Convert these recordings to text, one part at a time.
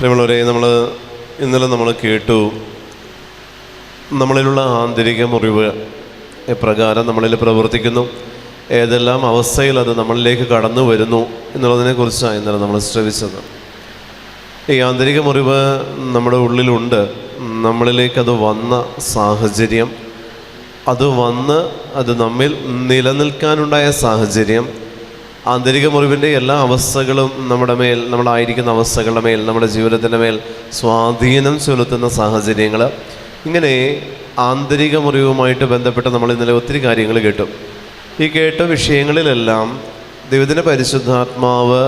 പ്രിയമുള്ളവരെ, ഇന്നലെ നമ്മൾ കേട്ടു, നമ്മളിലുള്ള ആന്തരിക മുറിവ് എപ്രകാരം നമ്മളിൽ പ്രവർത്തിക്കുന്നു, ഏതെല്ലാം അവസ്ഥയിൽ അത് നമ്മളിലേക്ക് കടന്നു വരുന്നു എന്നുള്ളതിനെക്കുറിച്ചാണ് ഇന്നലെ നമ്മൾ ശ്രവിച്ചത്. ഈ ആന്തരിക മുറിവ് നമ്മുടെ ഉള്ളിലുണ്ട്. നമ്മളിലേക്കത് വന്ന സാഹചര്യം, അത് നമ്മിൽ നിലനിൽക്കാനുണ്ടായ സാഹചര്യം, ആന്തരിക മുറിവിൻ്റെ എല്ലാ അവസ്ഥകളും നമ്മുടെ മേൽ, നമ്മളായിരിക്കുന്ന അവസ്ഥകളുടെ മേൽ, നമ്മുടെ ജീവിതത്തിൻ്റെ മേൽ സ്വാധീനം ചെലുത്തുന്ന സാഹചര്യങ്ങൾ, ഇങ്ങനെ ആന്തരിക മുറിവുമായിട്ട് ബന്ധപ്പെട്ട് നമ്മൾ ഇന്നലെ ഒത്തിരി കാര്യങ്ങൾ കേട്ടു. ഈ കേട്ട വിഷയങ്ങളിലെല്ലാം ദൈവത്തിൻ്റെ പരിശുദ്ധാത്മാവ്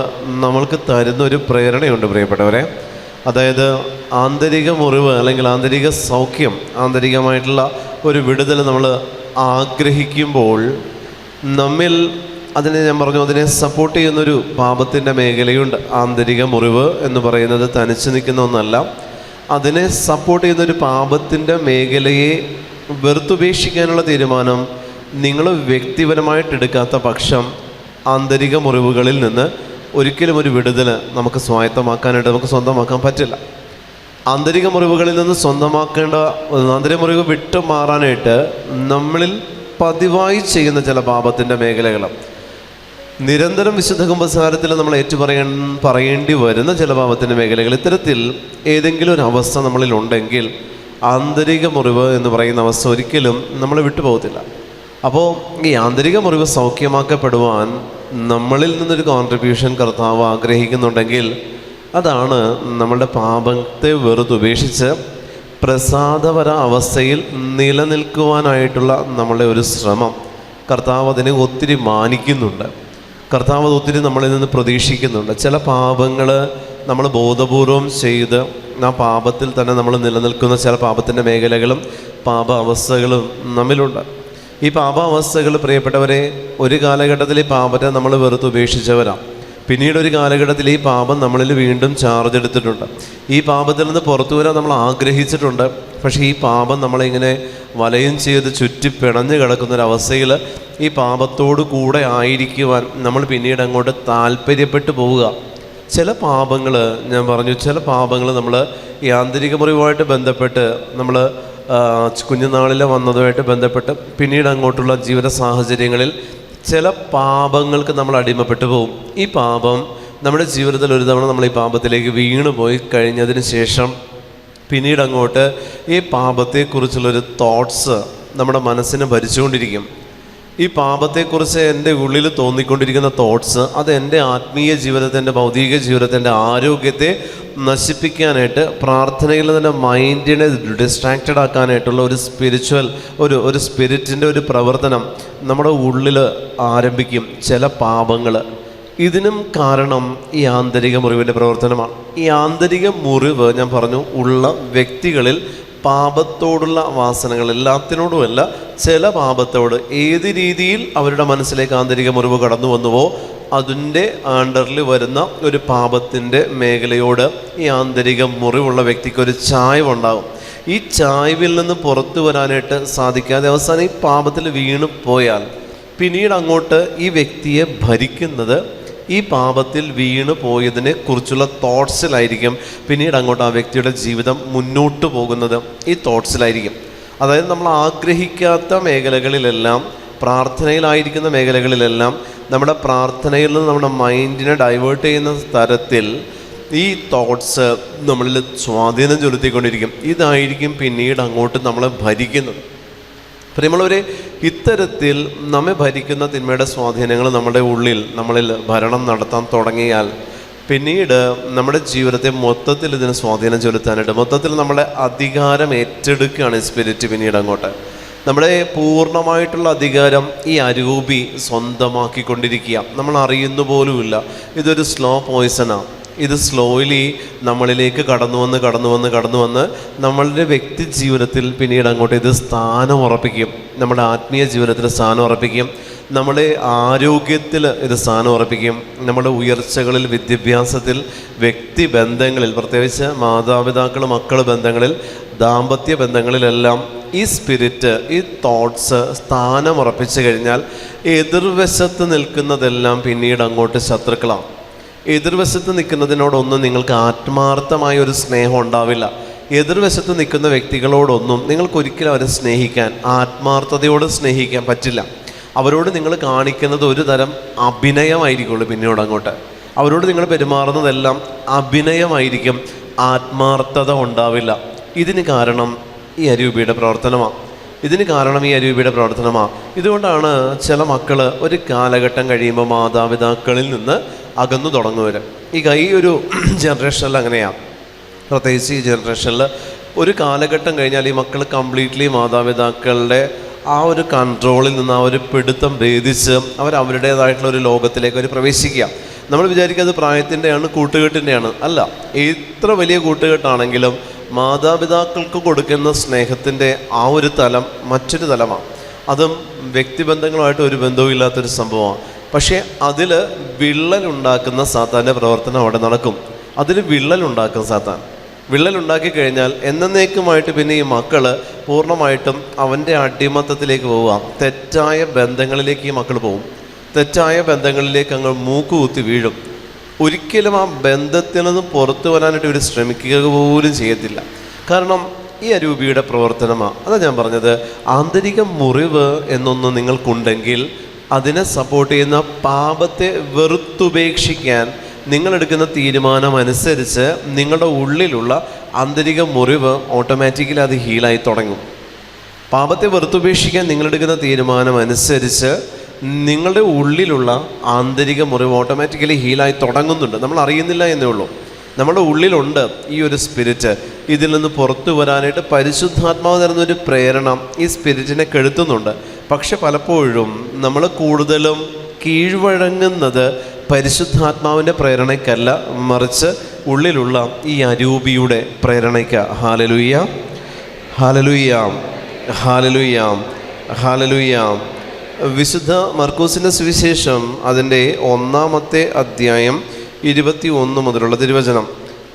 നമ്മൾക്ക് തരുന്നൊരു പ്രേരണയുണ്ട് പ്രിയപ്പെട്ടവരെ. അതായത് ആന്തരിക മുറിവ് അല്ലെങ്കിൽ ആന്തരിക സൗഖ്യം, ആന്തരികമായിട്ടുള്ള ഒരു വിടുതൽ നമ്മൾ ആഗ്രഹിക്കുമ്പോൾ നമ്മിൽ ഞാൻ പറഞ്ഞു, അതിനെ സപ്പോർട്ട് ചെയ്യുന്നൊരു പാപത്തിൻ്റെ മേഖലയുണ്ട്. ആന്തരിക മുറിവ് എന്ന് പറയുന്നത് തനിച്ച് നിൽക്കുന്ന ഒന്നല്ല. അതിനെ സപ്പോർട്ട് ചെയ്യുന്നൊരു പാപത്തിൻ്റെ മേഖലയെ വെറുത്തുപേക്ഷിക്കാനുള്ള തീരുമാനം നിങ്ങൾ വ്യക്തിപരമായിട്ടെടുക്കാത്ത പക്ഷം ആന്തരിക മുറിവുകളിൽ നിന്ന് ഒരിക്കലും ഒരു വിടുതൽ നമുക്ക് സ്വായത്തമാക്കാനായിട്ട്, നമുക്ക് സ്വന്തമാക്കാൻ പറ്റില്ല. ആന്തരിക മുറിവുകളിൽ നിന്ന് ആന്തരിക മുറിവ് വിട്ടു മാറാനായിട്ട് നമ്മളിൽ പതിവായി ചെയ്യുന്ന ചില പാപത്തിൻ്റെ മേഖലകൾ, നിരന്തരം വിശുദ്ധ കുമ്പസാരത്തിൽ നമ്മൾ പറയേണ്ടി വരുന്ന ചില പാപത്തിൻ്റെ മേഖലകൾ, ഇത്തരത്തിൽ ഏതെങ്കിലും ഒരു അവസ്ഥ നമ്മളിലുണ്ടെങ്കിൽ ആന്തരിക മുറിവ് എന്ന് പറയുന്ന അവസ്ഥ ഒരിക്കലും നമ്മൾ വിട്ടുപോകത്തില്ല. അപ്പോൾ ഈ ആന്തരിക മുറിവ് സൗഖ്യമാക്കപ്പെടുവാൻ നമ്മളിൽ നിന്നൊരു കോൺട്രിബ്യൂഷൻ കർത്താവ് ആഗ്രഹിക്കുന്നുണ്ടെങ്കിൽ അതാണ് നമ്മളുടെ പാപത്തെ വെറുതുപേക്ഷിച്ച് പ്രസാദപര അവസ്ഥയിൽ നിലനിൽക്കുവാനായിട്ടുള്ള നമ്മളുടെ ഒരു ശ്രമം. കർത്താവ് അതിനെ ഒത്തിരി മാനിക്കുന്നുണ്ട്. കർത്താവ് ഒത്തിരി നമ്മളിൽ നിന്ന് പ്രതീക്ഷിക്കുന്നുണ്ട്. ചില പാപങ്ങൾ നമ്മൾ ബോധപൂർവം ചെയ്ത് ആ പാപത്തിൽ തന്നെ നമ്മൾ നിലനിൽക്കുന്ന ചില പാപത്തിൻ്റെ മേഖലകളും പാപ അവസ്ഥകളും നമ്മിലുണ്ട്. ഈ പാപ അവസ്ഥകൾ പ്രിയപ്പെട്ടവരെ, ഒരു കാലഘട്ടത്തിൽ ഈ പാപത്തെ നമ്മൾ വെറുതെ ഉപേക്ഷിച്ചവരാണ്. പിന്നീട് ഒരു കാലഘട്ടത്തിൽ ഈ പാപം നമ്മളിൽ വീണ്ടും ചാർജ് എടുത്തിട്ടുണ്ട്. ഈ പാപത്തിൽ നിന്ന് പുറത്തു വരാൻ നമ്മൾ ആഗ്രഹിച്ചിട്ടുണ്ട്. പക്ഷേ ഈ പാപം നമ്മളിങ്ങനെ വലയം ചെയ്ത് ചുറ്റി പിണഞ്ഞു കിടക്കുന്നൊരവസ്ഥയിൽ ഈ പാപത്തോടു കൂടെ ആയിരിക്കുവാൻ നമ്മൾ പിന്നീട് അങ്ങോട്ട് താല്പര്യപ്പെട്ടു പോവുക. ചില പാപങ്ങൾ, ഞാൻ പറഞ്ഞു, ചില പാപങ്ങൾ നമ്മൾ ഈ ആന്തരിക മുറിവുമായിട്ട് ബന്ധപ്പെട്ട് നമ്മൾ കുഞ്ഞുനാളിൽ വന്നതുമായിട്ട് ബന്ധപ്പെട്ട് പിന്നീട് അങ്ങോട്ടുള്ള ജീവിത സാഹചര്യങ്ങളിൽ ചില പാപങ്ങൾക്ക് നമ്മൾ അടിമപ്പെട്ടു പോകും. ഈ പാപം നമ്മുടെ ജീവിതത്തിൽ ഒരു തവണ നമ്മൾ ഈ പാപത്തിലേക്ക് വീണു പോയി കഴിഞ്ഞതിന് ശേഷം പിന്നീട് അങ്ങോട്ട് ഈ പാപത്തെക്കുറിച്ചുള്ളൊരു തോട്ട്സ് നമ്മുടെ മനസ്സിനെ ഭരിച്ചുകൊണ്ടിരിക്കും. ഈ പാപത്തെക്കുറിച്ച് എൻ്റെ ഉള്ളിൽ തോന്നിക്കൊണ്ടിരിക്കുന്ന തോട്ട്സ് അത് എൻ്റെ ആത്മീയ ജീവിതത്തെ, എൻ്റെ ഭൗതിക ജീവിതത്തെ, എൻ്റെ ആരോഗ്യത്തെ നശിപ്പിക്കാനായിട്ട്, പ്രാർത്ഥനയിൽ തന്നെ മൈൻഡിനെ ഡിസ്ട്രാക്റ്റഡ് ആക്കാനായിട്ടുള്ള ഒരു സ്പിരിറ്റിൻ്റെ ഒരു പ്രവർത്തനം നമ്മുടെ ഉള്ളിൽ ആരംഭിക്കും. ചില പാപങ്ങൾ, ഇതിനും കാരണം ഈ ആന്തരിക മുറിവിൻ്റെ പ്രവർത്തനമാണ്. ഈ ആന്തരിക മുറിവ്, ഞാൻ പറഞ്ഞു, ഉള്ള വ്യക്തികളിൽ പാപത്തോടുള്ള വാസനകൾ, എല്ലാത്തിനോടുമല്ല, ചില പാപത്തോട് ഏത് രീതിയിൽ അവരുടെ മനസ്സിലേക്ക് ആന്തരിക മുറിവ് കടന്നു വന്നുവോ അതിൻ്റെ അണ്ടറിൽ വരുന്ന ഒരു പാപത്തിൻ്റെ മേഖലയോട് ഈ ആന്തരിക മുറിവുള്ള വ്യക്തിക്ക് ഒരു ചായ്വുണ്ടാകും. ഈ ചായ്വിൽ നിന്ന് പുറത്തു വരാനായിട്ട് സാധിക്കാതെ അവസാനം ഈ പാപത്തിൽ വീണു പോയാൽ പിന്നീട് അങ്ങോട്ട് ഈ വ്യക്തിയെ ഭരിക്കുന്നത് ഈ പാപത്തിൽ വീണു പോയതിനെ കുറിച്ചുള്ള തോട്ട്സിലായിരിക്കും. പിന്നീട് അങ്ങോട്ട് ആ വ്യക്തിയുടെ ജീവിതം മുന്നോട്ട് പോകുന്നത് ഈ തോട്ട്സിലായിരിക്കും. അതായത് നമ്മൾ ആഗ്രഹിക്കാത്ത മേഖലകളിലെല്ലാം, പ്രാർത്ഥനയിലായിരിക്കുന്ന മേഖലകളിലെല്ലാം നമ്മുടെ പ്രാർത്ഥനയിൽ നിന്ന് നമ്മുടെ മൈൻഡിനെ ഡൈവേർട്ട് ചെയ്യുന്ന തരത്തിൽ ഈ തോട്ട്സ് നമ്മളിൽ സ്വാധീനം ചെലുത്തിക്കൊണ്ടിരിക്കും. ഇതായിരിക്കും പിന്നീട് അങ്ങോട്ട് നമ്മളെ ഭരിക്കുന്നത്. പ്രിയമുള്ളവരെ, ഇത്തരത്തിൽ നമ്മെ ഭരിക്കുന്ന തിന്മയുടെ സ്വാധീനങ്ങൾ നമ്മുടെ ഉള്ളിൽ നമ്മളിൽ ഭരണം നടത്താൻ തുടങ്ങിയാൽ പിന്നീട് നമ്മുടെ ജീവിതത്തെ മൊത്തത്തിൽ ഇതിന് സ്വാധീനം ചെലുത്താനായിട്ട്, മൊത്തത്തിൽ നമ്മുടെ അധികാരം ഏറ്റെടുക്കുകയാണ് ഈ സ്പിരിറ്റ്. പിന്നീട് അങ്ങോട്ട് നമ്മുടെ പൂർണ്ണമായിട്ടുള്ള അധികാരം ഈ അരൂപി സ്വന്തമാക്കിക്കൊണ്ടിരിക്കുക. നമ്മൾ അറിയുന്ന പോലുമില്ല. ഇതൊരു സ്ലോ പോയ്സണാണ്. ഇത് സ്ലോലി നമ്മളിലേക്ക് കടന്നു വന്ന് നമ്മളുടെ വ്യക്തി ജീവിതത്തിൽ പിന്നീട് അങ്ങോട്ട് ഇത് സ്ഥാനം ഉറപ്പിക്കും. നമ്മുടെ ആത്മീയ ജീവിതത്തിൽ സ്ഥാനം ഉറപ്പിക്കും. നമ്മുടെ ആരോഗ്യത്തിൽ ഇത് സ്ഥാനം ഉറപ്പിക്കും. നമ്മുടെ ഉയർച്ചകളിൽ, വിദ്യാഭ്യാസത്തിൽ, വ്യക്തിബന്ധങ്ങളിൽ, പ്രത്യേകിച്ച് മാതാപിതാക്കൾ മക്കൾ ബന്ധങ്ങളിൽ, ദാമ്പത്യ ബന്ധങ്ങളിലെല്ലാം ഈ സ്പിരിറ്റ്, ഈ തോട്ട്സ് സ്ഥാനം ഉറപ്പിച്ചു കഴിഞ്ഞാൽ എതിർവശത്ത് നിൽക്കുന്നതെല്ലാം പിന്നീട് അങ്ങോട്ട് ശത്രുക്കളാണ്. എതിർവശത്ത് നിൽക്കുന്നതിനോടൊന്നും നിങ്ങൾക്ക് ആത്മാർത്ഥമായ ഒരു സ്നേഹം ഉണ്ടാവില്ല. എതിർവശത്ത് നിൽക്കുന്ന വ്യക്തികളോടൊന്നും നിങ്ങൾക്കൊരിക്കലും അവരെ സ്നേഹിക്കാൻ, ആത്മാർത്ഥതയോട് സ്നേഹിക്കാൻ പറ്റില്ല. അവരോട് നിങ്ങൾ കാണിക്കുന്നത് ഒരു തരം അഭിനയമായിരിക്കുള്ളൂ. പിന്നീട് അങ്ങോട്ട് അവരോട് നിങ്ങൾ പെരുമാറുന്നതെല്ലാം അഭിനയമായിരിക്കും, ആത്മാർത്ഥത ഉണ്ടാവില്ല. ഇതിന് കാരണം ഈ അരൂപിയുടെ പ്രവർത്തനമാണ്. ഇതുകൊണ്ടാണ് ചില മക്കൾ ഒരു കാലഘട്ടം കഴിയുമ്പോൾ മാതാപിതാക്കളിൽ നിന്ന് അകന്നു തുടങ്ങുവർ. ഈ ഒരു ജനറേഷനിൽ അങ്ങനെയാണ്. പ്രത്യേകിച്ച് ഈ ജനറേഷനിൽ ഒരു കാലഘട്ടം കഴിഞ്ഞാൽ ഈ മക്കൾ കംപ്ലീറ്റ്ലി മാതാപിതാക്കളുടെ ആ ഒരു കൺട്രോളിൽ നിന്ന്, ആ ഒരു പിടുത്തം ഭേദിച്ച് അവരുടേതായിട്ടുള്ള ഒരു ലോകത്തിലേക്ക് അവർ പ്രവേശിക്കുക. നമ്മൾ വിചാരിക്കുക അത് പ്രായത്തിൻ്റെയാണ്, കൂട്ടുകെട്ടിൻ്റെയാണ്. അല്ല, എത്ര വലിയ കൂട്ടുകെട്ടാണെങ്കിലും മാതാപിതാക്കൾക്ക് കൊടുക്കുന്ന സ്നേഹത്തിൻ്റെ ആ ഒരു തലം മറ്റൊരു തലമാണ്. അതും വ്യക്തിബന്ധങ്ങളുമായിട്ട് ഒരു ബന്ധവും ഇല്ലാത്തൊരു സംഭവമാണ്. പക്ഷേ അതിൽ വിള്ളലുണ്ടാക്കുന്ന സാത്താൻ്റെ പ്രവർത്തനം അവിടെ നടക്കും. അതിൽ വിള്ളലുണ്ടാക്കും സാത്താൻ. വിള്ളലുണ്ടാക്കി കഴിഞ്ഞാൽ എന്നേക്കുമായിട്ട് പിന്നെ ഈ മക്കൾ പൂർണ്ണമായിട്ടും അവൻ്റെ അടിമത്തത്തിലേക്ക് പോവുക. തെറ്റായ ബന്ധങ്ങളിലേക്ക് ഈ മക്കൾ പോകും. തെറ്റായ ബന്ധങ്ങളിലേക്ക് അങ്ങ് മൂക്കുകുത്തി വീഴും. ഒരിക്കലും ആ ബന്ധത്തിൽ നിന്ന് പുറത്തു വരാനായിട്ട് ഇവർ ശ്രമിക്കുക പോലും ചെയ്യത്തില്ല. കാരണം ഈ അരൂപിയുടെ പ്രവർത്തനമാണ്. അതാണ് ഞാൻ പറഞ്ഞത്, ആന്തരിക മുറിവ് എന്നൊന്ന് നിങ്ങൾക്കുണ്ടെങ്കിൽ അതിനെ സപ്പോർട്ട് ചെയ്യുന്ന പാപത്തെ വെറുത്തുപേക്ഷിക്കാൻ നിങ്ങളെടുക്കുന്ന തീരുമാനം അനുസരിച്ച് നിങ്ങളുടെ ഉള്ളിലുള്ള ആന്തരിക മുറിവ് ഓട്ടോമാറ്റിക്കലി അത് ഹീലായി തുടങ്ങും. പാപത്തെ വെറുത്തുപേക്ഷിക്കാൻ നിങ്ങളെടുക്കുന്ന തീരുമാനം അനുസരിച്ച് നിങ്ങളുടെ ഉള്ളിലുള്ള ആന്തരിക മുറിവ് ഓട്ടോമാറ്റിക്കലി ഹീലായി തുടങ്ങുന്നുണ്ട്. നമ്മൾ അറിയുന്നില്ല എന്നേ ഉള്ളൂ. നമ്മുടെ ഉള്ളിലുണ്ട് ഈ ഒരു സ്പിരിറ്റ്. ഇതിൽ നിന്ന് പുറത്തു വരാനായിട്ട് പരിശുദ്ധാത്മാവ് തരുന്നൊരു പ്രേരണ ഈ സ്പിരിറ്റിനെ കെടുത്തുന്നുണ്ട്. പക്ഷെ പലപ്പോഴും നമ്മൾ കൂടുതലും കീഴ്വഴങ്ങുന്നത് പരിശുദ്ധാത്മാവിൻ്റെ പ്രേരണയ്ക്കല്ല, മറിച്ച് ഉള്ളിലുള്ള ഈ അരൂപിയുടെ പ്രേരണയ്ക്ക്. ഹല്ലേലൂയ, ഹല്ലേലൂയ, ഹല്ലേലൂയ, ഹല്ലേലൂയ. വിശുദ്ധ മർക്കോസിൻ്റെ സുവിശേഷം അതിൻ്റെ 1-ാമത്തെ അധ്യായം 21 മുതലുള്ള തിരുവചനം.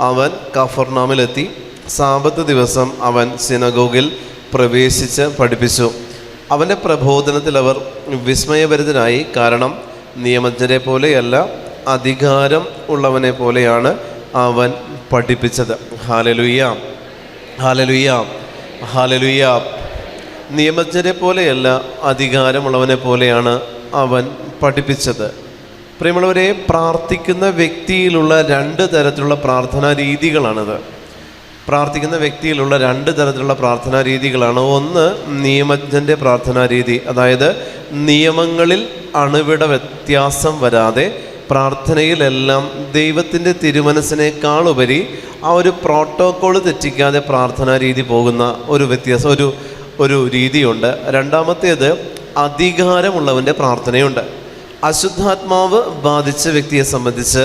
അവൻ കഫർനാമിലെത്തി. സാബത്ത് ദിവസം അവൻ സിനഗോഗിൽ പ്രവേശിച്ച് പഠിപ്പിച്ചു. അവൻ്റെ പ്രബോധനത്തിൽ അവർ വിസ്മയഭരിതരായി. കാരണം നിയമജ്ഞരെ പോലെയല്ല, അധികാരം ഉള്ളവനെ പോലെയാണ് അവൻ പഠിപ്പിച്ചത്. ഹല്ലേലൂയ, ഹല്ലേലൂയ, ഹല്ലേലൂയ. നിയമജ്ഞരെ പോലെയല്ല, അധികാരമുള്ളവനെ പോലെയാണ് അവൻ പഠിപ്പിച്ചത്. പ്രിയമുള്ളവരെ, പ്രാർത്ഥിക്കുന്ന വ്യക്തിയിലുള്ള 2 തരത്തിലുള്ള പ്രാർത്ഥനാ രീതികളാണിത്. പ്രാർത്ഥനാ രീതികളാണ്. ഒന്ന്, നിയമജ്ഞൻ്റെ പ്രാർത്ഥനാ രീതി. അതായത് നിയമങ്ങളിൽ അണുവിട വ്യത്യാസം വരാതെ പ്രാർത്ഥനയിലെല്ലാം ദൈവത്തിൻ്റെ തിരുമനസ്സിനേക്കാളുപരി ആ ഒരു പ്രോട്ടോക്കോൾ തെറ്റിക്കാതെ പ്രാർത്ഥനാ രീതി പോകുന്ന ഒരു രീതിയുണ്ട്. രണ്ടാമത്തേത്, അധികാരമുള്ളവൻ്റെ പ്രാർത്ഥനയുണ്ട്. അശുദ്ധാത്മാവ് ബാധിച്ച വ്യക്തിയെ സംബന്ധിച്ച്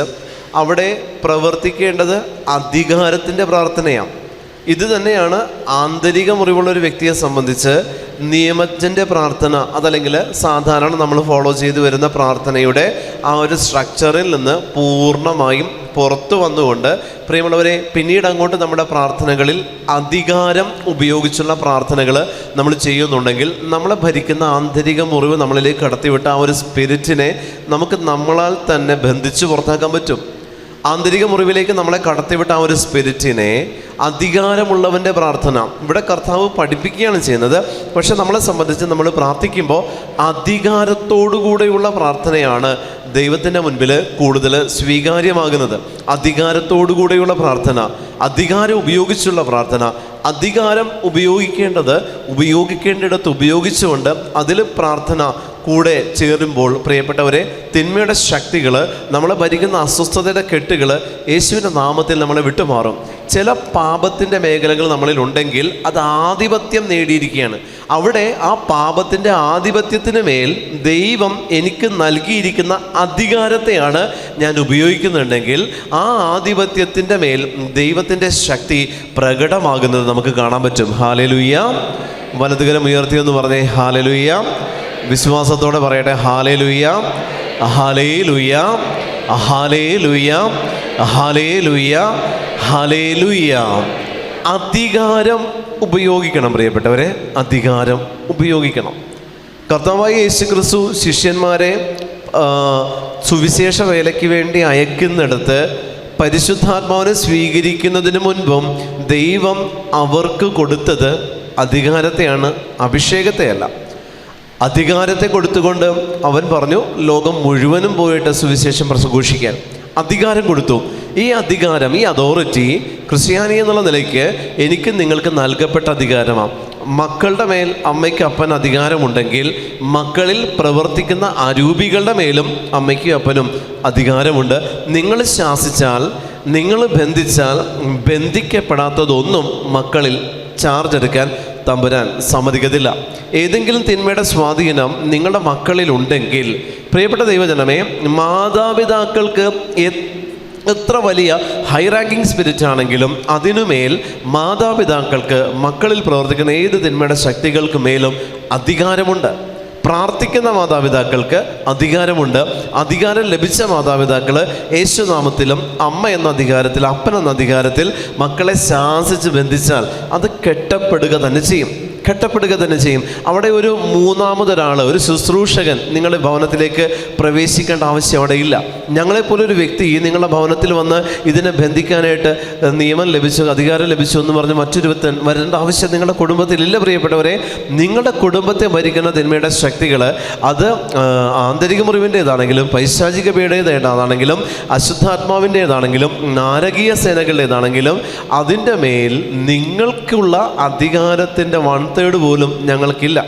അവിടെ പ്രവർത്തിക്കേണ്ടത് അധികാരത്തിൻ്റെ പ്രാർത്ഥനയാണ്. ഇത് തന്നെയാണ് ആന്തരിക മുറിവുള്ളൊരു വ്യക്തിയെ സംബന്ധിച്ച് നിയമജ്ഞൻ്റെ പ്രാർത്ഥന. അതല്ലെങ്കിൽ സാധാരണ നമ്മൾ ഫോളോ ചെയ്തു വരുന്ന പ്രാർത്ഥനയുടെ ആ ഒരു സ്ട്രക്ചറിൽ നിന്ന് പൂർണ്ണമായും പുറത്തു വന്നുകൊണ്ട്, പ്രിയമുള്ളവരെ, പിന്നീട് അങ്ങോട്ട് നമ്മുടെ പ്രാർത്ഥനകളിൽ അധികാരം ഉപയോഗിച്ചുള്ള പ്രാർത്ഥനകൾ നമ്മൾ ചെയ്യുന്നുണ്ടെങ്കിൽ നമ്മളെ ഭരിക്കുന്ന ആന്തരിക മുറിവ് നമ്മളിലേക്ക് കടത്തിവിട്ട ആ ഒരു സ്പിരിറ്റിനെ നമുക്ക് നമ്മളാൽ തന്നെ ബന്ധിച്ച് പുറത്താക്കാൻ പറ്റും. ആന്തരിക മുറിവിലേക്ക് നമ്മളെ കടത്തിവിട്ട ആ ഒരു സ്പിരിറ്റിനെ അധികാരമുള്ളവൻ്റെ പ്രാർത്ഥന ഇവിടെ കർത്താവ് പഠിപ്പിക്കുകയാണ് ചെയ്യുന്നത്. പക്ഷെ നമ്മളെ സംബന്ധിച്ച് നമ്മൾ പ്രാർത്ഥിക്കുമ്പോൾ അധികാരത്തോടുകൂടെയുള്ള പ്രാർത്ഥനയാണ് ദൈവത്തിൻ്റെ മുൻപിൽ കൂടുതൽ സ്വീകാര്യമാകുന്നത്. അധികാരത്തോടുകൂടെയുള്ള പ്രാർത്ഥന, അധികാരം ഉപയോഗിച്ചുള്ള പ്രാർത്ഥന. അധികാരം ഉപയോഗിക്കേണ്ടിടത്ത് ഉപയോഗിച്ചുകൊണ്ട് അതിൽ പ്രാർത്ഥന കൂടെ ചേരുമ്പോൾ, പ്രിയപ്പെട്ടവരെ, തിന്മയുടെ ശക്തികൾ, നമ്മളെ ഭരിക്കുന്ന അസ്വസ്ഥതയുടെ കെട്ടുകൾ യേശുവിൻ്റെ നാമത്തിൽ നമ്മളെ വിട്ടുമാറും. ചില പാപത്തിൻ്റെ മേഖലകൾ നമ്മളിലുണ്ടെങ്കിൽ അത് ആധിപത്യം നേടിയിരിക്കുകയാണ്. അവിടെ ആ പാപത്തിൻ്റെ ആധിപത്യത്തിന് മേൽ ദൈവം എനിക്ക് നൽകിയിരിക്കുന്ന അധികാരത്തെയാണ് ഞാൻ ഉപയോഗിക്കുന്നുണ്ടെങ്കിൽ ആ ആധിപത്യത്തിൻ്റെ മേൽ ദൈവത്തിൻ്റെ ശക്തി പ്രകടമാകുന്നത് നമുക്ക് കാണാൻ പറ്റും. ഹല്ലേലൂയ. വലതുകരം ഉയർത്തിയെന്ന് പറഞ്ഞേ ഹല്ലേലൂയ. വിശ്വാസത്തോടെ പറയട്ടെ ഹല്ലേലൂയ, ഹല്ലേലൂയ, ഹല്ലേലൂയ, ഹല്ലേലൂയ, ഹല്ലേലൂയ. അധികാരം ഉപയോഗിക്കണം പ്രിയപ്പെട്ടവരെ, അധികാരം ഉപയോഗിക്കണം. കർത്താവായ യേശുക്രിസ്തു ശിഷ്യന്മാരെ സുവിശേഷ വേലയ്ക്ക് വേണ്ടി അയക്കുന്നിടത്ത് പരിശുദ്ധാത്മാവിനെ സ്വീകരിക്കുന്നതിന് മുൻപും ദൈവം അവർക്ക് കൊടുത്തത് അധികാരത്തെയാണ്, അഭിഷേകത്തെയല്ല. അധികാരത്തെ കൊടുത്തുകൊണ്ട് അവൻ പറഞ്ഞു, ലോകം മുഴുവനും പോയിട്ട് സുവിശേഷം പ്രഘോഷിക്കാൻ അധികാരം കൊടുത്തു. ഈ അധികാരം, ഈ അതോറിറ്റി ക്രിസ്ത്യാനി എന്നുള്ള നിലയ്ക്ക് എനിക്ക് നിങ്ങൾക്ക് നൽകപ്പെട്ട അധികാരമാണ്. മക്കളുടെ മേൽ അമ്മയ്ക്ക് അപ്പൻ അധികാരമുണ്ടെങ്കിൽ മക്കളിൽ പ്രവർത്തിക്കുന്ന അരൂപികളുടെ മേലും അമ്മയ്ക്കും അപ്പനും അധികാരമുണ്ട്. നിങ്ങൾ ശാസിച്ചാൽ, നിങ്ങൾ ബന്ധിച്ചാൽ ബന്ധിക്കപ്പെടാത്തതൊന്നും മക്കളിൽ ചാർജ് എടുക്കാൻ തമ്പുരാൻ സമ്മതിക്കത്തില്ല. ഏതെങ്കിലും തിന്മയുടെ സ്വാധീനം നിങ്ങളുടെ മക്കളിലുണ്ടെങ്കിൽ, പ്രിയപ്പെട്ട ദൈവജനമേ, മാതാപിതാക്കൾക്ക് എത്ര വലിയ ഹൈ റാങ്കിങ് സ്പിരിറ്റ് ആണെങ്കിലും അതിനുമേൽ മാതാപിതാക്കൾക്ക് മക്കളിൽ പ്രവർത്തിക്കുന്ന ഏത് തിന്മയുടെ ശക്തികൾക്ക് മേലും അധികാരമുണ്ട്. പ്രാർത്ഥിക്കുന്ന മാതാപിതാക്കൾക്ക് അധികാരമുണ്ട്. അധികാരം ലഭിച്ച മാതാപിതാക്കൾ യേശുനാമത്തിലും അമ്മ എന്ന അധികാരത്തിൽ, അപ്പൻ എന്ന അധികാരത്തിൽ മക്കളെ ശാസിച്ച് ബന്ധിച്ചാൽ അത് കെട്ടപ്പെടുക തന്നെ ചെയ്യും. അവിടെ ഒരു മൂന്നാമതൊരാൾ, ഒരു ശുശ്രൂഷകൻ നിങ്ങളുടെ ഭവനത്തിലേക്ക് പ്രവേശിക്കേണ്ട ആവശ്യം അവിടെ ഇല്ല. ഞങ്ങളെപ്പോലൊരു വ്യക്തി നിങ്ങളുടെ ഭവനത്തിൽ വന്ന് ഇതിനെ ബന്ധിക്കാനായിട്ട് നിയമം ലഭിച്ചു, അധികാരം ലഭിച്ചു എന്ന് പറഞ്ഞ് മറ്റൊരുത്തൻ വരേണ്ട ആവശ്യം നിങ്ങളുടെ കുടുംബത്തിലില്ല. പ്രിയപ്പെട്ടവരെ, നിങ്ങളുടെ കുടുംബത്തെ ഭരിക്കുന്ന തിന്മയുടെ ശക്തികൾ അത് ആന്തരിക മുറിവിൻ്റേതാണെങ്കിലും പൈശാചിക പീഡയുടേതാണെങ്കിലും അശുദ്ധാത്മാവിൻ്റേതാണെങ്കിലും നാരകീയ സേനകളുടേതാണെങ്കിലും അതിൻ്റെ മേൽ നിങ്ങൾക്കുള്ള അധികാരത്തിൻ്റെ 1/3 പോലും ഞങ്ങൾക്കില്ല.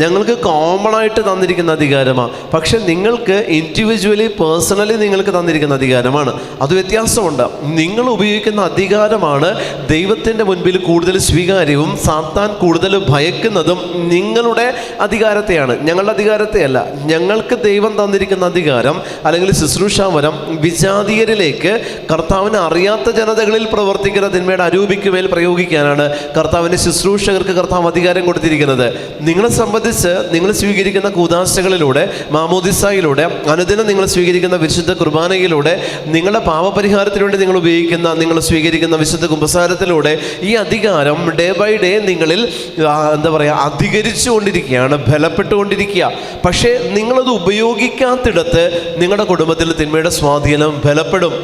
ഞങ്ങൾക്ക് കോമൺ ആയിട്ട് തന്നിരിക്കുന്ന അധികാരമാണ്. പക്ഷെ നിങ്ങൾക്ക് ഇൻഡിവിജ്വലി, പേഴ്സണലി നിങ്ങൾക്ക് തന്നിരിക്കുന്ന അധികാരമാണ്. അത് വ്യത്യാസമുണ്ട്. നിങ്ങൾ ഉപയോഗിക്കുന്ന അധികാരമാണ് ദൈവത്തിൻ്റെ മുൻപിൽ കൂടുതൽ സ്വീകാര്യവും സാത്താൻ കൂടുതൽ ഭയക്കുന്നതും നിങ്ങളുടെ അധികാരത്തെയാണ്, ഞങ്ങളുടെ അധികാരത്തെയല്ല. ഞങ്ങൾക്ക് ദൈവം തന്നിരിക്കുന്ന അധികാരം അല്ലെങ്കിൽ ശുശ്രൂഷാവരം വിജാതീയരിലേക്ക്, കർത്താവിനെ അറിയാത്ത ജനതകളിൽ പ്രവർത്തിക്കുന്ന തിന്മയുടെ അരൂപിക്ക് മേൽ പ്രയോഗിക്കാനാണ് കർത്താവിൻ്റെ ശുശ്രൂഷകർക്ക് കർത്താവ് അധികാരം കൊടുത്തിരിക്കുന്നത്. നിങ്ങളെ സംബന്ധിച്ച് നിങ്ങൾ സ്വീകരിക്കുന്ന കൂദാശകളിലൂടെ, മാമോദിസായിലൂടെ, അനുദിനം നിങ്ങൾ സ്വീകരിക്കുന്ന വിശുദ്ധ കുർബാനയിലൂടെ, നിങ്ങളുടെ പാപപരിഹാരത്തിന് വേണ്ടി നിങ്ങൾ സ്വീകരിക്കുന്ന വിശുദ്ധ കുമ്പസാരത്തിലൂടെ ഈ അധികാരം ഡേ ബൈ ഡേ നിങ്ങളിൽ അധികരിച്ചു കൊണ്ടിരിക്കുകയാണ്, ബലപ്പെട്ടുകൊണ്ടിരിക്കുക. പക്ഷേ നിങ്ങളത് ഉപയോഗിക്കാത്തിടത്ത് നിങ്ങളുടെ കുടുംബത്തിൽ തിന്മയുടെ സ്വാധീനം ബലപ്പെടും.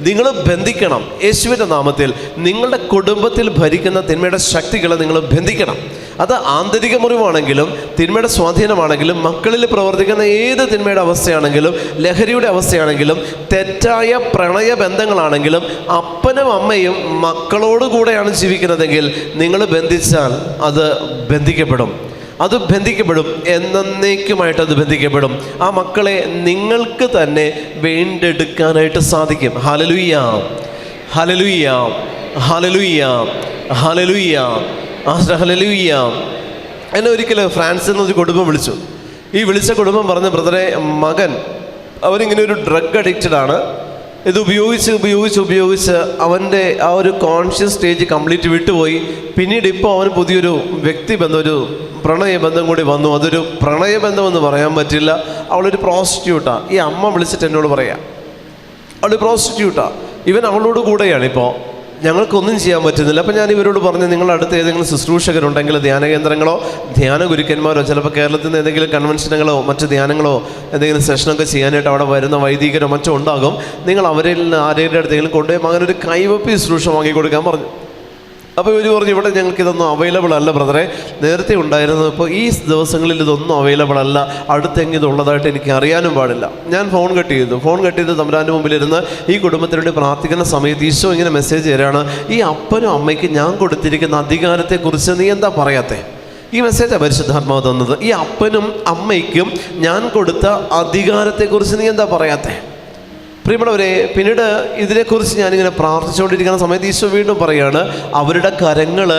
നിങ്ങൾ ബന്ധിക്കണം. യേശുവിൻ്റെ നാമത്തിൽ നിങ്ങളുടെ കുടുംബത്തിൽ ഭരിക്കുന്ന തിന്മയുടെ ശക്തികളെ നിങ്ങൾ ബന്ധിക്കണം. അത് ആന്തരിക മുറിവാണെങ്കിലും തിന്മയുടെ സ്വാധീനമാണെങ്കിലും മക്കളിൽ പ്രവർത്തിക്കുന്ന ഏത് തിന്മയുടെ അവസ്ഥയാണെങ്കിലും ലഹരിയുടെ അവസ്ഥയാണെങ്കിലും തെറ്റായ പ്രണയ ബന്ധങ്ങളാണെങ്കിലും അപ്പനും അമ്മയും മക്കളോടുകൂടെയാണ് ജീവിക്കുന്നതെങ്കിൽ നിങ്ങൾ ബന്ധിച്ചാൽ അത് ബന്ധിക്കപ്പെടും. എന്നേക്കുമായിട്ട് അത് ബന്ധിക്കപ്പെടും. ആ മക്കളെ നിങ്ങൾക്ക് തന്നെ വീണ്ടെടുക്കാനായിട്ട് സാധിക്കും. ഹല്ലേലൂയ, ഹല്ലേലൂയ, ഹല്ലേലൂയ, ഹല്ലേലൂയ, ഹല്ലേലൂയ. എന്നെ ഒരിക്കൽ ഫ്രാൻസിൽ നിന്ന് ഒരു കുടുംബം വിളിച്ചു. ഈ വിളിച്ച കുടുംബം പറഞ്ഞ, ബ്രദറെ, മകൻ അവനിങ്ങനെ ഒരു ഡ്രഗ് അഡിക്റ്റഡ് ആണ്. ഇത് ഉപയോഗിച്ച് അവൻ്റെ ആ ഒരു കോൺഷ്യസ് സ്റ്റേജ് കംപ്ലീറ്റ് വിട്ടുപോയി. പിന്നീട് ഇപ്പോൾ അവന് പുതിയൊരു വ്യക്തിബന്ധം, ഒരു പ്രണയബന്ധം കൂടി വന്നു. അതൊരു പ്രണയബന്ധമെന്ന് പറയാൻ പറ്റില്ല. അവളൊരു പ്രോസ്റ്റിറ്റ്യൂട്ടാണ്. ഈ അമ്മ വിളിച്ചിട്ട് എന്നോട് പറയാം, അവൾ പ്രോസ്റ്റിറ്റ്യൂട്ടാണ്. ഇവൻ അവളോട് കൂടെയാണ്. ഇപ്പോൾ ഞങ്ങൾക്കൊന്നും ചെയ്യാൻ പറ്റുന്നില്ല. അപ്പോൾ ഞാൻ ഇവരോട് പറഞ്ഞു, നിങ്ങളുടെ അടുത്ത് ഏതെങ്കിലും ശുശ്രൂഷകരുണ്ടെങ്കിൽ, ധ്യാന കേന്ദ്രങ്ങളോ ധ്യാന ഗുരുക്കന്മാരോ, ചിലപ്പോൾ കേരളത്തിൽ നിന്ന് ഏതെങ്കിലും കൺവെൻഷനുകളോ മറ്റ് ധ്യാനങ്ങളോ എന്തെങ്കിലും സെഷനൊക്കെ ചെയ്യാനായിട്ട് അവിടെ വരുന്ന വൈദികരോ മറ്റോ ഉണ്ടാകും. നിങ്ങൾ അവരിൽ നിന്ന് ആരെങ്കിലും അടുത്തെങ്കിലും കൊണ്ടുപോയി മകനൊരു കൈവപ്പ് ശുശ്രൂഷ വാങ്ങിക്കൊടുക്കാൻ പറഞ്ഞു. അപ്പോൾ ഇവർ പറഞ്ഞു, ഇവിടെ ഞങ്ങൾക്ക് ഇതൊന്നും അവൈലബിൾ അല്ല ബ്രദറെ, നേരത്തെ ഉണ്ടായിരുന്നു, ഇപ്പോൾ ഈ ദിവസങ്ങളിൽ ഇതൊന്നും അവൈലബിൾ അല്ല, അടുത്തെങ്കിലും ഇതുള്ളതായിട്ട് എനിക്ക് അറിയാനും പാടില്ല. ഞാൻ ഫോൺ കട്ട് ചെയ്ത് തമ്പുരാൻ്റെ മുമ്പിലിരുന്ന് ഈ കുടുംബത്തിന് വേണ്ടി പ്രാർത്ഥിക്കുന്ന സമയത്ത് ഈശോ ഇങ്ങനെ മെസ്സേജ് തരാണ്, ഈ അപ്പനും അമ്മയ്ക്ക് ഞാൻ കൊടുത്തിരിക്കുന്ന അധികാരത്തെക്കുറിച്ച് നീ എന്താ പറയാത്തേ? ഈ മെസ്സേജാണ് പരിശുദ്ധാത്മാവ് തന്നത്. ഈ അപ്പനും അമ്മയ്ക്കും ഞാൻ കൊടുത്ത അധികാരത്തെക്കുറിച്ച് നീ എന്താ പറയാത്തേ? പ്രിയമുള്ളവരെ, പിന്നീട് ഇതിനെക്കുറിച്ച് ഞാനിങ്ങനെ പ്രാർത്ഥിച്ചുകൊണ്ടിരിക്കുന്ന സമയത്ത് ഈശോ വീണ്ടും പറയുകയാണ്, അവരുടെ കരങ്ങൾ,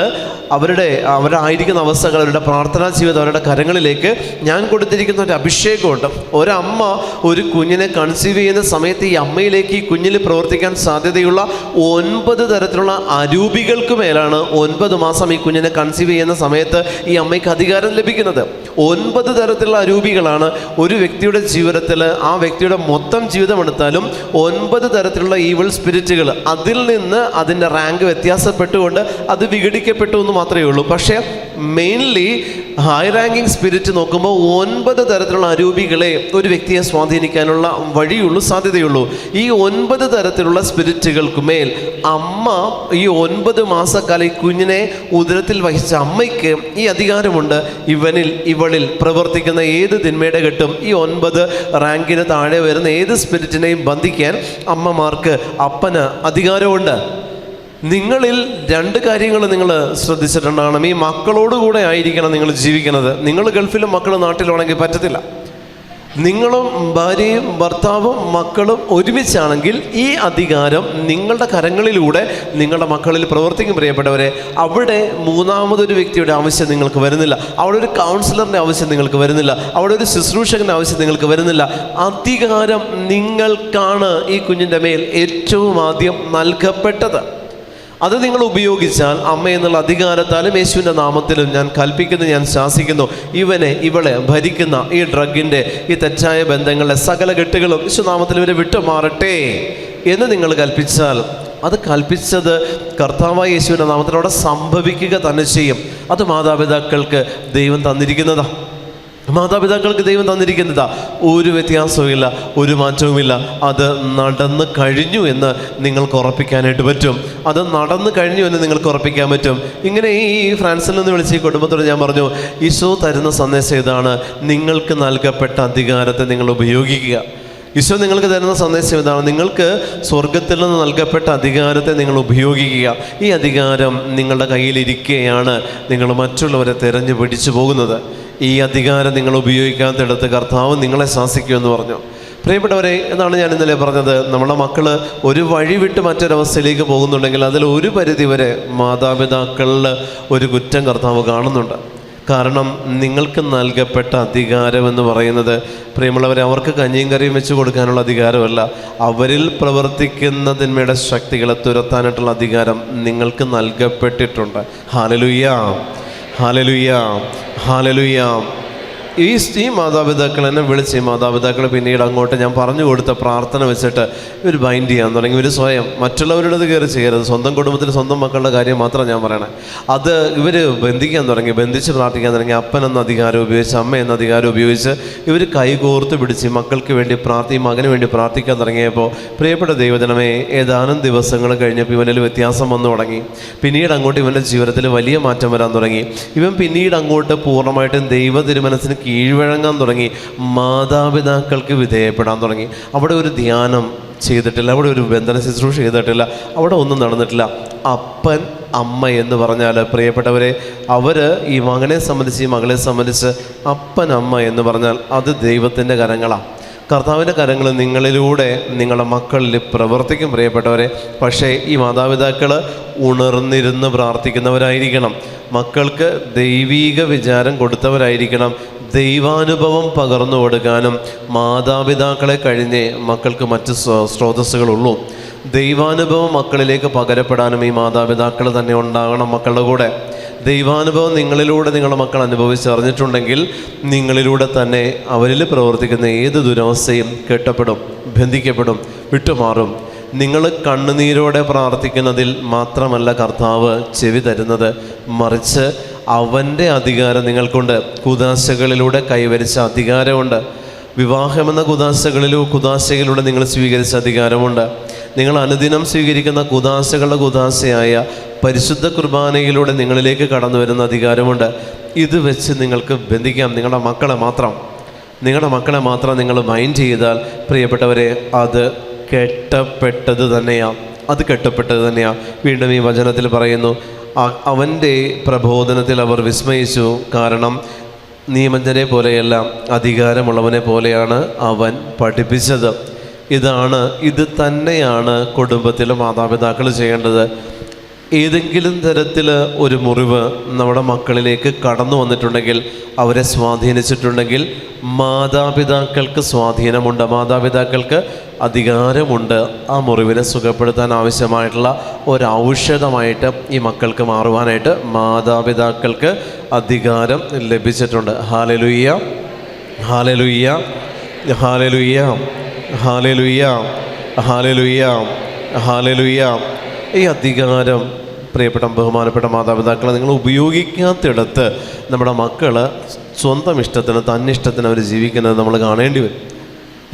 അവരായിരിക്കുന്ന അവസ്ഥകൾ, അവരുടെ പ്രാർത്ഥനാ ജീവിതം, അവരുടെ കരങ്ങളിലേക്ക് ഞാൻ കൊടുത്തിരിക്കുന്ന ഒരു അഭിഷേകമുണ്ട്. ഒരമ്മ ഒരു കുഞ്ഞിനെ കൺസീവ് ചെയ്യുന്ന സമയത്ത് ഈ അമ്മയിലേക്ക് ഈ കുഞ്ഞിൽ പ്രവർത്തിക്കാൻ സാധ്യതയുള്ള 9 തരത്തിലുള്ള അരൂപികൾക്ക് മേലാണ് 9 മാസം ഈ കുഞ്ഞിനെ കൺസീവ് ചെയ്യുന്ന സമയത്ത് ഈ അമ്മയ്ക്ക് അധികാരം ലഭിക്കുന്നത്. 9 തരത്തിലുള്ള അരൂപികളാണ് ഒരു വ്യക്തിയുടെ ജീവിതത്തിൽ. ആ വ്യക്തിയുടെ മൊത്തം ജീവിതം എടുത്താലും 9 തരത്തിലുള്ള ഈവിൾ സ്പിരിറ്റുകൾ, അതിൽ നിന്ന് അതിൻ്റെ റാങ്ക് വ്യത്യാസപ്പെട്ടുകൊണ്ട് അത് വിഘടിക്കപ്പെട്ടു എന്ന് മാത്രമേ ഉള്ളൂ. പക്ഷേ മെയിൻലി ഹൈ റാങ്കിങ് സ്പിരിറ്റ് നോക്കുമ്പോൾ 9 തരത്തിലുള്ള അരൂപികളെ ഒരു വ്യക്തിയെ സ്വാധീനിക്കാനുള്ള വഴിയുള്ളൂ, സാധ്യതയുള്ളൂ. ഈ 9 തരത്തിലുള്ള സ്പിരിറ്റുകൾക്ക് മേൽ അമ്മ ഈ 9 മാസക്കാലം ഈ കുഞ്ഞിനെ ഉദരത്തിൽ വഹിച്ച അമ്മയ്ക്ക് ഈ അധികാരമുണ്ട്. ഇവളിൽ പ്രവർത്തിക്കുന്ന ഏത് തിന്മയുടെ കെട്ടും ഈ 9 റാങ്കിന് താഴെ വരുന്ന ഏത് സ്പിരിറ്റിനെയും ബന്ധിക്കാൻ അമ്മമാർക്ക്, അപ്പന് അധികാരമുണ്ട്. നിങ്ങളിൽ 2 കാര്യങ്ങൾ നിങ്ങൾ ശ്രദ്ധിച്ചിട്ടുണ്ടാകണം. ഈ മക്കളോടുകൂടെ ആയിരിക്കണം നിങ്ങൾ ജീവിക്കുന്നത്. നിങ്ങൾ ഗൾഫിലും മക്കൾ നാട്ടിലാണെങ്കിൽ പറ്റത്തില്ല. നിങ്ങളും ഭാര്യയും ഭർത്താവും മക്കളും ഒരുമിച്ചാണെങ്കിൽ ഈ അധികാരം നിങ്ങളുടെ കരങ്ങളിലൂടെ നിങ്ങളുടെ മക്കളിൽ പ്രവർത്തിക്കും. പ്രിയപ്പെട്ടവരെ, അവിടെ മൂന്നാമതൊരു വ്യക്തിയുടെ ആവശ്യം നിങ്ങൾക്ക് വരുന്നില്ല. അവിടെ ഒരു കൗൺസിലറിൻ്റെ ആവശ്യം നിങ്ങൾക്ക് വരുന്നില്ല. അവിടെ ഒരു ശുശ്രൂഷകൻ്റെ ആവശ്യം നിങ്ങൾക്ക് വരുന്നില്ല. അധികാരം നിങ്ങൾക്കാണ് ഈ കുഞ്ഞിൻ്റെ മേൽ ഏറ്റവും ആദ്യം നൽകപ്പെട്ടത്. അത് നിങ്ങൾ ഉപയോഗിച്ചാൽ അമ്മ എന്നുള്ള അധികാരത്താലും യേശുവിൻ്റെ നാമത്തിലും ഞാൻ കൽപ്പിക്കുന്നു, ഞാൻ ശാസിക്കുന്നു, ഇവളെ ഭരിക്കുന്ന ഈ ഡ്രഗിൻ്റെ ഈ തെറ്റായ ബന്ധങ്ങളുടെ സകല കെട്ടുകളും യേശുനാമത്തിൽ ഇവരെ വിട്ടുമാറട്ടെ എന്ന് നിങ്ങൾ കൽപ്പിച്ചാൽ, അത് കൽപ്പിച്ചത് കർത്താവായ യേശുവിൻ്റെ നാമത്തിൽ അവിടെ സംഭവിക്കുക തന്നെ ചെയ്യും. അത് മാതാപിതാക്കൾക്ക് ദൈവം തന്നിരിക്കുന്നതാണ്. മാതാപിതാക്കൾക്ക് ദൈവം തന്നിരിക്കുന്നതാ. ഒരു വ്യത്യാസവുമില്ല, ഒരു മാറ്റവുമില്ല. അത് നടന്നു കഴിഞ്ഞു എന്ന് നിങ്ങൾക്ക് ഉറപ്പിക്കാനായിട്ട് പറ്റും. അത് നടന്നു കഴിഞ്ഞു എന്ന് നിങ്ങൾക്ക് ഉറപ്പിക്കാൻ പറ്റും. ഇങ്ങനെ ഈ ഫ്രാൻസിൽ നിന്ന് വിളിച്ച ഈ കുടുംബത്തോട് ഞാൻ പറഞ്ഞു, ഈശോ തരുന്ന സന്ദേശം ഇതാണ്: നിങ്ങൾക്ക് നൽകപ്പെട്ട അധികാരത്തെ നിങ്ങൾ ഉപയോഗിക്കുക. ഈശോ നിങ്ങൾക്ക് തരുന്ന സന്ദേശം ഇതാണ്: നിങ്ങൾക്ക് സ്വർഗത്തിൽ നിന്ന് നൽകപ്പെട്ട അധികാരത്തെ നിങ്ങൾ ഉപയോഗിക്കുക. ഈ അധികാരം നിങ്ങളുടെ കയ്യിലിരിക്കുകയാണ് നിങ്ങൾ മറ്റുള്ളവരെ തിരഞ്ഞു പിടിച്ചു പോകുന്നത്. ഈ അധികാരം നിങ്ങൾ ഉപയോഗിക്കാത്തിടത്ത് കർത്താവ് നിങ്ങളെ ശാസിക്കുമെന്ന് പറഞ്ഞു. പ്രിയപ്പെട്ടവരെ, എന്നാണ് ഞാൻ ഇന്നലെ പറഞ്ഞത്. നമ്മുടെ മക്കൾ ഒരു വഴി വിട്ട് മറ്റൊരവസ്ഥയിലേക്ക് പോകുന്നുണ്ടെങ്കിൽ അതിൽ ഒരു പരിധിവരെ മാതാപിതാക്കളിൽ ഒരു കുറ്റം കർത്താവ് കാണുന്നുണ്ട്. കാരണം നിങ്ങൾക്ക് നൽകപ്പെട്ട അധികാരമെന്ന് പറയുന്നത്, പ്രിയമുള്ളവരെ, അവർക്ക് കഞ്ഞിയും കറിയും വെച്ച് കൊടുക്കാനുള്ള അധികാരമല്ല. അവരിൽ പ്രവർത്തിക്കുന്ന തിന്മയുടെ ശക്തികളെ തുരത്താനായിട്ടുള്ള അധികാരം നിങ്ങൾക്ക് നൽകപ്പെട്ടിട്ടുണ്ട്. ഹല്ലേലൂയ, ഹല്ലേലൂയ, ഹല്ലേലൂയ. ഈ മാതാപിതാക്കൾ എന്നെ വിളിച്ച്, ഈ മാതാപിതാക്കൾ പിന്നീട് അങ്ങോട്ട് ഞാൻ പറഞ്ഞു കൊടുത്ത പ്രാർത്ഥന വെച്ചിട്ട് ഇവർ ബൈൻഡ് ചെയ്യാൻ തുടങ്ങി. ഇവർ സ്വയം മറ്റുള്ളവരുടേത് കയറി ചെയ്യരുത്. സ്വന്തം കുടുംബത്തിൽ സ്വന്തം മക്കളുടെ കാര്യം മാത്രം ഞാൻ പറയണേ. അത് ഇവർ ബന്ധിക്കാൻ തുടങ്ങി, ബന്ധിച്ച് പ്രാർത്ഥിക്കാൻ തുടങ്ങി. അപ്പൻ എന്ന അധികാരം ഉപയോഗിച്ച്, അമ്മ എന്ന അധികാരം ഉപയോഗിച്ച് ഇവർ കൈകോർത്ത് പിടിച്ച് മക്കൾക്ക് വേണ്ടി മകന് വേണ്ടി പ്രാർത്ഥിക്കാൻ തുടങ്ങിയപ്പോൾ, പ്രിയപ്പെട്ട ദൈവജനമേ, ഏതാനും ദിവസങ്ങൾ കഴിഞ്ഞപ്പോൾ ഇവനിൽ വ്യത്യാസം വന്നു തുടങ്ങി. പിന്നീട് അങ്ങോട്ട് ഇവൻ്റെ ജീവിതത്തിൽ വലിയ മാറ്റം വരാൻ തുടങ്ങി. ഇവൻ പിന്നീട് അങ്ങോട്ട് പൂർണ്ണമായിട്ടും ദൈവ തിരുമനസ്സിന് കീഴ്വഴങ്ങാൻ തുടങ്ങി. മാതാപിതാക്കൾക്ക് വിധേയപ്പെടാൻ തുടങ്ങി. അവിടെ ഒരു ധ്യാനം ചെയ്തിട്ടില്ല, അവിടെ ഒരു ബന്ധന ശുശ്രൂഷ ചെയ്തിട്ടില്ല, അവിടെ ഒന്നും നടന്നിട്ടില്ല. അപ്പൻ അമ്മ എന്ന് പറഞ്ഞാൽ, പ്രിയപ്പെട്ടവരെ, അവർ ഈ മകനെ സംബന്ധിച്ച്, ഈ മകളെ സംബന്ധിച്ച് അപ്പൻ അമ്മ എന്ന് പറഞ്ഞാൽ അത് ദൈവത്തിൻ്റെ കരങ്ങളാണ്. കർത്താവിൻ്റെ കരങ്ങൾ നിങ്ങളിലൂടെ നിങ്ങളുടെ മക്കളിൽ പ്രവർത്തിക്കും, പ്രിയപ്പെട്ടവരെ. പക്ഷേ ഈ മാതാപിതാക്കൾ ഉണർന്നിരുന്ന് പ്രാർത്ഥിക്കുന്നവരായിരിക്കണം. മക്കൾക്ക് ദൈവീക വിചാരം കൊടുത്തവരായിരിക്കണം. ദൈവാനുഭവം പകർന്നു കൊടുക്കാനും മാതാപിതാക്കളെ കഴിഞ്ഞേ മക്കൾക്ക് മറ്റ് സ്രോതസ്സുകളുള്ളൂ. ദൈവാനുഭവം മക്കളിലേക്ക് പകരപ്പെടാനും ഈ മാതാപിതാക്കൾ തന്നെ ഉണ്ടാകണം മക്കളുടെ കൂടെ. ദൈവാനുഭവം നിങ്ങളിലൂടെ നിങ്ങളുടെ മക്കൾ അനുഭവിച്ചറിഞ്ഞിട്ടുണ്ടെങ്കിൽ നിങ്ങളിലൂടെ തന്നെ അവരിൽ പ്രവർത്തിക്കുന്ന ഏത് ദുരവസ്ഥയും കെട്ടപ്പെടും, ബന്ധിക്കപ്പെടും, വിട്ടുമാറും. നിങ്ങൾ കണ്ണുനീരോടെ പ്രാർത്ഥിക്കുന്നതിൽ മാത്രമല്ല കർത്താവ് ചെവി തരുന്നത്, മറിച്ച് അവൻ്റെ അധികാരം നിങ്ങൾക്കുണ്ട്. കുദാശകളിലൂടെ കൈവരിച്ച അധികാരമുണ്ട്. വിവാഹമെന്ന കുദാശയിലൂടെ നിങ്ങൾ സ്വീകരിച്ച അധികാരമുണ്ട്. നിങ്ങൾ അനുദിനം സ്വീകരിക്കുന്ന കുദാശകളുടെ കുദാശയായ പരിശുദ്ധ കുർബാനയിലൂടെ നിങ്ങളിലേക്ക് കടന്നു വരുന്ന അധികാരമുണ്ട്. ഇത് വെച്ച് നിങ്ങൾക്ക് ബന്ധിക്കാം. നിങ്ങളുടെ മക്കളെ മാത്രം നിങ്ങൾ മൈൻഡ് ചെയ്താൽ, പ്രിയപ്പെട്ടവരെ, അത് കെട്ടപ്പെട്ടത് തന്നെയാണ്. വീണ്ടും ഈ വചനത്തിൽ പറയുന്നു, അവൻ്റെ പ്രബോധനത്തിൽ അവർ വിസ്മയിച്ചു. കാരണം നിയമജ്ഞനെ പോലെയല്ല, അധികാരമുള്ളവനെ പോലെയാണ് അവൻ പഠിപ്പിച്ചത്. ഇത് തന്നെയാണ് കുടുംബത്തിലെ മാതാപിതാക്കൾ ചെയ്യേണ്ടത്. ഏതെങ്കിലും തരത്തിൽ ഒരു മുറിവ് നമ്മുടെ മക്കളിലേക്ക് കടന്നു വന്നിട്ടുണ്ടെങ്കിൽ, അവരെ സ്വാധീനിച്ചിട്ടുണ്ടെങ്കിൽ, മാതാപിതാക്കൾക്ക് സ്വാധീനമുണ്ട്, മാതാപിതാക്കൾക്ക് അധികാരമുണ്ട്. ആ മുറിവിനെ സുഖപ്പെടുത്താൻ ആവശ്യമായിട്ടുള്ള ഒരൗഷധമായിട്ട് ഈ മക്കൾക്ക് മാറുവാനായിട്ട് മാതാപിതാക്കൾക്ക് അധികാരം ലഭിച്ചിട്ടുണ്ട്. ഹല്ലേലൂയ, ഹല്ലേലൂയ, ഹല്ലേലൂയ, ഹല്ലേലൂയ, ഹല്ലേലൂയ, ഹല്ലേലൂയ. ഈ അധികാരം പ്രിയപ്പെട്ട ബഹുമാനപ്പെട്ട മാതാപിതാക്കളെ, നിങ്ങൾ ഉപയോഗിക്കാത്തിടത്ത് നമ്മുടെ മക്കൾ സ്വന്തം ഇഷ്ടത്തിന് തന്നിഷ്ടത്തിന് അവർ ജീവിക്കുന്നത് നമ്മൾ കാണേണ്ടി വരും.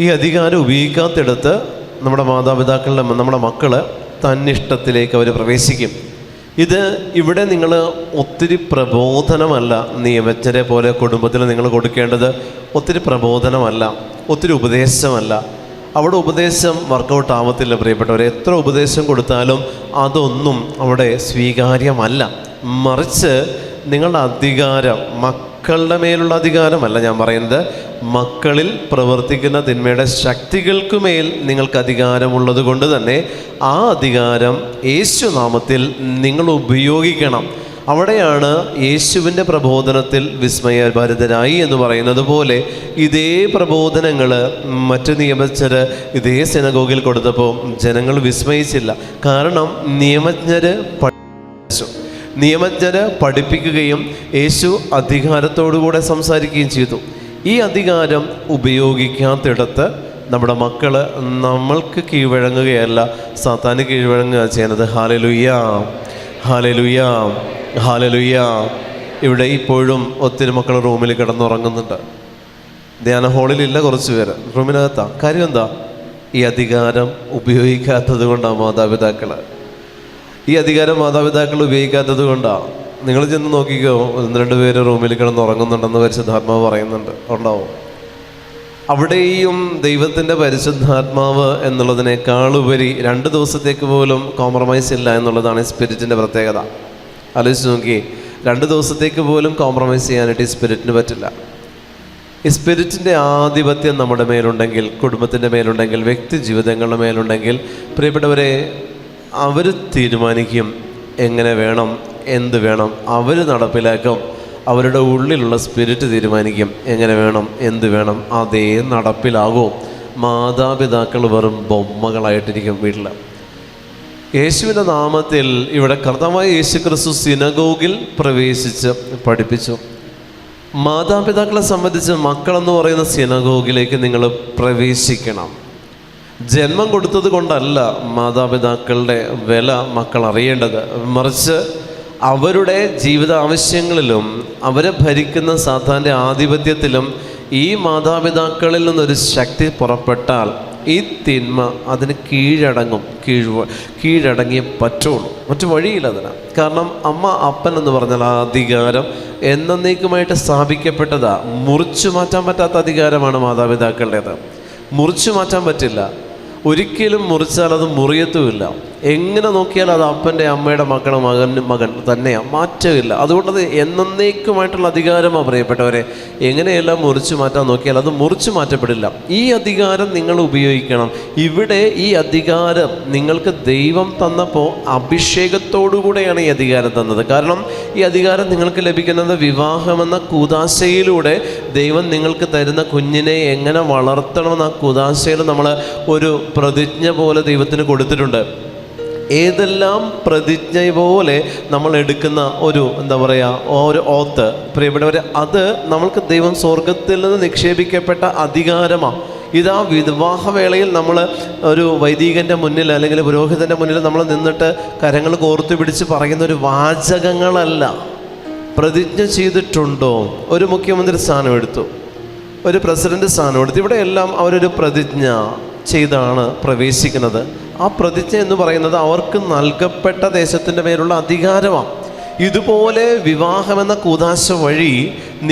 ഈ അധികാരം ഉപയോഗിക്കാത്തിടത്ത് നമ്മുടെ മാതാപിതാക്കളുടെ നമ്മുടെ മക്കൾ തന്നിഷ്ടത്തിലേക്ക് അവർ പ്രവേശിക്കും. ഇവിടെ നിങ്ങൾ ഒത്തിരി പ്രബോധനമല്ല, നിയമജ്ഞരെ പോലെ കുടുംബത്തിൽ നിങ്ങൾ കൊടുക്കേണ്ടത് ഒത്തിരി പ്രബോധനമല്ല, ഒത്തിരി ഉപദേശമല്ല. അവിടെ ഉപദേശം വർക്കൗട്ട് ആവത്തില്ല പ്രിയപ്പെട്ടവരെ. എത്ര ഉപദേശം കൊടുത്താലും അതൊന്നും അവിടെ സ്വീകാര്യമല്ല. മറിച്ച് നിങ്ങളുടെ അധികാരം, മക്കളുടെ മേലുള്ള അധികാരമല്ല ഞാൻ പറയുന്നത്, മക്കളിൽ പ്രവർത്തിക്കുന്ന തിന്മയുടെ ശക്തികൾക്കുമേൽ നിങ്ങൾക്ക് അധികാരമുള്ളത് കൊണ്ട് തന്നെ ആ അധികാരം യേശുനാമത്തിൽ നിങ്ങൾ ഉപയോഗിക്കണം. അവിടെയാണ് യേശുവിൻ്റെ പ്രബോധനത്തിൽ വിസ്മയഭരിതരായി എന്ന് പറയുന്നത് പോലെ ഇതേ പ്രബോധനങ്ങൾ മറ്റു നിയമജ്ഞർ ഇതേ സിനഗോഗിൽ കൊടുത്തപ്പോൾ ജനങ്ങൾ വിസ്മയിച്ചില്ല. കാരണം നിയമജ്ഞര് പഠിപ്പിക്കുകയും യേശു അധികാരത്തോടുകൂടെ സംസാരിക്കുകയും ചെയ്തു. ഈ അധികാരം ഉപയോഗിക്കാത്തിടത്ത് നമ്മുടെ മക്കൾ നമ്മൾക്ക് കീഴ്വഴങ്ങുകയല്ല, സാത്താന് കീഴ്വഴങ്ങുക ചെയ്യുന്നത്. ഹല്ലേലൂയാ, ഹല്ലേലൂയാ, ഹല്ലേലൂയാ. ഇവിടെ ഇപ്പോഴും ഒത്തിരി മക്കൾ റൂമിൽ കിടന്നുറങ്ങുന്നുണ്ട്. ധ്യാന ഹാളിലില്ല, കുറച്ച് പേര് റൂമിനകത്താ. കാര്യം എന്താ? ഈ അധികാരം ഉപയോഗിക്കാത്തത് കൊണ്ടാണ് മാതാപിതാക്കൾ. ഈ അധികാരം മാതാപിതാക്കൾ ഉപയോഗിക്കാത്തത് കൊണ്ടാണ്. നിങ്ങൾ ചെന്ന് നോക്കിക്കോ, 1-2 പേര് റൂമിൽ കിടന്നുറങ്ങുന്നുണ്ടെന്ന് പരിശുദ്ധാത്മാവ് പറയുന്നുണ്ട്, ഉണ്ടാവും. അവിടെയും ദൈവത്തിൻ്റെ പരിശുദ്ധാത്മാവ് എന്നുള്ളതിനേക്കാളുപരി 2 ദിവസത്തേക്ക് പോലും കോംപ്രമൈസ് ഇല്ല എന്നുള്ളതാണ് ഈ സ്പിരിറ്റിൻ്റെ പ്രത്യേകത. ആലോചിച്ച് നോക്കി, 2 ദിവസത്തേക്ക് പോലും കോംപ്രമൈസ് ചെയ്യാനായിട്ട് ഈ സ്പിരിറ്റിന് പറ്റില്ല. ഈ സ്പിരിറ്റിൻ്റെ ആധിപത്യം നമ്മുടെ മേലുണ്ടെങ്കിൽ, കുടുംബത്തിൻ്റെ മേലുണ്ടെങ്കിൽ, വ്യക്തി ജീവിതങ്ങളുടെ മേലുണ്ടെങ്കിൽ, പ്രിയപ്പെട്ടവരെ, അവർ തീരുമാനിക്കും എങ്ങനെ വേണം, എന്ത് വേണം, അവർ നടപ്പിലാക്കും. അവരുടെ ഉള്ളിലുള്ള സ്പിരിറ്റ് തീരുമാനിക്കും എങ്ങനെ വേണം, എന്ത് വേണം, അതേ നടപ്പിലാകും. മാതാപിതാക്കൾ വെറും ബൊമ്മകളായിട്ടിരിക്കും വീട്ടിൽ. യേശുവിൻ്റെ നാമത്തിൽ ഇവിടെ കർത്താവായ യേശു ക്രിസ്തു സിനഗോഗിൽ പ്രവേശിച്ച് പഠിപ്പിച്ചു. മാതാപിതാക്കളെ സംബന്ധിച്ച് മക്കളെന്ന് പറയുന്ന സിനഗോഗിലേക്ക് നിങ്ങൾ പ്രവേശിക്കണം. ജന്മം കൊടുത്തത് കൊണ്ടല്ല മാതാപിതാക്കളുടെ വില മക്കൾ അറിയേണ്ടത്, മറിച്ച് അവരുടെ ജീവിത ആവശ്യങ്ങളിലും അവരെ ഭരിക്കുന്ന സാത്താൻ്റെ ആധിപത്യത്തിലും ഈ മാതാപിതാക്കളിൽ നിന്നൊരു ശക്തി പുറപ്പെട്ടാൽ ഈ തിന്മ അതിന് കീഴടങ്ങിയേ പറ്റുള്ളൂ. മറ്റു വഴിയില്ല അതിന്. കാരണം അമ്മ അപ്പൻ എന്ന് പറഞ്ഞാൽ ആ അധികാരം എന്നേക്കുമായിട്ട് സ്ഥാപിക്കപ്പെട്ടതാ. മുറിച്ചു മാറ്റാൻ പറ്റാത്ത അധികാരമാണ് മാതാപിതാക്കളുടേത്. മുറിച്ചു മാറ്റാൻ പറ്റില്ല. ഒരിക്കലും മുറിച്ചാൽ അത് മുറിയത്തുമില്ല. എങ്ങനെ നോക്കിയാൽ അത് അപ്പൻ്റെ അമ്മയുടെ മകൻ തന്നെയാണ്, മാറ്റമില്ല. അതുകൊണ്ടത് എന്നേക്കുമായിട്ടുള്ള അധികാരമാണ് പ്രിയപ്പെട്ടവരെ. എങ്ങനെയെല്ലാം മുറിച്ചു മാറ്റാൻ നോക്കിയാൽ അത് മുറിച്ചു മാറ്റപ്പെടില്ല. ഈ അധികാരം നിങ്ങൾ ഉപയോഗിക്കണം. ഇവിടെ ഈ അധികാരം നിങ്ങൾക്ക് ദൈവം തന്നപ്പോൾ അഭിഷേകത്തോടുകൂടെയാണ് ഈ അധികാരം തന്നത്. കാരണം ഈ അധികാരം നിങ്ങൾക്ക് ലഭിക്കുന്നത് വിവാഹമെന്ന കൂദാശയിലൂടെ ദൈവം നിങ്ങൾക്ക് തരുന്ന കുഞ്ഞിനെ എങ്ങനെ വളർത്തണമെന്ന് ആ കൂദാശയിൽ നമ്മൾ ഒരു പ്രതിജ്ഞ പോലെ ദൈവത്തിന് കൊടുത്തിട്ടുണ്ട്. ഏതെല്ലാം പ്രതിജ്ഞ പോലെ നമ്മൾ എടുക്കുന്ന ഒരു ഒരു ഓത്ത്, പ്രിയപ്പെട്ടവരെ, അത് നമ്മൾക്ക് ദൈവം സ്വർഗത്തിൽ നിന്ന് നിക്ഷേപിക്കപ്പെട്ട അധികാരമാണ്. ഇതാ വിവാഹവേളയിൽ നമ്മൾ ഒരു വൈദികൻ്റെ മുന്നിൽ അല്ലെങ്കിൽ പുരോഹിതൻ്റെ മുന്നിൽ നമ്മൾ നിന്നിട്ട് കരങ്ങൾ കോർത്തു പിടിച്ച് പറയുന്ന ഒരു വാചകങ്ങളല്ല. പ്രതിജ്ഞ ചെയ്തിട്ടുണ്ടോ? ഒരു മുഖ്യമന്ത്രി സ്ഥാനം എടുത്തു, ഒരു പ്രസിഡന്റ് സ്ഥാനം എടുത്തു, ഇവിടെ എല്ലാം അവരൊരു പ്രതിജ്ഞ ചെയ്താണ് പ്രവേശിക്കുന്നത്. ആ പ്രതിജ്ഞ എന്ന് പറയുന്നത് അവർക്ക് നൽകപ്പെട്ട ദേശത്തിൻ്റെ മേലുള്ള അധികാരമാണ്. ഇതുപോലെ വിവാഹമെന്ന കൂദാശ വഴി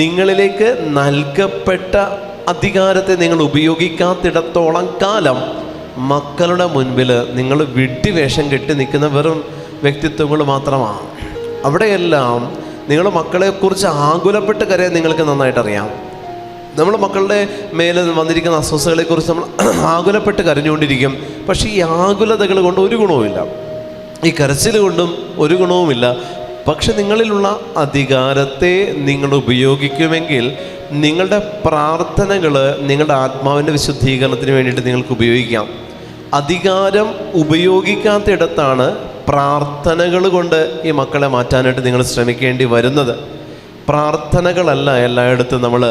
നിങ്ങളിലേക്ക് നൽകപ്പെട്ട അധികാരത്തെ നിങ്ങൾ ഉപയോഗിക്കാത്തിടത്തോളം കാലം മക്കളുടെ മുൻപിൽ നിങ്ങൾ വിഡ്ഢിവേഷം കെട്ടി നിൽക്കുന്ന വെറും വ്യക്തിത്വങ്ങൾ മാത്രമാണ്. അവിടെയെല്ലാം നിങ്ങൾ മക്കളെക്കുറിച്ച് ആകുലപ്പെട്ട് കരയാൻ നിങ്ങൾക്ക് നന്നായിട്ടറിയാം. നമ്മൾ മക്കളുടെ മേലെ വന്നിരിക്കുന്ന അസ്വസ്ഥതകളെക്കുറിച്ച് നമ്മൾ ആകുലപ്പെട്ട് കരഞ്ഞുകൊണ്ടിരിക്കും. പക്ഷേ ഈ ആകുലതകൾ കൊണ്ട് ഒരു ഗുണവുമില്ല, ഈ കരച്ചിൽ കൊണ്ടും ഒരു ഗുണവുമില്ല. പക്ഷെ നിങ്ങളിലുള്ള അധികാരത്തെ നിങ്ങൾ ഉപയോഗിക്കുമെങ്കിൽ നിങ്ങളുടെ പ്രാർത്ഥനകൾ നിങ്ങളുടെ ആത്മാവിൻ്റെ വിശുദ്ധീകരണത്തിന് വേണ്ടിയിട്ട് നിങ്ങൾക്ക് ഉപയോഗിക്കാം. അധികാരം ഉപയോഗിക്കാത്തിടത്താണ് പ്രാർത്ഥനകൾ കൊണ്ട് ഈ മക്കളെ മാറ്റാനായിട്ട് നിങ്ങൾ ശ്രമിക്കേണ്ടി വരുന്നത്. പ്രാർത്ഥനകളല്ല എല്ലായിടത്തും നമ്മൾ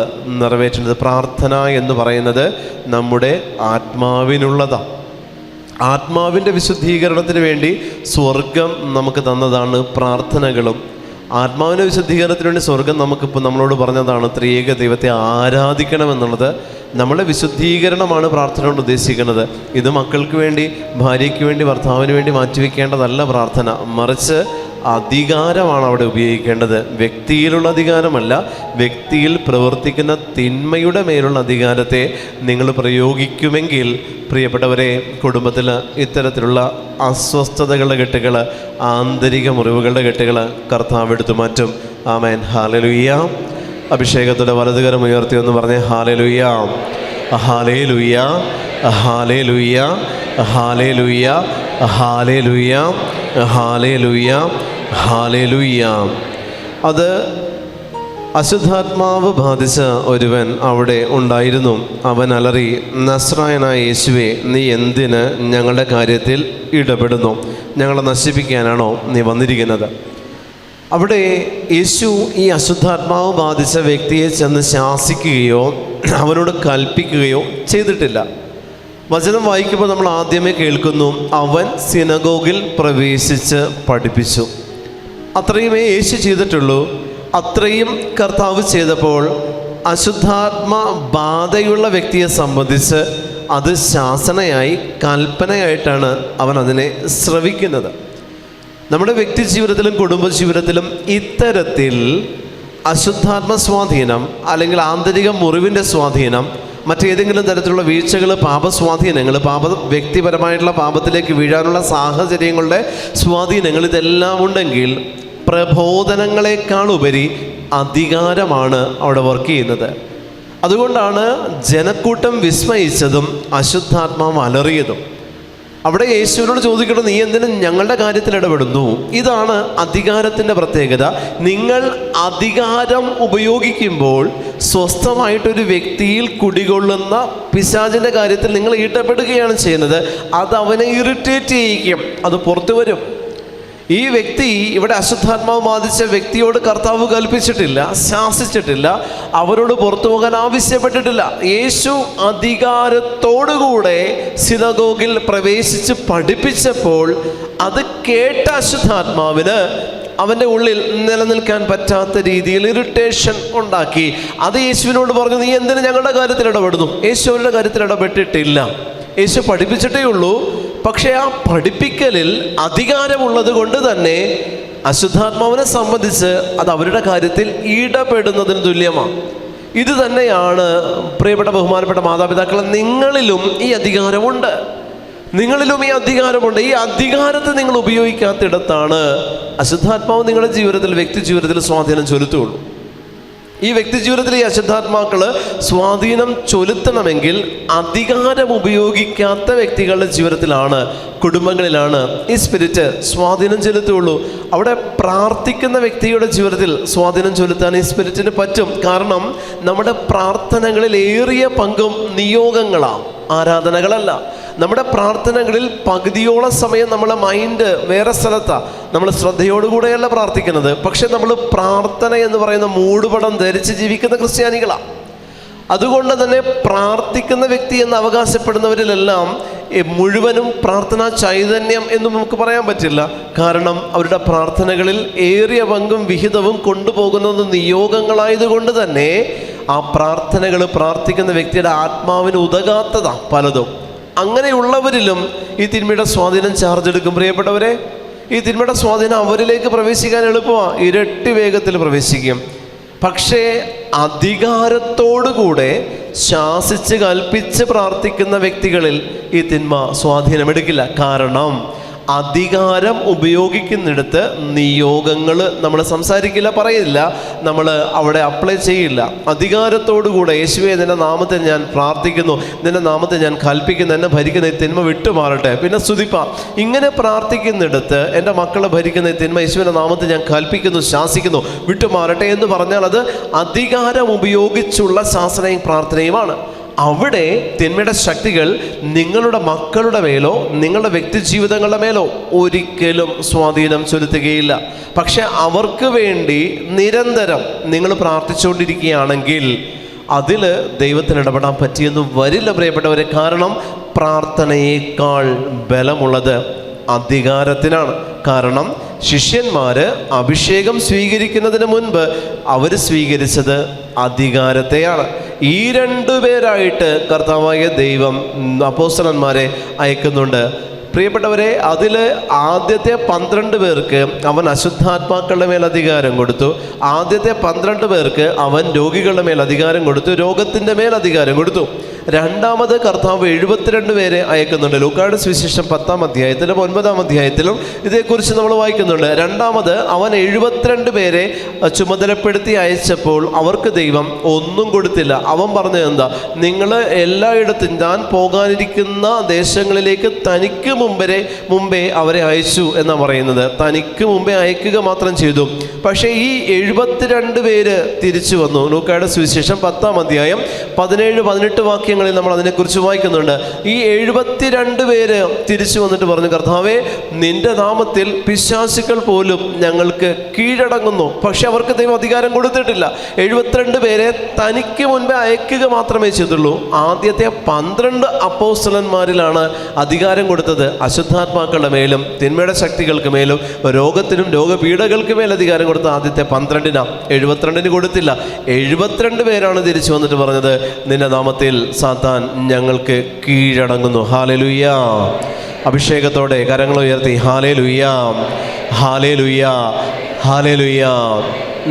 നിറവേറ്റുന്നത്. പ്രാർത്ഥന എന്ന് പറയുന്നത് നമ്മുടെ ആത്മാവിനുള്ളതാണ്. ആത്മാവിൻ്റെ വിശുദ്ധീകരണത്തിന് വേണ്ടി സ്വർഗം നമുക്ക് തന്നതാണ് പ്രാർത്ഥനകളും. ആത്മാവിൻ്റെ വിശുദ്ധീകരണത്തിന് വേണ്ടി സ്വർഗം നമുക്കിപ്പോൾ നമ്മളോട് പറഞ്ഞതാണ് ത്രിയേക ദൈവത്തെ ആരാധിക്കണമെന്നുള്ളത്. നമ്മളെ വിശുദ്ധീകരണമാണ് പ്രാർത്ഥന കൊണ്ട് ഉദ്ദേശിക്കുന്നത്. ഇത് മക്കൾക്ക് വേണ്ടി, ഭാര്യയ്ക്ക് വേണ്ടി, ഭർത്താവിന് വേണ്ടി മാറ്റിവെക്കേണ്ടതല്ല പ്രാർത്ഥന, മറിച്ച് അധികാരമാണ് അവിടെ ഉപയോഗിക്കേണ്ടത്. വ്യക്തിയിലുള്ള അധികാരമല്ല, വ്യക്തിയിൽ പ്രവർത്തിക്കുന്ന തിന്മയുടെ മേലുള്ള അധികാരത്തെ നിങ്ങൾ പ്രയോഗിക്കുമെങ്കിൽ പ്രിയപ്പെട്ടവരെ, കുടുംബത്തിൽ ഇത്തരത്തിലുള്ള അസ്വസ്ഥതകളുടെ കെട്ടുകൾ, ആന്തരിക മുറിവുകളുടെ കെട്ടുകൾ കർത്താവ് എടുത്തു മാറ്റും. ആമേൻ. ഹല്ലേലൂയ. അഭിഷേകത്തോടെ വലതുകരം ഉയർത്തി എന്ന് പറഞ്ഞേ ഹല്ലേലൂയ, ഹല്ലേലൂയ, ഹല്ലേലൂയ, ഹല്ലേലൂയ, ഹല്ലേലൂയ, ഹല്ലേലൂയ, ഹല്ലേലൂയ. അത് അശുദ്ധാത്മാവ് ബാധിച്ച ഒരുവൻ അവിടെ ഉണ്ടായിരുന്നു. അവൻ അലറി, നസ്രായനായ യേശുവേ, നീ എന്തിന് ഞങ്ങളുടെ കാര്യത്തിൽ ഇടപെടുന്നു? ഞങ്ങളെ നശിപ്പിക്കാനാണോ നീ വന്നിരിക്കുന്നത്? അവിടെ യേശു ഈ അശുദ്ധാത്മാവ് ബാധിച്ച വ്യക്തിയെ ചെന്ന് ശാസിക്കുകയോ അവനോട് കൽപ്പിക്കുകയോ ചെയ്തിട്ടില്ല. വചനം വായിക്കുമ്പോൾ നമ്മൾ ആദ്യമേ കേൾക്കുന്നു, അവൻ സിനഗോഗിൽ പ്രവേശിച്ച് പഠിപ്പിച്ചു. അത്രയുമേ യേശു ചെയ്തിട്ടുള്ളൂ. അത്രയും കർത്താവ് ചെയ്തപ്പോൾ അശുദ്ധാത്മ ബാധയുള്ള വ്യക്തിയെ സംബന്ധിച്ച് അത് ശാസനയായി, കൽപ്പനയായിട്ടാണ് അവൻ അതിനെ ശ്രവിക്കുന്നത്. നമ്മുടെ വ്യക്തി ജീവിതത്തിലും കുടുംബ ജീവിതത്തിലും ഇത്തരത്തിൽ അശുദ്ധാത്മ സ്വാധീനം അല്ലെങ്കിൽ ആന്തരിക മുറിവിൻ്റെ സ്വാധീനം, മറ്റേതെങ്കിലും തരത്തിലുള്ള വീഴ്ചകൾ, പാപസ്വാധീനങ്ങൾ, വ്യക്തിപരമായിട്ടുള്ള പാപത്തിലേക്ക് വീഴാനുള്ള സാഹചര്യങ്ങളുടെ സ്വാധീനങ്ങൾ ഇതെല്ലാം ഉണ്ടെങ്കിൽ പ്രബോധനങ്ങളെക്കാൾ ഉപരി അധികാരമാണ് അവിടെ വർക്ക് ചെയ്യുന്നത്. അതുകൊണ്ടാണ് ജനക്കൂട്ടം വിസ്മയിച്ചതും അശുദ്ധാത്മാവ് അലറിയതും. അവിടെ യേശുവിനോട് ചോദിക്കണം, നീ എന്തിനും ഞങ്ങളുടെ കാര്യത്തിൽ ഇടപെടുന്നു? ഇതാണ് അധികാരത്തിൻ്റെ പ്രത്യേകത. നിങ്ങൾ അധികാരം ഉപയോഗിക്കുമ്പോൾ സ്വസ്ഥമായിട്ടൊരു വ്യക്തിയിൽ കുടികൊള്ളുന്ന പിശാചിൻ്റെ കാര്യത്തിൽ നിങ്ങൾ ഇടപെടുകയാണ് ചെയ്യുന്നത്. അത് അവനെ ഇറിറ്റേറ്റ് ചെയ്യിക്കും, അത് പുറത്തു വരും. ഈ വ്യക്തി, ഇവിടെ അശുദ്ധാത്മാവ് ബാധിച്ച വ്യക്തിയോട് കർത്താവ് കൽപ്പിച്ചിട്ടില്ല, ശാസിച്ചിട്ടില്ല, അവരോട് പുറത്തു പോകാൻ ആവശ്യപ്പെട്ടിട്ടില്ല. യേശു അധികാരത്തോടുകൂടെ സിനഗോഗിൽ പ്രവേശിച്ച് പഠിപ്പിച്ചപ്പോൾ അത് കേട്ട അശുദ്ധാത്മാവിന് അവൻ്റെ ഉള്ളിൽ നിലനിൽക്കാൻ പറ്റാത്ത രീതിയിൽ ഇറിറ്റേഷൻ ഉണ്ടാക്കി. അത് യേശുവിനോട് പറഞ്ഞു, നീ എന്തിന് ഞങ്ങളുടെ കാര്യത്തിൽ ഇടപെടുന്നു? യേശു അവരുടെ കാര്യത്തിൽ ഇടപെട്ടിട്ടില്ല. യേശു പഠിപ്പിച്ചിട്ടേ ഉള്ളൂ. പക്ഷേ ആ പഠിപ്പിക്കലിൽ അധികാരമുള്ളത് കൊണ്ട് തന്നെ അശുദ്ധാത്മാവിനെ സംബന്ധിച്ച് അത് അവരുടെ കാര്യത്തിൽ ഇടപെടുന്നതിന് തുല്യമാണ്. ഇത് തന്നെയാണ് പ്രിയപ്പെട്ട ബഹുമാനപ്പെട്ട മാതാപിതാക്കളെ, നിങ്ങളിലും ഈ അധികാരമുണ്ട്. നിങ്ങളിലും ഈ അധികാരമുണ്ട്. ഈ അധികാരത്തെ നിങ്ങൾ ഉപയോഗിക്കാത്തിടത്താണ് അശുദ്ധാത്മാവ് നിങ്ങളുടെ ജീവിതത്തിൽ, വ്യക്തി ജീവിതത്തിൽ സ്വാധീനം ചെലുത്തുകയുള്ളൂ. ഈ വ്യക്തി ജീവിതത്തിൽ ഈ അശുദ്ധാത്മാക്കൾ സ്വാധീനം ചെലുത്തണമെങ്കിൽ അധികാരം ഉപയോഗിക്കാത്ത വ്യക്തികളുടെ ജീവിതത്തിലാണ്, കുടുംബങ്ങളിലാണ് ഈ സ്പിരിറ്റ് സ്വാധീനം ചെലുത്തുകയുള്ളൂ. അവിടെ പ്രാർത്ഥിക്കുന്ന വ്യക്തിയുടെ ജീവിതത്തിൽ സ്വാധീനം ചെലുത്താൻ ഈ സ്പിരിറ്റിന് പറ്റും. കാരണം നമ്മുടെ പ്രാർത്ഥനകളിൽ ഏറിയ പങ്കും നിയോഗങ്ങളാണ്, ആരാധനകളല്ല. നമ്മുടെ പ്രാർത്ഥനകളിൽ പകുതിയോളം സമയം നമ്മളെ മൈൻഡ് വേറെ സ്ഥലത്താണ്. നമ്മൾ ശ്രദ്ധയോടുകൂടെയല്ല പ്രാർത്ഥിക്കുന്നത്. പക്ഷെ നമ്മൾ പ്രാർത്ഥന എന്ന് പറയുന്ന മൂടുപടം ധരിച്ച് ജീവിക്കുന്ന ക്രിസ്ത്യാനികളാണ്. അതുകൊണ്ട് തന്നെ പ്രാർത്ഥിക്കുന്ന വ്യക്തി എന്ന് അവകാശപ്പെടുന്നവരിലെല്ലാം മുഴുവനും പ്രാർത്ഥനാ ചൈതന്യം എന്ന് നമുക്ക് പറയാൻ പറ്റില്ല. കാരണം അവരുടെ പ്രാർത്ഥനകളിൽ ഏറിയ പങ്കും വിഹിതവും കൊണ്ടുപോകുന്നത് നിയോഗങ്ങളായതുകൊണ്ട് തന്നെ ആ പ്രാർത്ഥനകൾ പ്രാർത്ഥിക്കുന്ന വ്യക്തിയുടെ ആത്മാവിന് ഉതകാത്തതാണ് പലതും. അങ്ങനെയുള്ളവരിലും ഈ തിന്മയുടെ സ്വാധീനം ചാർജ് എടുക്കും. പ്രിയപ്പെട്ടവരെ, ഈ തിന്മയുടെ സ്വാധീനം അവരിലേക്ക് പ്രവേശിക്കാൻ എളുപ്പമാണ്, ഇരട്ടി വേഗത്തിൽ പ്രവേശിക്കും. പക്ഷേ അധികാരത്തോടുകൂടെ ശാസിച്ച് കൽപ്പിച്ച് പ്രാർത്ഥിക്കുന്ന വ്യക്തികളിൽ ഈ തിന്മ സ്വാധീനമെടുക്കില്ല. കാരണം അധികാരം ഉപയോഗിക്കുന്നിടത്ത് നിയോഗങ്ങൾ നമ്മൾ സംസാരിക്കില്ല, പറയില്ല, നമ്മൾ അവിടെ അപ്ലൈ ചെയ്യില്ല. അധികാരത്തോടുകൂടെ യേശുവേ നിൻ്റെ നാമത്തെ ഞാൻ പ്രാർത്ഥിക്കുന്നു, നിൻ്റെ നാമത്തെ ഞാൻ കൽപ്പിക്കുന്നു, എന്നെ ഭരിക്കുന്ന ഈ തിന്മ വിട്ടുമാറട്ടെ, പിന്നെ സ്തുതിപ്പാ. ഇങ്ങനെ പ്രാർത്ഥിക്കുന്നിടത്ത് എൻ്റെ മക്കളെ ഭരിക്കുന്ന ഈ തിന്മ യേശുവിൻ്റെ നാമത്തെ ഞാൻ കൽപ്പിക്കുന്നു, ശാസിക്കുന്നു, വിട്ടുമാറട്ടെ എന്ന് പറഞ്ഞാൽ അത് അധികാരം ഉപയോഗിച്ചുള്ള ശാസനയും പ്രാർത്ഥനയുമാണ്. അവിടെ തിന്മയുടെ ശക്തികൾ നിങ്ങളുടെ മക്കളുടെ മേലോ നിങ്ങളുടെ വ്യക്തി ജീവിതങ്ങളുടെ മേലോ ഒരിക്കലും സ്വാധീനം ചെലുത്തുകയില്ല. പക്ഷെ അവർക്ക് വേണ്ടി നിരന്തരം നിങ്ങൾ പ്രാർത്ഥിച്ചുകൊണ്ടിരിക്കുകയാണെങ്കിൽ അതിൽ ദൈവത്തിന് ഇടപെടാൻ പറ്റിയെന്ന് വരില്ല പ്രിയപ്പെട്ടവരെ. കാരണം പ്രാർത്ഥനയേക്കാൾ ബലമുള്ളത് അധികാരത്തിനാണ്. കാരണം ശിഷ്യന്മാര് അഭിഷേകം സ്വീകരിക്കുന്നതിന് മുൻപ് അവർ സ്വീകരിച്ചത് അധികാരത്തെയാണ്. ഈ രണ്ടുപേരായിട്ട് കർത്താവായ ദൈവം അപ്പോസ്തലന്മാരെ അയക്കുന്നുണ്ട്. പ്രിയപ്പെട്ടവരെ, അതിൽ ആദ്യത്തെ 12 പേർക്ക് അവൻ അശുദ്ധാത്മാക്കളുടെ മേൽ അധികാരം കൊടുത്തു. ആദ്യത്തെ 12 പേർക്ക് അവൻ രോഗികളുടെ മേൽ അധികാരം കൊടുത്തു, രോഗത്തിൻ്റെ മേൽ അധികാരം കൊടുത്തു. രണ്ടാമത് കർത്താവ് 72 പേരെ അയക്കുന്നുണ്ട്. ലൂക്കായുടെ സുവിശേഷം 10-ാം അധ്യായത്തിലും 9-ാം അധ്യായത്തിലും ഇതേക്കുറിച്ച് നമ്മൾ വായിക്കുന്നുണ്ട്. രണ്ടാമത് അവൻ 72 പേരെ ചുമതലപ്പെടുത്തി അയച്ചപ്പോൾ അവർക്ക് ദൈവം ഒന്നും കൊടുത്തില്ല. അവൻ പറഞ്ഞത് എന്താ? നിങ്ങൾ എല്ലായിടത്തും ഞാൻ പോകാനിരിക്കുന്ന ദേശങ്ങളിലേക്ക് തനിക്ക് മുമ്പേ അവരെ അയച്ചു എന്നാണ് പറയുന്നത്. തനിക്ക് മുമ്പേ അയക്കുക മാത്രം ചെയ്തു. പക്ഷേ ഈ 72 പേര് തിരിച്ചു വന്നു. ലൂക്കായുടെ സുവിശേഷം 10-ാം അധ്യായം 17-18 വാക്യങ്ങളിൽ നമ്മൾ അതിനെക്കുറിച്ച് വായിക്കുന്നുണ്ട്. ഈ 72 പേര് തിരിച്ചു വന്നിട്ട് പറഞ്ഞു, കർത്താവേ, നിന്റെ നാമത്തിൽ പിശാചുക്കൾ പോലും ഞങ്ങൾക്ക് കീഴടങ്ങുന്നു. പക്ഷെ അവർക്ക് ദൈവം അധികാരം കൊടുത്തിട്ടില്ല. 72 പേരെ തനിക്ക് മുൻപേ അയക്കുക മാത്രമേ ചെയ്തുള്ളൂ. ആദ്യത്തെ 12 അപ്പോസ്തലന്മാരിലാണ് അധികാരം കൊടുത്തത്. അശുദ്ധാത്മാക്കളുടെ മേലും തിന്മയുടെ ശക്തികൾക്ക് മേലും രോഗത്തിനും രോഗപീഠകൾക്ക് മേൽ അധികാരം കൊടുത്ത ആദ്യത്തെ 12 72 കൊടുത്തില്ല. 72 പേരാണ് തിരിച്ചു വന്നിട്ട് പറഞ്ഞത്, നിന്റെ നാമത്തിൽ സാത്താൻ ഞങ്ങൾക്ക് കീഴടങ്ങുന്നു. ഹല്ലേലൂയ! അഭിഷേകത്തോടെ കരങ്ങൾ ഉയർത്തി ഹല്ലേലൂയ, ഹല്ലേലൂയ, ഹല്ലേലൂയ.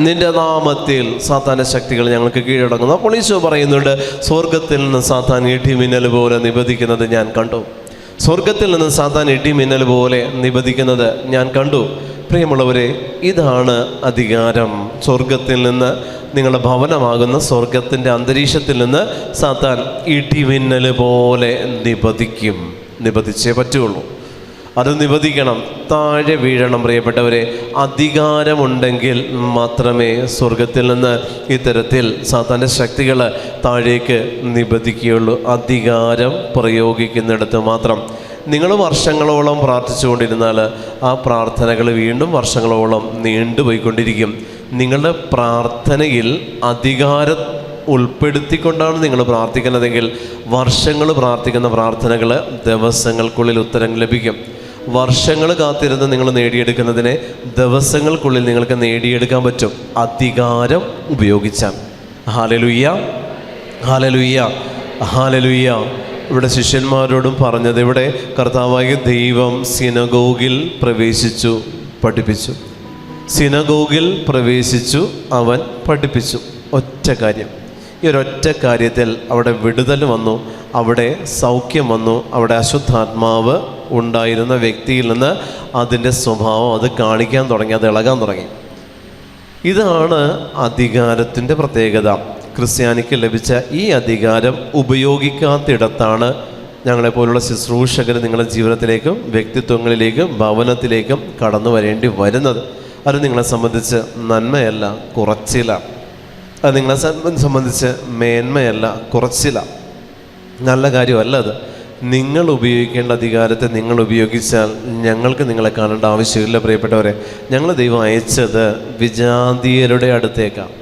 നിന്റെ നാമത്തിൽ സാത്താൻ്റെ ശക്തികൾ ഞങ്ങൾക്ക് കീഴടങ്ങുന്നു. അപ്പോൾ ഈശോ പറയുന്നുണ്ട്, സ്വർഗത്തിൽ നിന്ന് സാത്താൻ ഇടിമിന്നൽ പോലെ നിബദിക്കുന്നത് ഞാൻ കണ്ടു. സ്വർഗത്തിൽ നിന്ന് സാത്താൻ ഇടിമിന്നൽ പോലെ നിബദിക്കുന്നത് ഞാൻ കണ്ടു. പ്രിയമുള്ളവരെ, ഇതാണ് അധികാരം. സ്വർഗത്തിൽ നിന്ന്, നിങ്ങളുടെ ഭവനമാകുന്ന സ്വർഗത്തിൻ്റെ അന്തരീക്ഷത്തിൽ നിന്ന് സാത്താൻ ഇടിമിന്നൽ പോലെ നിബദിക്കും. നിബദിച്ചേ പറ്റുള്ളൂ. അത് നിബദിക്കണം, താഴെ വീഴണം. പ്രിയപ്പെട്ടവരെ, അധികാരമുണ്ടെങ്കിൽ മാത്രമേ സ്വർഗത്തിൽ നിന്ന് ഇത്തരത്തിൽ സാത്താൻ്റെ ശക്തികൾ താഴേക്ക് നിബദിക്കുകയുള്ളൂ. അധികാരം പ്രയോഗിക്കുന്നിടത്ത് മാത്രം. നിങ്ങൾ വർഷങ്ങളോളം പ്രാർത്ഥിച്ചുകൊണ്ടിരുന്നാൽ ആ പ്രാർത്ഥനകൾ വീണ്ടും വർഷങ്ങളോളം നീണ്ടുപോയിക്കൊണ്ടിരിക്കും. നിങ്ങളുടെ പ്രാർത്ഥനയിൽ അധികാരം ഉൾപ്പെടുത്തിക്കൊണ്ടാണ് നിങ്ങൾ പ്രാർത്ഥിക്കുന്നതെങ്കിൽ വർഷങ്ങൾ പ്രാർത്ഥിക്കുന്ന പ്രാർത്ഥനകൾ ദിവസങ്ങൾക്കുള്ളിൽ ഉത്തരം ലഭിക്കും. വർഷങ്ങൾ കാത്തിരുന്ന് നിങ്ങൾ നേടിയെടുക്കുന്നതിനെ ദിവസങ്ങൾക്കുള്ളിൽ നിങ്ങൾക്ക് നേടിയെടുക്കാൻ പറ്റും, അധികാരം ഉപയോഗിച്ചാൽ. ഹല്ലേലൂയ, ഹല്ലേലൂയ, ഹല്ലേലൂയ. ഇവിടെ ശിഷ്യന്മാരോടും പറഞ്ഞത്, ഇവിടെ കർത്താവായ ദൈവം സിനഗോഗിൽ പ്രവേശിച്ചു പഠിപ്പിച്ചു. സിനഗോഗിൽ പ്രവേശിച്ചു അവൻ പഠിപ്പിച്ചു. ഒറ്റ കാര്യം. ഈ ഒരൊറ്റ കാര്യത്തിൽ അവിടെ വിടുതൽ വന്നു, അവിടെ സൗഖ്യം വന്നു. അവിടെ അശുദ്ധാത്മാവ് ഉണ്ടായിരുന്ന വ്യക്തിയിൽ നിന്ന് അതിൻ്റെ സ്വഭാവം അത് കാണിക്കാൻ തുടങ്ങി, അത് ഇളകാൻ തുടങ്ങി. ഇതാണ് അധികാരത്തിൻ്റെ പ്രത്യേകത. ക്രിസ്ത്യാനിക്ക് ലഭിച്ച ഈ അധികാരം ഉപയോഗിക്കാത്തിടത്താണ് ഞങ്ങളെപ്പോലുള്ള ശുശ്രൂഷകർ നിങ്ങളുടെ ജീവിതത്തിലേക്കും വ്യക്തിത്വങ്ങളിലേക്കും ഭവനത്തിലേക്കും കടന്നു വരേണ്ടി വരുന്നത്. അത് നിങ്ങളെ സംബന്ധിച്ച് നന്മയല്ല, കുറച്ചിലാണ്. അത് നിങ്ങളെ സംബന്ധിച്ച് മേന്മയല്ല, കുറച്ചിലാണ്. നല്ല കാര്യമല്ല അത്. നിങ്ങൾ ഉപയോഗിക്കേണ്ട അധികാരത്തെ നിങ്ങൾ ഉപയോഗിച്ചാൽ ഞങ്ങൾക്ക് നിങ്ങളെ കാണേണ്ട ആവശ്യമില്ല. പ്രിയപ്പെട്ടവരെ, ഞങ്ങൾ ദൈവം അയച്ചത് വിജാതീയരുടെ അടുത്തേക്കാണ്.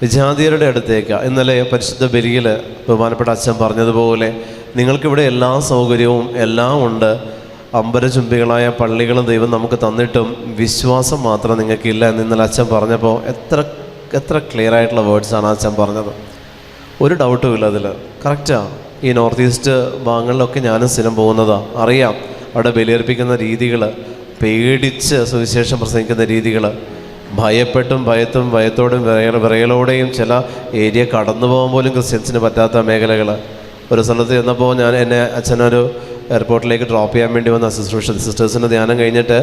വിജാതീയരുടെ അടുത്തേക്കാണ്. ഇന്നലെ പരിശുദ്ധ ബലിയിൽ ബഹുമാനപ്പെട്ട അച്ഛൻ പറഞ്ഞതുപോലെ നിങ്ങൾക്കിവിടെ എല്ലാ സൗകര്യവും എല്ലാം ഉണ്ട്. അമ്പരചുംബികളായ പള്ളികളും ദൈവം നമുക്ക് തന്നിട്ടും വിശ്വാസം മാത്രം നിങ്ങൾക്കില്ല എന്ന് ഇന്നലെ അച്ഛൻ പറഞ്ഞപ്പോൾ എത്ര ക്ലിയർ ആയിട്ടുള്ള വേർഡ്സാണ് അച്ഛൻ പറഞ്ഞത്. ഒരു ഡൗട്ടും ഇല്ല അതിൽ. കറക്റ്റാണ്. ഈ നോർത്ത് ഈസ്റ്റ് ഭാഗങ്ങളിലൊക്കെ ഞാനും സ്ഥിരം പോകുന്നതാണ്, അറിയാം. അവിടെ ബലിയർപ്പിക്കുന്ന രീതികൾ, പേടിച്ച് സുവിശേഷം പ്രസംഗിക്കുന്ന രീതികൾ, ഭയത്തോടും വിറയലോടെയും ചില ഏരിയ കടന്നു പോകാൻ പോലും ക്രിസ്ത്യൻസിന് പറ്റാത്ത മേഖലകൾ. ഒരു സ്ഥലത്ത് ചെന്നപ്പോൾ എന്നെ അച്ഛനൊരു എയർപോർട്ടിലേക്ക് ഡ്രോപ്പ് ചെയ്യാൻ വേണ്ടി വന്ന സിസ്റ്റേഴ്സിൻ്റെ ധ്യാനം കഴിഞ്ഞിട്ട്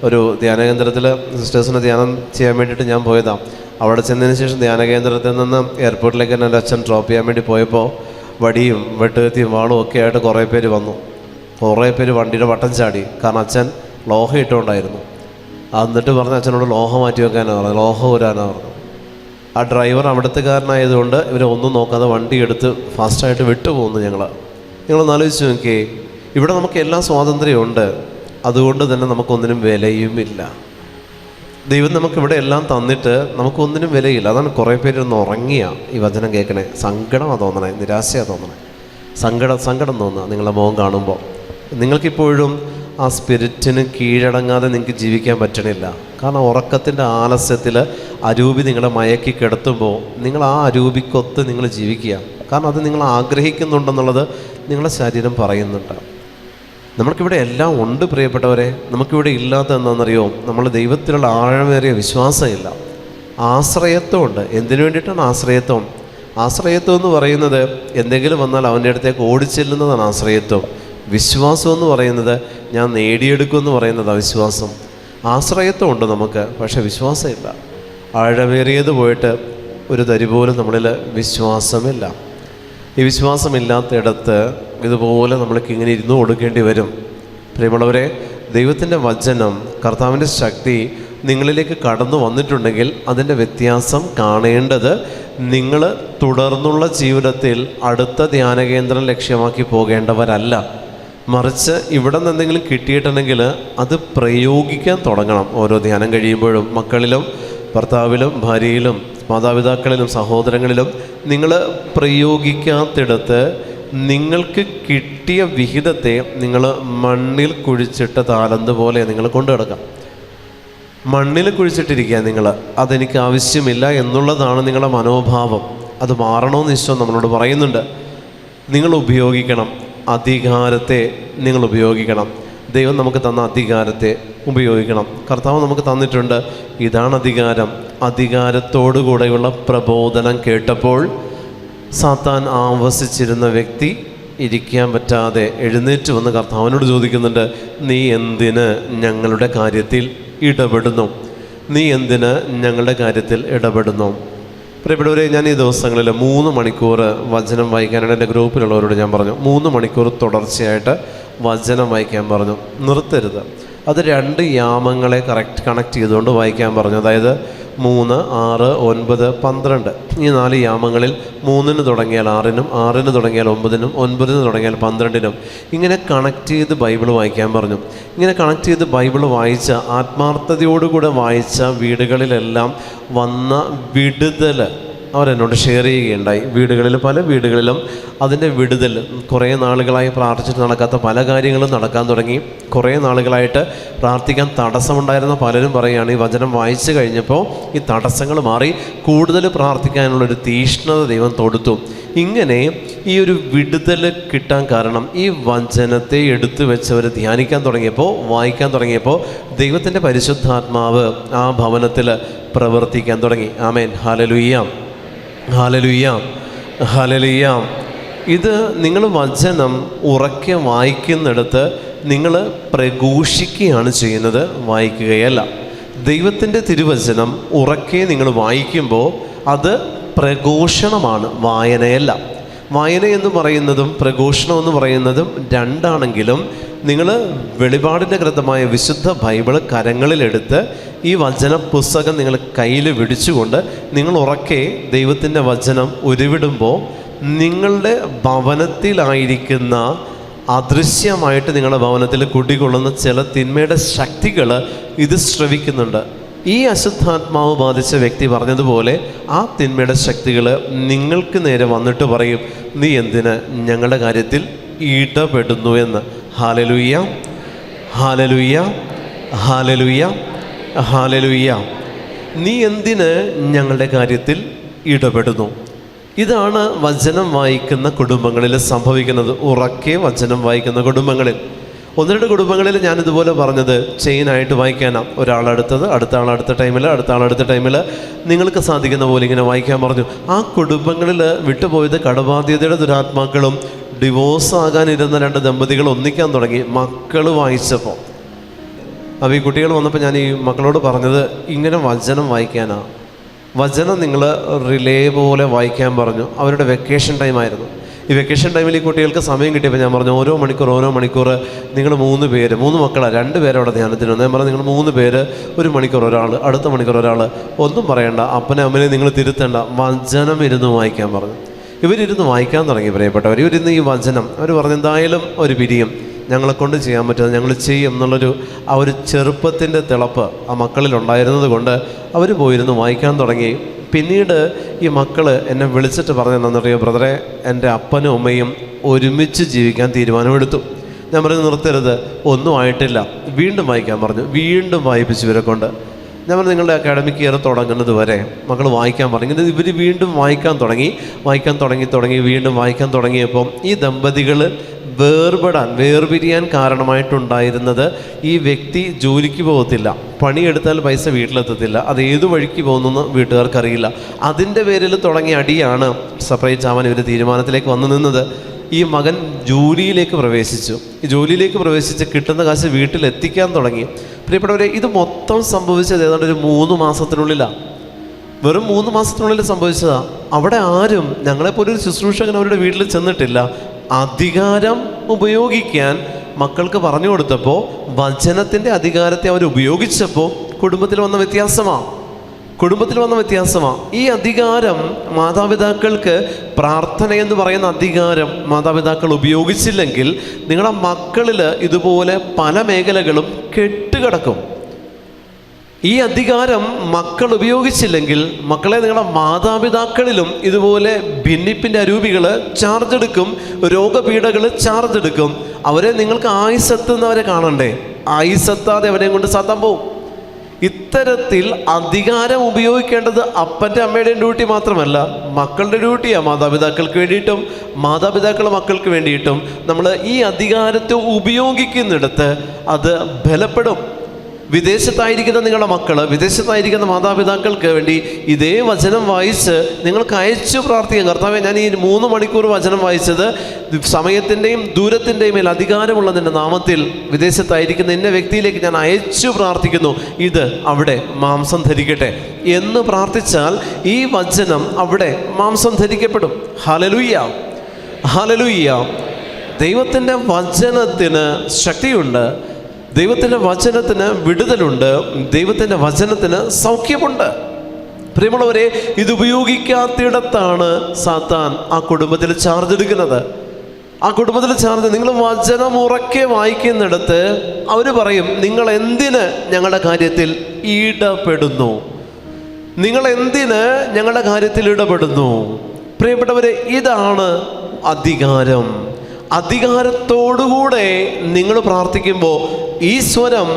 ഒരു ധ്യാന കേന്ദ്രത്തിൽ സിസ്റ്റേഴ്സിൻ്റെ ധ്യാനം ചെയ്യാൻ വേണ്ടിയിട്ട് ഞാൻ പോയതാണ്. അവിടെ ചെന്നതിന് ശേഷം ധ്യാന കേന്ദ്രത്തിൽ നിന്ന് എയർപോർട്ടിലേക്ക് തന്നെ എൻ്റെ അച്ഛൻ ഡ്രോപ്പ് ചെയ്യാൻ വേണ്ടി പോയപ്പോൾ വടിയും വെട്ടുകത്തിയും വാളും ഒക്കെ ആയിട്ട് കുറേ പേര് വന്നു. കുറേ പേര് വണ്ടിയുടെ വട്ടം ചാടി. കാരണം അച്ഛൻ ലോഹം ഇട്ടുകൊണ്ടായിരുന്നു. എന്നിട്ട് പറഞ്ഞ അച്ഛനോട് ലോഹം മാറ്റി വെക്കാനാണ് പറഞ്ഞത്, ലോഹം ഊരാനാണ് പറഞ്ഞത്. ആ ഡ്രൈവർ അവിടുത്തുകാരനായതുകൊണ്ട് ഇവരെ ഒന്നും നോക്കാതെ വണ്ടി എടുത്ത് ഫാസ്റ്റായിട്ട് വിട്ടുപോകുന്നു. നിങ്ങളൊന്ന് ആലോചിച്ച് നോക്കിയേ. ഇവിടെ നമുക്ക് എല്ലാ സ്വാതന്ത്ര്യമുണ്ട്, അതുകൊണ്ട് തന്നെ നമുക്കൊന്നിനും വിലയുമില്ല. ദൈവം നമുക്കിവിടെ എല്ലാം തന്നിട്ട് നമുക്കൊന്നിനും വിലയില്ല. അതാണ് കുറേ പേരൊന്ന് ഉറങ്ങിയ ഈ വചനം കേൾക്കണേ. സങ്കടമാണ് തോന്നണേ, നിരാശയാണ് തോന്നണേ. സങ്കടം തോന്നുക നിങ്ങളുടെ മുഖം കാണുമ്പോൾ. നിങ്ങൾക്കിപ്പോഴും ആ സ്പിരിറ്റിന് കീഴടങ്ങാതെ നിങ്ങൾക്ക് ജീവിക്കാൻ പറ്റണില്ല. കാരണം ഉറക്കത്തിൻ്റെ ആലസ്യത്തിൽ അരൂപി നിങ്ങളെ മയക്കി കിടത്തുമ്പോൾ നിങ്ങൾ ആ അരൂപിക്കൊത്ത് നിങ്ങൾ ജീവിക്കുക. കാരണം അത് നിങ്ങൾ ആഗ്രഹിക്കുന്നുണ്ടെന്നുള്ളത് നിങ്ങളുടെ ശരീരം പറയുന്നുണ്ട്. നമുക്കിവിടെ എല്ലാം ഉണ്ട് പ്രിയപ്പെട്ടവരെ. നമുക്കിവിടെ ഇല്ലാത്ത എന്താണെന്നറിയോ? നമ്മൾ ദൈവത്തിലുള്ള ആഴമേറിയ വിശ്വാസമില്ല, ആശ്രയത്വമുണ്ട്. എന്തിനു വേണ്ടിയിട്ടാണ് ആശ്രയത്വം? ആശ്രയത്വം എന്ന് പറയുന്നത് എന്തെങ്കിലും വന്നാൽ അവൻ്റെ അടുത്തേക്ക് ഓടിച്ചെല്ലുന്നതാണ് ആശ്രയത്വം. വിശ്വാസം എന്ന് പറയുന്നത് ഞാൻ നേടിയെടുക്കുമെന്ന് പറയുന്നതാണ് വിശ്വാസം. ആശ്രയത്വം ഉണ്ട് നമുക്ക്, പക്ഷേ വിശ്വാസമില്ല. ആഴമേറിയത് പോയിട്ട് ഒരു തരി പോലും നമ്മളിൽ വിശ്വാസമില്ല. ഈ വിശ്വാസമില്ലാത്തയിടത്ത് ഇതുപോലെ നമ്മൾക്ക് ഇങ്ങനെ ഇരുന്ന് കൊടുക്കേണ്ടി വരും. പ്രിയമുള്ളവരെ, ദൈവത്തിൻ്റെ വചനം, കർത്താവിൻ്റെ ശക്തി നിങ്ങളിലേക്ക് കടന്നു വന്നിട്ടുണ്ടെങ്കിൽ അതിൻ്റെ വ്യത്യാസം കാണേണ്ടത് നിങ്ങൾ തുടർന്നുള്ള ജീവിതത്തിൽ അടുത്ത ധ്യാനകേന്ദ്രം ലക്ഷ്യമാക്കി പോകേണ്ടവരല്ല. മറിച്ച് ഇവിടെ നിന്ന് എന്തെങ്കിലും കിട്ടിയിട്ടുണ്ടെങ്കിൽ അത് പ്രയോഗിക്കാൻ തുടങ്ങണം. ഓരോ ധ്യാനം കഴിയുമ്പോഴും മക്കളിലും ഭർത്താവിലും ഭാര്യയിലും മാതാപിതാക്കളിലും സഹോദരങ്ങളിലും നിങ്ങൾ പ്രയോഗിക്കാത്തിടത്ത് നിങ്ങൾക്ക് കിട്ടിയ വിഹിതത്തെ നിങ്ങൾ മണ്ണിൽ കുഴിച്ചിട്ട താലന്ത് പോലെ നിങ്ങൾ കൊണ്ടു കിടക്കാം. മണ്ണിൽ കുഴിച്ചിട്ടിരിക്കുക നിങ്ങൾ, അതെനിക്ക് ആവശ്യമില്ല എന്നുള്ളതാണ് നിങ്ങളുടെ മനോഭാവം. അത് മാറണമെന്ന് ഈശോ നമ്മളോട് പറയുന്നുണ്ട്. നിങ്ങൾ ഉപയോഗിക്കണം, അധികാരത്തെ നിങ്ങൾ ഉപയോഗിക്കണം. ദൈവം നമുക്ക് തന്ന അധികാരത്തെ ഉപയോഗിക്കണം. കർത്താവ് നമുക്ക് തന്നിട്ടുണ്ട്, ഇതാണ് അധികാരം. അധികാരത്തോടു കൂടെയുള്ള പ്രബോധനം കേട്ടപ്പോൾ സാത്താൻ ആവസിച്ചിരുന്ന വ്യക്തി ഇരിക്കാൻ പറ്റാതെ എഴുന്നേറ്റ് വന്ന് കർത്താവിനോട് ചോദിക്കുന്നുണ്ട്, നീ എന്തിന് ഞങ്ങളുടെ കാര്യത്തിൽ ഇടപെടുന്നു? നീ എന്തിന് ഞങ്ങളുടെ കാര്യത്തിൽ ഇടപെടുന്നു? പ്രിയപ്പെട്ടവരെ, ഞാൻ ഈ ദിവസങ്ങളിൽ 3 മണിക്കൂർ വചനം വായിക്കാനായിട്ട് എൻ്റെ ഗ്രൂപ്പിലുള്ളവരോട് ഞാൻ പറഞ്ഞു, 3 മണിക്കൂർ തുടർച്ചയായിട്ട് വചനം വായിക്കാൻ പറഞ്ഞു. നിർത്തരുത്. അത് 2 യാമങ്ങളെ കണക്ട് ചെയ്തുകൊണ്ട് വായിക്കാൻ പറഞ്ഞു. അതായത് 3, 6, 9, 12 ഈ 4 യാമങ്ങളിൽ 3-ന് തുടങ്ങിയാൽ 6-നും, 6-ന് തുടങ്ങിയാൽ 9-നും, 9-ന് തുടങ്ങിയാൽ 12-നും ഇങ്ങനെ കണക്ട് ചെയ്ത് ബൈബിൾ വായിക്കാൻ പറഞ്ഞു. ഇങ്ങനെ കണക്ട് ചെയ്ത് ബൈബിൾ വായിച്ച, ആത്മാർത്ഥതയോടുകൂടെ വായിച്ച വീടുകളിലെല്ലാം വന്ന വിടുതൽ അവരെന്നോട് ഷെയർ ചെയ്യുകയുണ്ടായി. വീടുകളിൽ, പല വീടുകളിലും അതിൻ്റെ വിടുതൽ, കുറേ നാളുകളായി പ്രാർത്ഥിച്ചിട്ട് നടക്കാത്ത പല കാര്യങ്ങളും നടക്കാൻ തുടങ്ങി. കുറേ നാളുകളായിട്ട് പ്രാർത്ഥിക്കാൻ തടസ്സമുണ്ടായിരുന്ന പലരും പറയുകയാണ്, ഈ വചനം വായിച്ചു കഴിഞ്ഞപ്പോൾ ഈ തടസ്സങ്ങൾ മാറി, കൂടുതൽ പ്രാർത്ഥിക്കാനുള്ളൊരു തീഷ്ണത ദൈവം തൊടുത്തു. ഇങ്ങനെ ഈ ഒരു വിടുതൽ കിട്ടാൻ കാരണം ഈ വചനത്തെ എടുത്തു വെച്ചവർ ധ്യാനിക്കാൻ തുടങ്ങിയപ്പോൾ, വായിക്കാൻ തുടങ്ങിയപ്പോൾ ദൈവത്തിൻ്റെ പരിശുദ്ധാത്മാവ് ആ ഭവനത്തിൽ പ്രവർത്തിക്കാൻ തുടങ്ങി. ആമേൻ, ഹല്ലേലൂയ, ഹല്ലേലൂയ, ഹല്ലേലൂയ. ഇത് നിങ്ങൾ വചനം ഉറക്കെ വായിക്കുന്നിടത്ത് നിങ്ങൾ പ്രഘോഷിക്കുകയാണ് ചെയ്യുന്നത്, വായിക്കുകയല്ല. ദൈവത്തിൻ്റെ തിരുവചനം ഉറക്കെ നിങ്ങൾ വായിക്കുമ്പോൾ അത് പ്രഘോഷണമാണ്, വായനയല്ല. വായന എന്ന് പറയുന്നതും പ്രഘോഷണം എന്ന് പറയുന്നതും രണ്ടാണെങ്കിലും നിങ്ങൾ വെളിപാടിൻ്റെ ഗ്രന്ഥമായ വിശുദ്ധ ബൈബിൾ കരങ്ങളിലെടുത്ത് ഈ വചന പുസ്തകം നിങ്ങൾ കയ്യിൽ പിടിച്ചുകൊണ്ട് നിങ്ങൾ ഉറക്കെ ദൈവത്തിൻ്റെ വചനം ഉരുവിടുമ്പോൾ നിങ്ങളുടെ ഭവനത്തിലായിരിക്കുന്ന അദൃശ്യമായിട്ട് നിങ്ങളുടെ ഭവനത്തിൽ കുടികൊള്ളുന്ന ചില തിന്മയുടെ ശക്തികൾ ഇത് ശ്രവിക്കുന്നുണ്ട്. ഈ അശുദ്ധാത്മാവ് ബാധിച്ച വ്യക്തി പറഞ്ഞതുപോലെ ആ തിന്മയുടെ ശക്തികൾ നിങ്ങൾക്ക് നേരെ വന്നിട്ട് പറയും, നീ എന്തിന് ഞങ്ങളുടെ കാര്യത്തിൽ ഇടപെടുന്നു എന്ന്. ഹല്ലേലൂയ, ഹല്ലേലൂയ, ഹല്ലേലൂയ, ഹല്ലേലൂയ. നീ എന്തിന് ഞങ്ങളുടെ കാര്യത്തിൽ ഇടപെടുന്നു? ഇതാണ് വചനം വായിക്കുന്ന കുടുംബങ്ങളിൽ സംഭവിക്കുന്നത്. ഉറക്കെ വചനം വായിക്കുന്ന കുടുംബങ്ങളിൽ. 1-2 കുടുംബങ്ങളിൽ ഞാനിതുപോലെ പറഞ്ഞത് ചെയിനായിട്ട് വായിക്കാനാണ്. ഒരാളടുത്തത്, അടുത്ത ആളടുത്ത ടൈമിൽ, അടുത്ത ആളടുത്ത ടൈമിൽ നിങ്ങൾക്ക് സാധിക്കുന്ന പോലെ ഇങ്ങനെ വായിക്കാൻ പറഞ്ഞു. ആ കുടുംബങ്ങളിൽ വിട്ടുപോയത് കടബാധ്യതയുടെ ദുരാത്മാക്കളും ഡിവോഴ്സ് ആകാനിരുന്ന 2 ദമ്പതികൾ ഒന്നിക്കാൻ തുടങ്ങി മക്കൾ വായിച്ചപ്പോൾ. അപ്പോൾ ഈ കുട്ടികൾ വന്നപ്പോൾ ഞാൻ ഈ മക്കളോട് പറഞ്ഞത്, ഇങ്ങനെ വചനം വായിക്കാനാണ്. വചനം നിങ്ങൾ റിലേ പോലെ വായിക്കാൻ പറഞ്ഞു. അവരുടെ വെക്കേഷൻ ടൈമായിരുന്നു. ഈ വെക്കേഷൻ ടൈമിൽ ഈ കുട്ടികൾക്ക് സമയം കിട്ടിയപ്പോൾ ഞാൻ പറഞ്ഞു, ഓരോ മണിക്കൂർ നിങ്ങൾ 3 പേര്, 3 മക്കളാണ്, 2 പേര് അവിടെ ധ്യാനത്തിന് വന്നു. ഞാൻ പറഞ്ഞു, നിങ്ങൾ 3 പേര് 1 മണിക്കൂർ ഒരാൾ, അടുത്ത മണിക്കൂർ ഒരാൾ, ഒന്നും പറയണ്ട, അപ്പനെ അമ്മനെ നിങ്ങൾ തിരുത്തേണ്ട, വചനം ഇരുന്ന് വായിക്കാൻ പറഞ്ഞു. ഇവരിരുന്ന് വായിക്കാൻ തുടങ്ങി. പ്രിയപ്പെട്ടവർ, ഇവരിന്ന് ഈ വചനം അവർ പറഞ്ഞു, എന്തായാലും ഒരു പിരിയും, ഞങ്ങളെ കൊണ്ട് ചെയ്യാൻ പറ്റുന്നത് ഞങ്ങൾ ചെയ്യും എന്നുള്ളൊരു ആ ഒരു ചെറുപ്പത്തിൻ്റെ തിളപ്പ് ആ മക്കളിൽ ഉണ്ടായിരുന്നത് കൊണ്ട് അവർ പോയിരുന്ന് വായിക്കാൻ തുടങ്ങി. പിന്നീട് ഈ മക്കൾ എന്നെ വിളിച്ചിട്ട് പറഞ്ഞെന്നറിയോ, ബ്രദറെ, എൻ്റെ അപ്പനും അമ്മയും ഒരുമിച്ച് ജീവിക്കാൻ തീരുമാനമെടുത്തു. ഞാൻ പറഞ്ഞു, നിർത്തരുത്, ഒന്നും ആയിട്ടില്ല, വീണ്ടും വായിക്കാൻ പറഞ്ഞു. വീണ്ടും വായിപ്പിച്ചു ഇവരെ കൊണ്ട്. ഞാൻ പറഞ്ഞു, നിങ്ങളുടെ അക്കാഡമിക് ഇയർ തുടങ്ങുന്നത് വരെ മക്കൾ വായിക്കാൻ പറഞ്ഞു. ഇങ്ങനെ ഇവർ വീണ്ടും വായിക്കാൻ തുടങ്ങി വീണ്ടും വായിക്കാൻ തുടങ്ങിയപ്പം ഈ ദമ്പതികൾ വേർപിരിയാൻ കാരണമായിട്ടുണ്ടായിരുന്നത്, ഈ വ്യക്തി ജോലിക്ക് പോകത്തില്ല, പണിയെടുത്താൽ പൈസ വീട്ടിലെത്തത്തില്ല, അത് ഏതു വഴിക്ക് പോകുന്നെന്ന് വീട്ടുകാർക്കറിയില്ല. അതിൻ്റെ പേരിൽ തുടങ്ങിയ അടിയാണ് സെപ്പറേറ്റ് ആവാൻ ഇവർ തീരുമാനത്തിലേക്ക് വന്നു നിന്നത്. ഈ മകൻ ജോലിയിലേക്ക് പ്രവേശിച്ചു. ഈ ജോലിയിലേക്ക് പ്രവേശിച്ച് കിട്ടുന്ന കാശ് വീട്ടിലെത്തിക്കാൻ തുടങ്ങി. പ്രിയപ്പെട്ടവരെ, ഇത് മൊത്തം സംഭവിച്ചത് ഏതാണ്ട് ഒരു 3 മാസത്തിനുള്ളിലാണ്. വെറും 3 മാസത്തിനുള്ളിൽ സംഭവിച്ചതാണ്. അവിടെ ആരും ഞങ്ങളെപ്പോലെ ഒരു ശുശ്രൂഷകൻ അവരുടെ വീട്ടിൽ ചെന്നിട്ടില്ല. അധികാരം ഉപയോഗിക്കാൻ മക്കൾക്ക് പറഞ്ഞു കൊടുത്തപ്പോൾ, വചനത്തിൻ്റെ അധികാരത്തെ അവർ ഉപയോഗിച്ചപ്പോൾ കുടുംബത്തിൽ വന്ന വ്യത്യാസമാണ്. ഈ അധികാരം മാതാപിതാക്കൾക്ക്, പ്രാർത്ഥന എന്ന് പറയുന്ന അധികാരം മാതാപിതാക്കൾ ഉപയോഗിച്ചില്ലെങ്കിൽ നിങ്ങളുടെ മക്കളിൽ ഇതുപോലെ പല മേഖലകളും കെട്ടുകിടക്കും. ഈ അധികാരം മക്കൾ ഉപയോഗിച്ചില്ലെങ്കിൽ മക്കളെ, നിങ്ങളുടെ മാതാപിതാക്കളിലും ഇതുപോലെ ഭിന്നിപ്പിൻ്റെ അരൂപികൾ ചാർജ് എടുക്കും, രോഗപീഠകൾ ചാർജ് എടുക്കും. അവരെ നിങ്ങൾക്ക് ആയുസ്സെത്തുന്നവരെ കാണണ്ടേ, ആയുസ്സെത്താതെ അവരെയും കൊണ്ട് സാത്താൻ പോവും. ഇത്തരത്തിൽ അധികാരം ഉപയോഗിക്കേണ്ടത് അപ്പൻ്റെ അമ്മയുടെയും ഡ്യൂട്ടി മാത്രമല്ല, മക്കളുടെ ഡ്യൂട്ടിയാണ്. മാതാപിതാക്കൾക്ക് വേണ്ടിയിട്ടും മാതാപിതാക്കളുടെ മക്കൾക്ക് വേണ്ടിയിട്ടും നമ്മൾ ഈ അധികാരത്തെ ഉപയോഗിക്കുന്നിടത്ത് അത് ബലപ്പെടും. വിദേശത്തായിരിക്കുന്ന നിങ്ങളുടെ മക്കൾ, വിദേശത്തായിരിക്കുന്ന മാതാപിതാക്കൾക്ക് വേണ്ടി ഇതേ വചനം വായിച്ച് നിങ്ങൾക്ക് അയച്ചു പ്രാർത്ഥിക്കാം. കർത്താവേ, ഞാൻ ഈ 3 മണിക്കൂർ വചനം വായിച്ചത് സമയത്തിൻ്റെയും ദൂരത്തിൻ്റെയും മേൽ അധികാരമുള്ള നിൻ്റെ നാമത്തിൽ വിദേശത്തായിരിക്കുന്ന ഇന്ന വ്യക്തിയിലേക്ക് ഞാൻ അയച്ചു പ്രാർത്ഥിക്കുന്നു, ഇത് അവിടെ മാംസം ധരിക്കട്ടെ എന്ന് പ്രാർത്ഥിച്ചാൽ ഈ വചനം അവിടെ മാംസം ധരിക്കപ്പെടും. Hallelujah, hallelujah. ദൈവത്തിൻ്റെ വചനത്തിന് ശക്തിയുണ്ട്, ദൈവത്തിൻ്റെ വചനത്തിന് വിടുതലുണ്ട്, ദൈവത്തിൻ്റെ വചനത്തിന് സൗഖ്യമുണ്ട്. പ്രിയമുള്ളവരെ, ഇത് ഉപയോഗിക്കാത്തിടത്താണ് സാത്താൻ ആ കുടുംബത്തിൽ ചാർജ് എടുക്കുന്നത്. ആ കുടുംബത്തിൽ ചാർജ്, നിങ്ങൾ വചനം ഉറക്കെ വായിക്കുന്നിടത്ത് അവർ പറയും, നിങ്ങൾ എന്തിന് ഞങ്ങളുടെ കാര്യത്തിൽ ഇടപെടുന്നു, നിങ്ങൾ എന്തിന് ഞങ്ങളുടെ കാര്യത്തിൽ ഇടപെടുന്നു. പ്രിയപ്പെട്ടവരെ, ഇതാണ് അധികാരം. അധികാരത്തോടുകൂടെ നിങ്ങൾ പ്രാർത്ഥിക്കുമ്പോൾ ഈ സ്വരം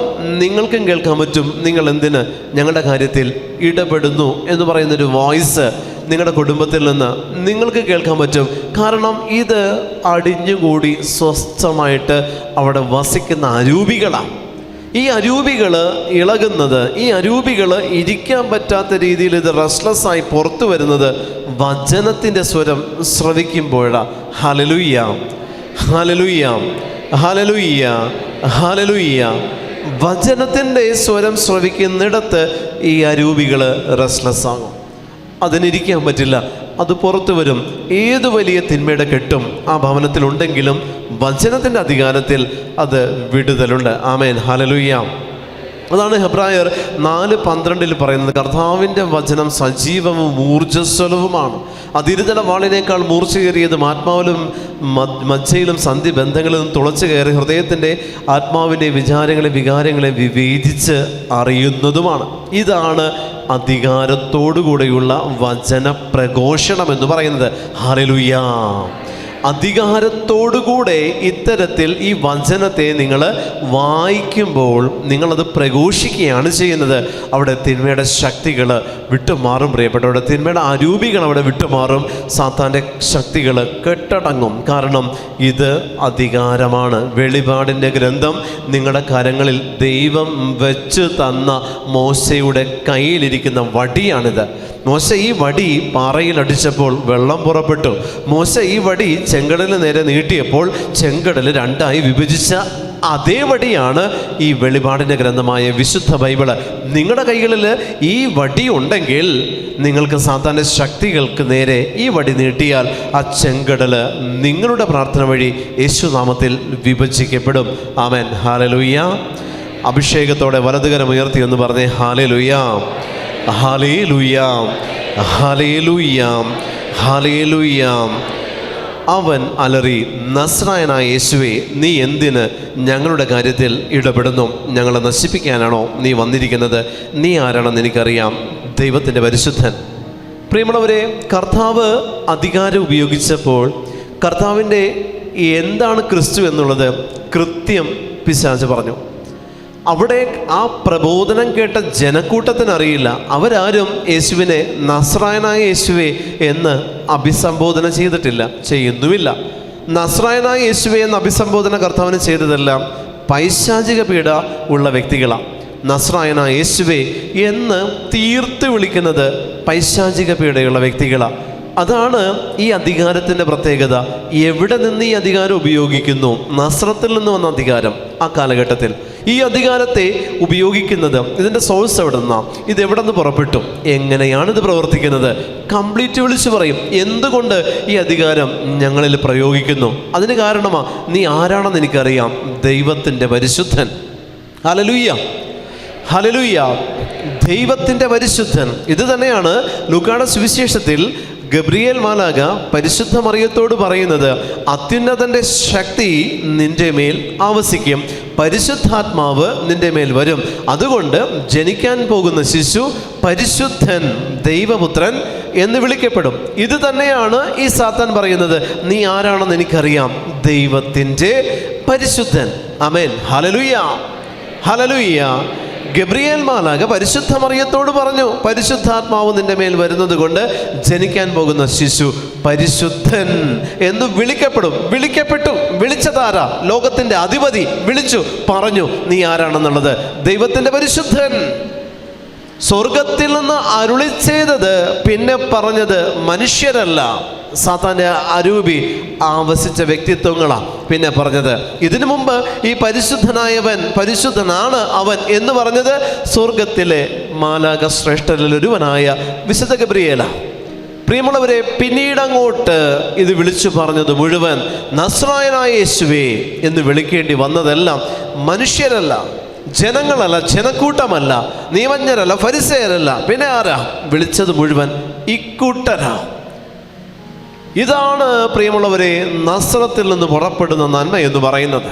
നിങ്ങൾക്കും കേൾക്കാൻ പറ്റും. നിങ്ങൾ എന്തിന് ഞങ്ങളുടെ കാര്യത്തിൽ ഇടപെടുന്നു എന്ന് പറയുന്നൊരു വോയിസ് നിങ്ങളുടെ കുടുംബത്തിൽ നിന്ന് നിങ്ങൾക്ക് കേൾക്കാൻ പറ്റും. കാരണം ഇത് അടിഞ്ഞുകൂടി സ്വസ്ഥമായിട്ട് അവിടെ വസിക്കുന്ന അരൂപികളാണ്. ഈ അരൂപികൾ ഇളകുന്നത്, ഈ അരൂപികൾ ഇരിക്കാൻ പറ്റാത്ത രീതിയിൽ ഇത് റെസ്റ്റ്ലെസ്സായി പുറത്തു വരുന്നത് വചനത്തിൻ്റെ സ്വരം ശ്രവിക്കുമ്പോഴാണ്. ഹല്ലേലൂയ, ഹല്ലേലൂയ, ഹല്ലേലൂയ, ഹല്ലേലൂയ. വചനത്തിൻ്റെ സ്വരം ശ്രവിക്കുന്നിടത്ത് ഈ അരൂപികൾ റെസ്റ്റ്ലെസ് ആകും, അതിനിരിക്കാൻ പറ്റില്ല, അത് പുറത്തു വരും. ഏത് വലിയ തിന്മയുടെ കെട്ടും ആ ഭവനത്തിലുണ്ടെങ്കിലും വചനത്തിൻ്റെ അധികാരത്തിൽ അത് വിടുതലുണ്ട്. ആമേൻ, ഹല്ലേലൂയ. അതാണ് ഹെബ്രായർ 4:12 പറയുന്നത്, കർത്താവിൻ്റെ വചനം സജീവവും ഊർജ്ജസ്വലവുമാണ്, അതിരുതല വാളിനേക്കാൾ മൂർച്ചയേറിയതും, ആത്മാവിലും മജ്ജയിലും സന്ധി ബന്ധങ്ങളിലും തുളച്ചു കയറി ഹൃദയത്തിൻ്റെ ആത്മാവിൻ്റെ വികാരങ്ങളെ വിവേചിച്ച് അറിയുന്നതുമാണ്. ഇതാണ് അധികാരത്തോടുകൂടെയുള്ള വചന പ്രഘോഷണം എന്ന് പറയുന്നത്. ഹല്ലേലൂയ. അധികാരത്തോടുകൂടെ ഇത്തരത്തിൽ ഈ വചനത്തെ നിങ്ങൾ വായിക്കുമ്പോൾ നിങ്ങളത് പ്രഘോഷിക്കുകയാണ് ചെയ്യുന്നത്. അവിടെ തിന്മയുടെ ശക്തികൾ വിട്ടുമാറും. പ്രിയപ്പെട്ടവരുടെ തിന്മയുടെ അരൂപികൾ അവിടെ വിട്ടുമാറും. സാത്താൻ്റെ ശക്തികൾ കെട്ടടങ്ങും. കാരണം ഇത് അധികാരമാണ്. വെളിപാടിൻ്റെ ഗ്രന്ഥം നിങ്ങളുടെ കരങ്ങളിൽ ദൈവം വെച്ച് തന്ന മോശയുടെ കയ്യിലിരിക്കുന്ന വടിയാണിത്. മോശ ഈ വടി പാറയിൽ അടിച്ചപ്പോൾ വെള്ളം പുറപ്പെട്ടു. മോശ ഈ വടി ചെങ്കടലിന് നേരെ നീട്ടിയപ്പോൾ ചെങ്കടൽ 2ആയി വിഭജിച്ച അതേ വടിയാണ് ഈ വെളിപാടിൻ്റെ ഗ്രന്ഥമായ വിശുദ്ധ ബൈബിള്. നിങ്ങളുടെ കൈകളിൽ ഈ വടി ഉണ്ടെങ്കിൽ നിങ്ങൾക്ക് സാത്താൻ്റെ ശക്തികൾക്ക് നേരെ ഈ വടി നീട്ടിയാൽ ആ ചെങ്കടൽ നിങ്ങളുടെ പ്രാർത്ഥന വഴി യേശുനാമത്തിൽ വിഭജിക്കപ്പെടും. ആമേൻ, ഹല്ലേലൂയ. അഭിഷേകത്തോടെ വലതുകരം ഉയർത്തി എന്ന് പറഞ്ഞേ, ഹല്ലേലൂയ, ഹല്ലേലൂയ, ഹല്ലേലൂയ, ഹല്ലേലൂയ. അവൻ അലറി, നസ്രായനായ യേശുവേ, നീ എന്തിന് ഞങ്ങളുടെ കാര്യത്തിൽ ഇടപെടുന്നു? ഞങ്ങളെ നശിപ്പിക്കാനാണോ നീ വന്നിരിക്കുന്നത്? നീ ആരാണെന്ന് എനിക്കറിയാം, ദൈവത്തിൻ്റെ പരിശുദ്ധൻ. പ്രിയമുള്ളവരെ, കർത്താവ് അധികാരം ഉപയോഗിച്ചപ്പോൾ കർത്താവിൻ്റെ എന്താണ് ക്രിസ്തു എന്നുള്ളത് കൃത്യം പിശാച് പറഞ്ഞു. അവിടെ ആ പ്രബോധനം കേട്ട ജനക്കൂട്ടത്തിനറിയില്ല. അവരാരും യേശുവിനെ നസ്രായനായ യേശുവെ എന്ന് അഭിസംബോധന ചെയ്തിട്ടില്ല, ചെയ്യുന്നുമില്ല. നസ്രായനായ യേശുവെ എന്ന് അഭിസംബോധന കർത്താവിന് ചെയ്തതെല്ലാം പൈശാചിക പീഡ ഉള്ള വ്യക്തികളാണ്. നസ്രായനായ യേശുവെ എന്ന് തീർത്ത് വിളിക്കുന്നത് പൈശാചിക പീഡയുള്ള വ്യക്തികളാണ്. അതാണ് ഈ അധികാരത്തിൻ്റെ പ്രത്യേകത. എവിടെ നിന്ന് ഈ അധികാരം ഉപയോഗിക്കുന്നു? നസ്രത്തിൽ നിന്ന് വന്ന അധികാരം. ആ കാലഘട്ടത്തിൽ ഈ അധികാരത്തെ ഉപയോഗിക്കുന്നത്, ഇതിൻ്റെ സോഴ്സ് എവിടെ നിന്നാണ്, ഇത് എവിടെ നിന്ന് പുറപ്പെട്ടു, എങ്ങനെയാണിത് പ്രവർത്തിക്കുന്നത്, കംപ്ലീറ്റ് വിളിച്ചു പറയും. എന്തുകൊണ്ട് ഈ അധികാരം ഞങ്ങളിൽ പ്രയോഗിക്കുന്നു? അതിന് കാരണമാ, നീ ആരാണെന്ന് എനിക്കറിയാം, ദൈവത്തിൻ്റെ പരിശുദ്ധൻ. ഹല്ലേലൂയ, ഹല്ലേലൂയ, ദൈവത്തിൻ്റെ പരിശുദ്ധൻ. ഇത് തന്നെയാണ് ലൂക്കായുടെ സുവിശേഷത്തിൽ ഗബ്രിയേൽ മാലാഖ പരിശുദ്ധ മറിയത്തോട് പറയുന്നത്, അത്യുന്നതൻ്റെ ശക്തി നിന്റെ മേൽ ആവസിക്കും, പരിശുദ്ധാത്മാവ് നിന്റെ മേൽ വരും, അതുകൊണ്ട് ജനിക്കാൻ പോകുന്ന ശിശു പരിശുദ്ധൻ, ദൈവപുത്രൻ എന്ന് വിളിക്കപ്പെടും. ഇത് തന്നെയാണ് ഈ സാത്താൻ പറയുന്നത്, നീ ആരാണെന്ന് എനിക്കറിയാം, ദൈവത്തിൻ്റെ പരിശുദ്ധൻ. ആമേൻ, ഹല്ലേലൂയ, ഹല്ലേലൂയ. ഗബ്രിയേൽ മാലാഖ പരിശുദ്ധ മറിയത്തോട് പറഞ്ഞു, പരിശുദ്ധാത്മാവ് നിന്റെ മേൽ വരുന്നത് കൊണ്ട് ജനിക്കാൻ പോകുന്ന ശിശു പരിശുദ്ധൻ എന്ന് വിളിക്കപ്പെടും. വിളിക്കപ്പെട്ടു. വിളിച്ചതാരാ? ലോകത്തിൻ്റെ അധിപതി വിളിച്ചു പറഞ്ഞു, നീ ആരാണെന്നുള്ളത്, ദൈവത്തിൻ്റെ പരിശുദ്ധൻ. സ്വർഗത്തിൽ നിന്ന് അരുളി ചെയ്തത് പിന്നെ പറഞ്ഞത് മനുഷ്യരല്ല, സാത്താൻ്റെ അരൂപി ആവസിച്ച വ്യക്തിത്വങ്ങളാണ് പിന്നെ പറഞ്ഞത്. ഇതിനു മുമ്പ് ഈ പരിശുദ്ധനായവൻ, പരിശുദ്ധനാണ് അവൻ എന്ന് പറഞ്ഞത് സ്വർഗത്തിലെ മാലാഖ ശ്രേഷ്ഠരിൽ ഒരുവനായ വിശുദ്ധ ഗബ്രിയേല. പ്രിയമുള്ളവരെ, പിന്നീടങ്ങോട്ട് ഇത് വിളിച്ചു പറഞ്ഞത് മുഴുവൻ നസ്രായനായ യേശുവേ എന്ന് വിളിക്കേണ്ടി വന്നതെല്ലാം മനുഷ്യരല്ല, ജനങ്ങളല്ല, ജനക്കൂട്ടമല്ല, നിയമജ്ഞരല്ല, ഫരിസേയരല്ല, പിന്നെ ആരാ? വിളിച്ചത് മുഴുവൻ ഇക്കൂട്ടരാ. ഇതാണ് പ്രിയമുള്ളവരെ നസ്രത്തിൽ നിന്ന് പുറപ്പെടുന്ന നന്മ എന്ന് പറയുന്നത്.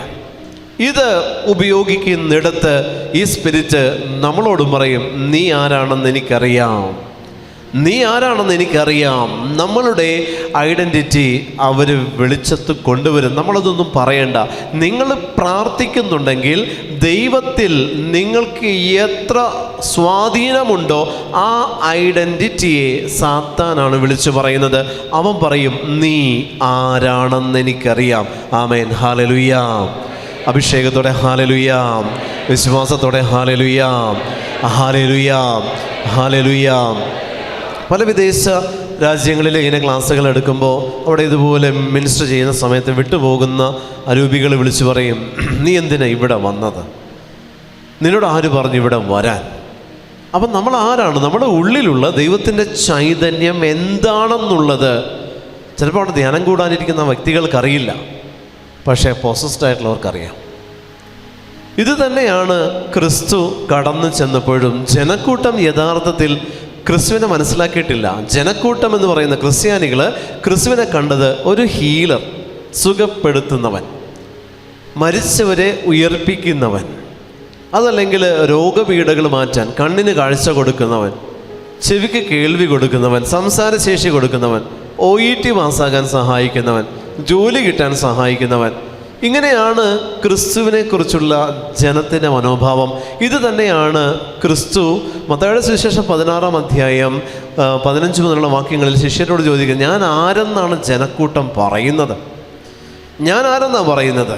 ഇത് ഉപയോഗിക്കുന്നിടത്ത് ഈ സ്പിരിറ്റ് നമ്മളോടും പറയും, നീ ആരാണെന്ന് എനിക്കറിയാം, നീ ആരാണെന്ന് എനിക്കറിയാം. നമ്മളുടെ ഐഡൻറ്റിറ്റി അവർ വെളിച്ചത്ത് കൊണ്ടുവരും. നമ്മളതൊന്നും പറയണ്ട. നിങ്ങൾ പ്രാർത്ഥിക്കുന്നുണ്ടെങ്കിൽ ദൈവത്തിൽ നിങ്ങൾക്ക് എത്ര സ്വാധീനമുണ്ടോ ആ ഐഡൻറ്റിറ്റിയെ സാത്താനാണ് വിളിച്ചു പറയുന്നത്. അവൻ പറയും, നീ ആരാണെന്ന് എനിക്കറിയാം. ആമേൻ, ഹല്ലേലൂയ. അഭിഷേകത്തോടെ ഹല്ലേലൂയ, വിശ്വാസത്തോടെ ഹല്ലേലൂയ, ഹല്ലേലൂയ, ഹല്ലേലൂയ. പല വിദേശ രാജ്യങ്ങളിൽ ഇങ്ങനെ ക്ലാസ്സുകൾ എടുക്കുമ്പോൾ അവിടെ ഇതുപോലെ മിനിസ്റ്റർ ചെയ്യുന്ന സമയത്ത് വിട്ടുപോകുന്ന അരൂപികൾ വിളിച്ചു പറയും, നീ എന്തിനാ ഇവിടെ വന്നത്? നിന്നോട് ആര് പറഞ്ഞു ഇവിടെ വരാൻ? അപ്പം നമ്മൾ ആരാണ്? നമ്മുടെ ഉള്ളിലുള്ള ദൈവത്തിൻ്റെ ചൈതന്യം എന്താണെന്നുള്ളത് ചിലപ്പോൾ അവിടെ ധ്യാനം കൂടാനിരിക്കുന്ന വ്യക്തികൾക്കറിയില്ല, പക്ഷേ പോസസ്ഡ് ആയിട്ടുള്ളവർക്കറിയാം. ഇത് തന്നെയാണ് ക്രിസ്തു കടന്നു ചെന്നപ്പോഴും ജനക്കൂട്ടം യഥാർത്ഥത്തിൽ ക്രിസ്തുവിനെ മനസ്സിലാക്കിയിട്ടില്ല. ജനക്കൂട്ടം എന്ന് പറയുന്ന ക്രിസ്ത്യാനികൾ ക്രിസ്തുവിനെ കണ്ടത് ഒരു ഹീലർ, സുഖപ്പെടുത്തുന്നവൻ, മരിച്ചവരെ ഉയർപ്പിക്കുന്നവൻ, അതല്ലെങ്കിൽ രോഗപീഠകൾ മാറ്റാൻ കണ്ണിന് കാഴ്ച കൊടുക്കുന്നവൻ, ചെവിക്ക് കേൾവി കൊടുക്കുന്നവൻ, സംസാരശേഷി കൊടുക്കുന്നവൻ, OET പാസ്സാകാൻ സഹായിക്കുന്നവൻ, ജോലി കിട്ടാൻ സഹായിക്കുന്നവൻ. ഇങ്ങനെയാണ് ക്രിസ്തുവിനെ കുറിച്ചുള്ള ജനത്തിൻ്റെ മനോഭാവം. ഇത് തന്നെയാണ് ക്രിസ്തു മത്തായിയുടെ സുവിശേഷം 16-ാം അധ്യായം 15 മുതലുള്ള വാക്യങ്ങളിൽ ശിഷ്യരോട് ചോദിക്കുന്നത്, ഞാൻ ആരെന്നാണ് ജനക്കൂട്ടം പറയുന്നത്? ഞാൻ ആരെന്നാണ് പറയുന്നത്?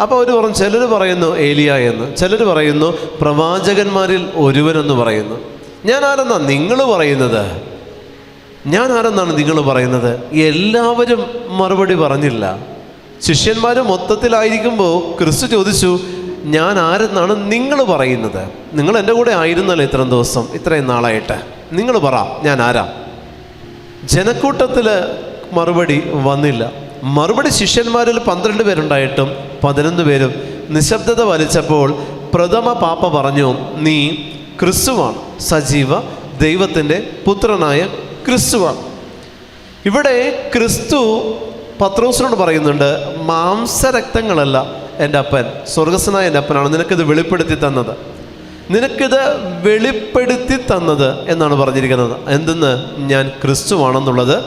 അപ്പോൾ അവർ പറഞ്ഞു, ചിലർ പറയുന്നു ഏലിയ എന്ന്, ചിലർ പറയുന്നു പ്രവാചകന്മാരിൽ ഒരുവനെന്ന് പറയുന്നു. ഞാൻ ആരെന്നാണ് നിങ്ങൾ പറയുന്നത്? ഞാൻ ആരെന്നാണ് നിങ്ങൾ പറയുന്നത്? എല്ലാവരും മറുപടി പറഞ്ഞില്ല. ശിഷ്യന്മാർ മൊത്തത്തിലായിരിക്കുമ്പോൾ ക്രിസ്തു ചോദിച്ചു, ഞാൻ ആരെന്നാണ് നിങ്ങൾ പറയുന്നത്? നിങ്ങൾ എൻ്റെ കൂടെ ആയിരുന്നല്ലോ ഇത്രയും ദിവസം, ഇത്രയും നാളായിട്ട്, നിങ്ങൾ പറ, ഞാൻ ആരാ? ജനക്കൂട്ടത്തിൽ മറുപടി വന്നില്ല. മറുപടി ശിഷ്യന്മാരിൽ 12 പേരുണ്ടായിട്ടും 11 പേരും നിശബ്ദത വലിച്ചപ്പോൾ പ്രഥമ പാപ്പ പറഞ്ഞു, നീ ക്രിസ്തുവാണ്, സജീവ ദൈവത്തിൻ്റെ പുത്രനായ ക്രിസ്തുവാണ്. ഇവിടെ ക്രിസ്തു പത്രോസിനോട് പറയുന്നുണ്ട്, മാംസരക്തങ്ങളല്ല എൻ്റെ അപ്പൻ, സ്വർഗസ്വനായ എൻ്റെ അപ്പനാണ് നിനക്കിത് വെളിപ്പെടുത്തി തന്നത്. നിനക്കിത് വെളിപ്പെടുത്തി തന്നത് എന്നാണ് പറഞ്ഞിരിക്കുന്നത്. എന്തെന്ന്? ഞാൻ ക്രിസ്തുവാണെന്നുള്ളത്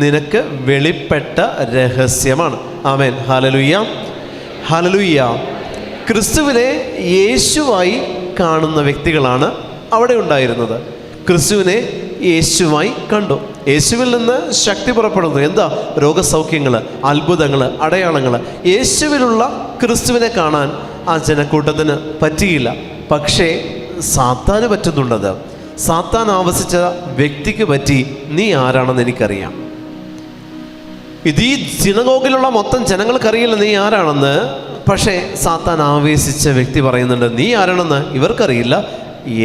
നിനക്ക് വെളിപ്പെട്ട രഹസ്യമാണ്. ആമേൻ. ഹല്ലേലൂയ, ഹല്ലേലൂയ. ക്രിസ്തുവിനെ യേശുവായി കാണുന്ന വ്യക്തികളാണ് അവിടെ ഉണ്ടായിരുന്നത്. ക്രിസ്തുവിനെ യേശുവായി കണ്ടു. യേശുവിൽ നിന്ന് ശക്തി പുറപ്പെടുന്നു. എന്താ? രോഗസൗഖ്യങ്ങൾ, അത്ഭുതങ്ങൾ, അടയാളങ്ങൾ. യേശുവിലുള്ള ക്രിസ്തുവിനെ കാണാൻ ആ ജനക്കൂട്ടത്തിന് പറ്റിയില്ല. പക്ഷേ സാത്താന് പറ്റുന്നുണ്ടത്. സാത്താൻ ആവസിച്ച വ്യക്തിക്ക് പറ്റി. നീ ആരാണെന്ന് എനിക്കറിയാം. ഇത് ഈ സിനഗോഗിലുള്ള മൊത്തം ജനങ്ങൾക്കറിയില്ല നീ ആരാണെന്ന്. പക്ഷേ സാത്താൻ ആവേശിച്ച വ്യക്തി പറയുന്നുണ്ട്, നീ ആരാണെന്ന് ഇവർക്കറിയില്ല,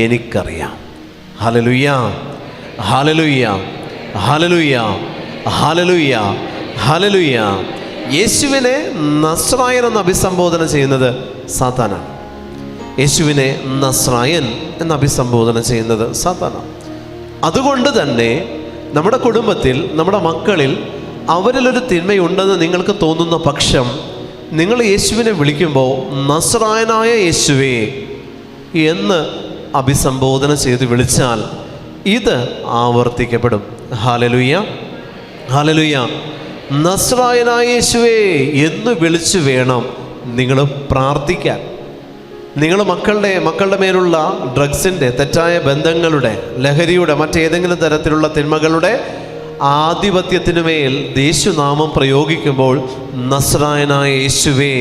എനിക്കറിയാം. ഹല്ലേലൂയ, ഹല്ലേലൂയ, ഹല്ലേലൂയ, ഹല്ലേലൂയ, ഹല്ലേലൂയ. യേശുവിനെ നസ്രായൻ എന്ന് അഭിസംബോധന ചെയ്യുന്നത് സാത്താനാണ്. യേശുവിനെ നസ്രായൻ എന്ന് അഭിസംബോധന ചെയ്യുന്നത് സാത്താനാണ്. അതുകൊണ്ട് തന്നെ നമ്മുടെ കുടുംബത്തിൽ, നമ്മുടെ മക്കളിൽ അവരിലൊരു തിന്മയുണ്ടെന്ന് നിങ്ങൾക്ക് തോന്നുന്ന പക്ഷം നിങ്ങൾ യേശുവിനെ വിളിക്കുമ്പോൾ നസ്രായനായ യേശുവേ എന്ന് അഭിസംബോധന ചെയ്ത് വിളിച്ചാൽ ഇത് ആവർത്തിക്കപ്പെടും. Hallelujah, hallelujah. നസ്രായനായ യേശുവേ എന്ന് വിളിച്ചു വേണം നിങ്ങൾ പ്രാർത്ഥിക്കാൻ. നിങ്ങൾ മക്കളുടെ മേലുള്ള ഡ്രഗ്സിൻ്റെ, തെറ്റായ ബന്ധങ്ങളുടെ, ലഹരിയുടെ, മറ്റേതെങ്കിലും തരത്തിലുള്ള തിന്മകളുടെ ആധിപത്യത്തിനുമേൽ യേശുനാമം പ്രയോഗിക്കുമ്പോൾ നസ്രായനായ യേശുവേ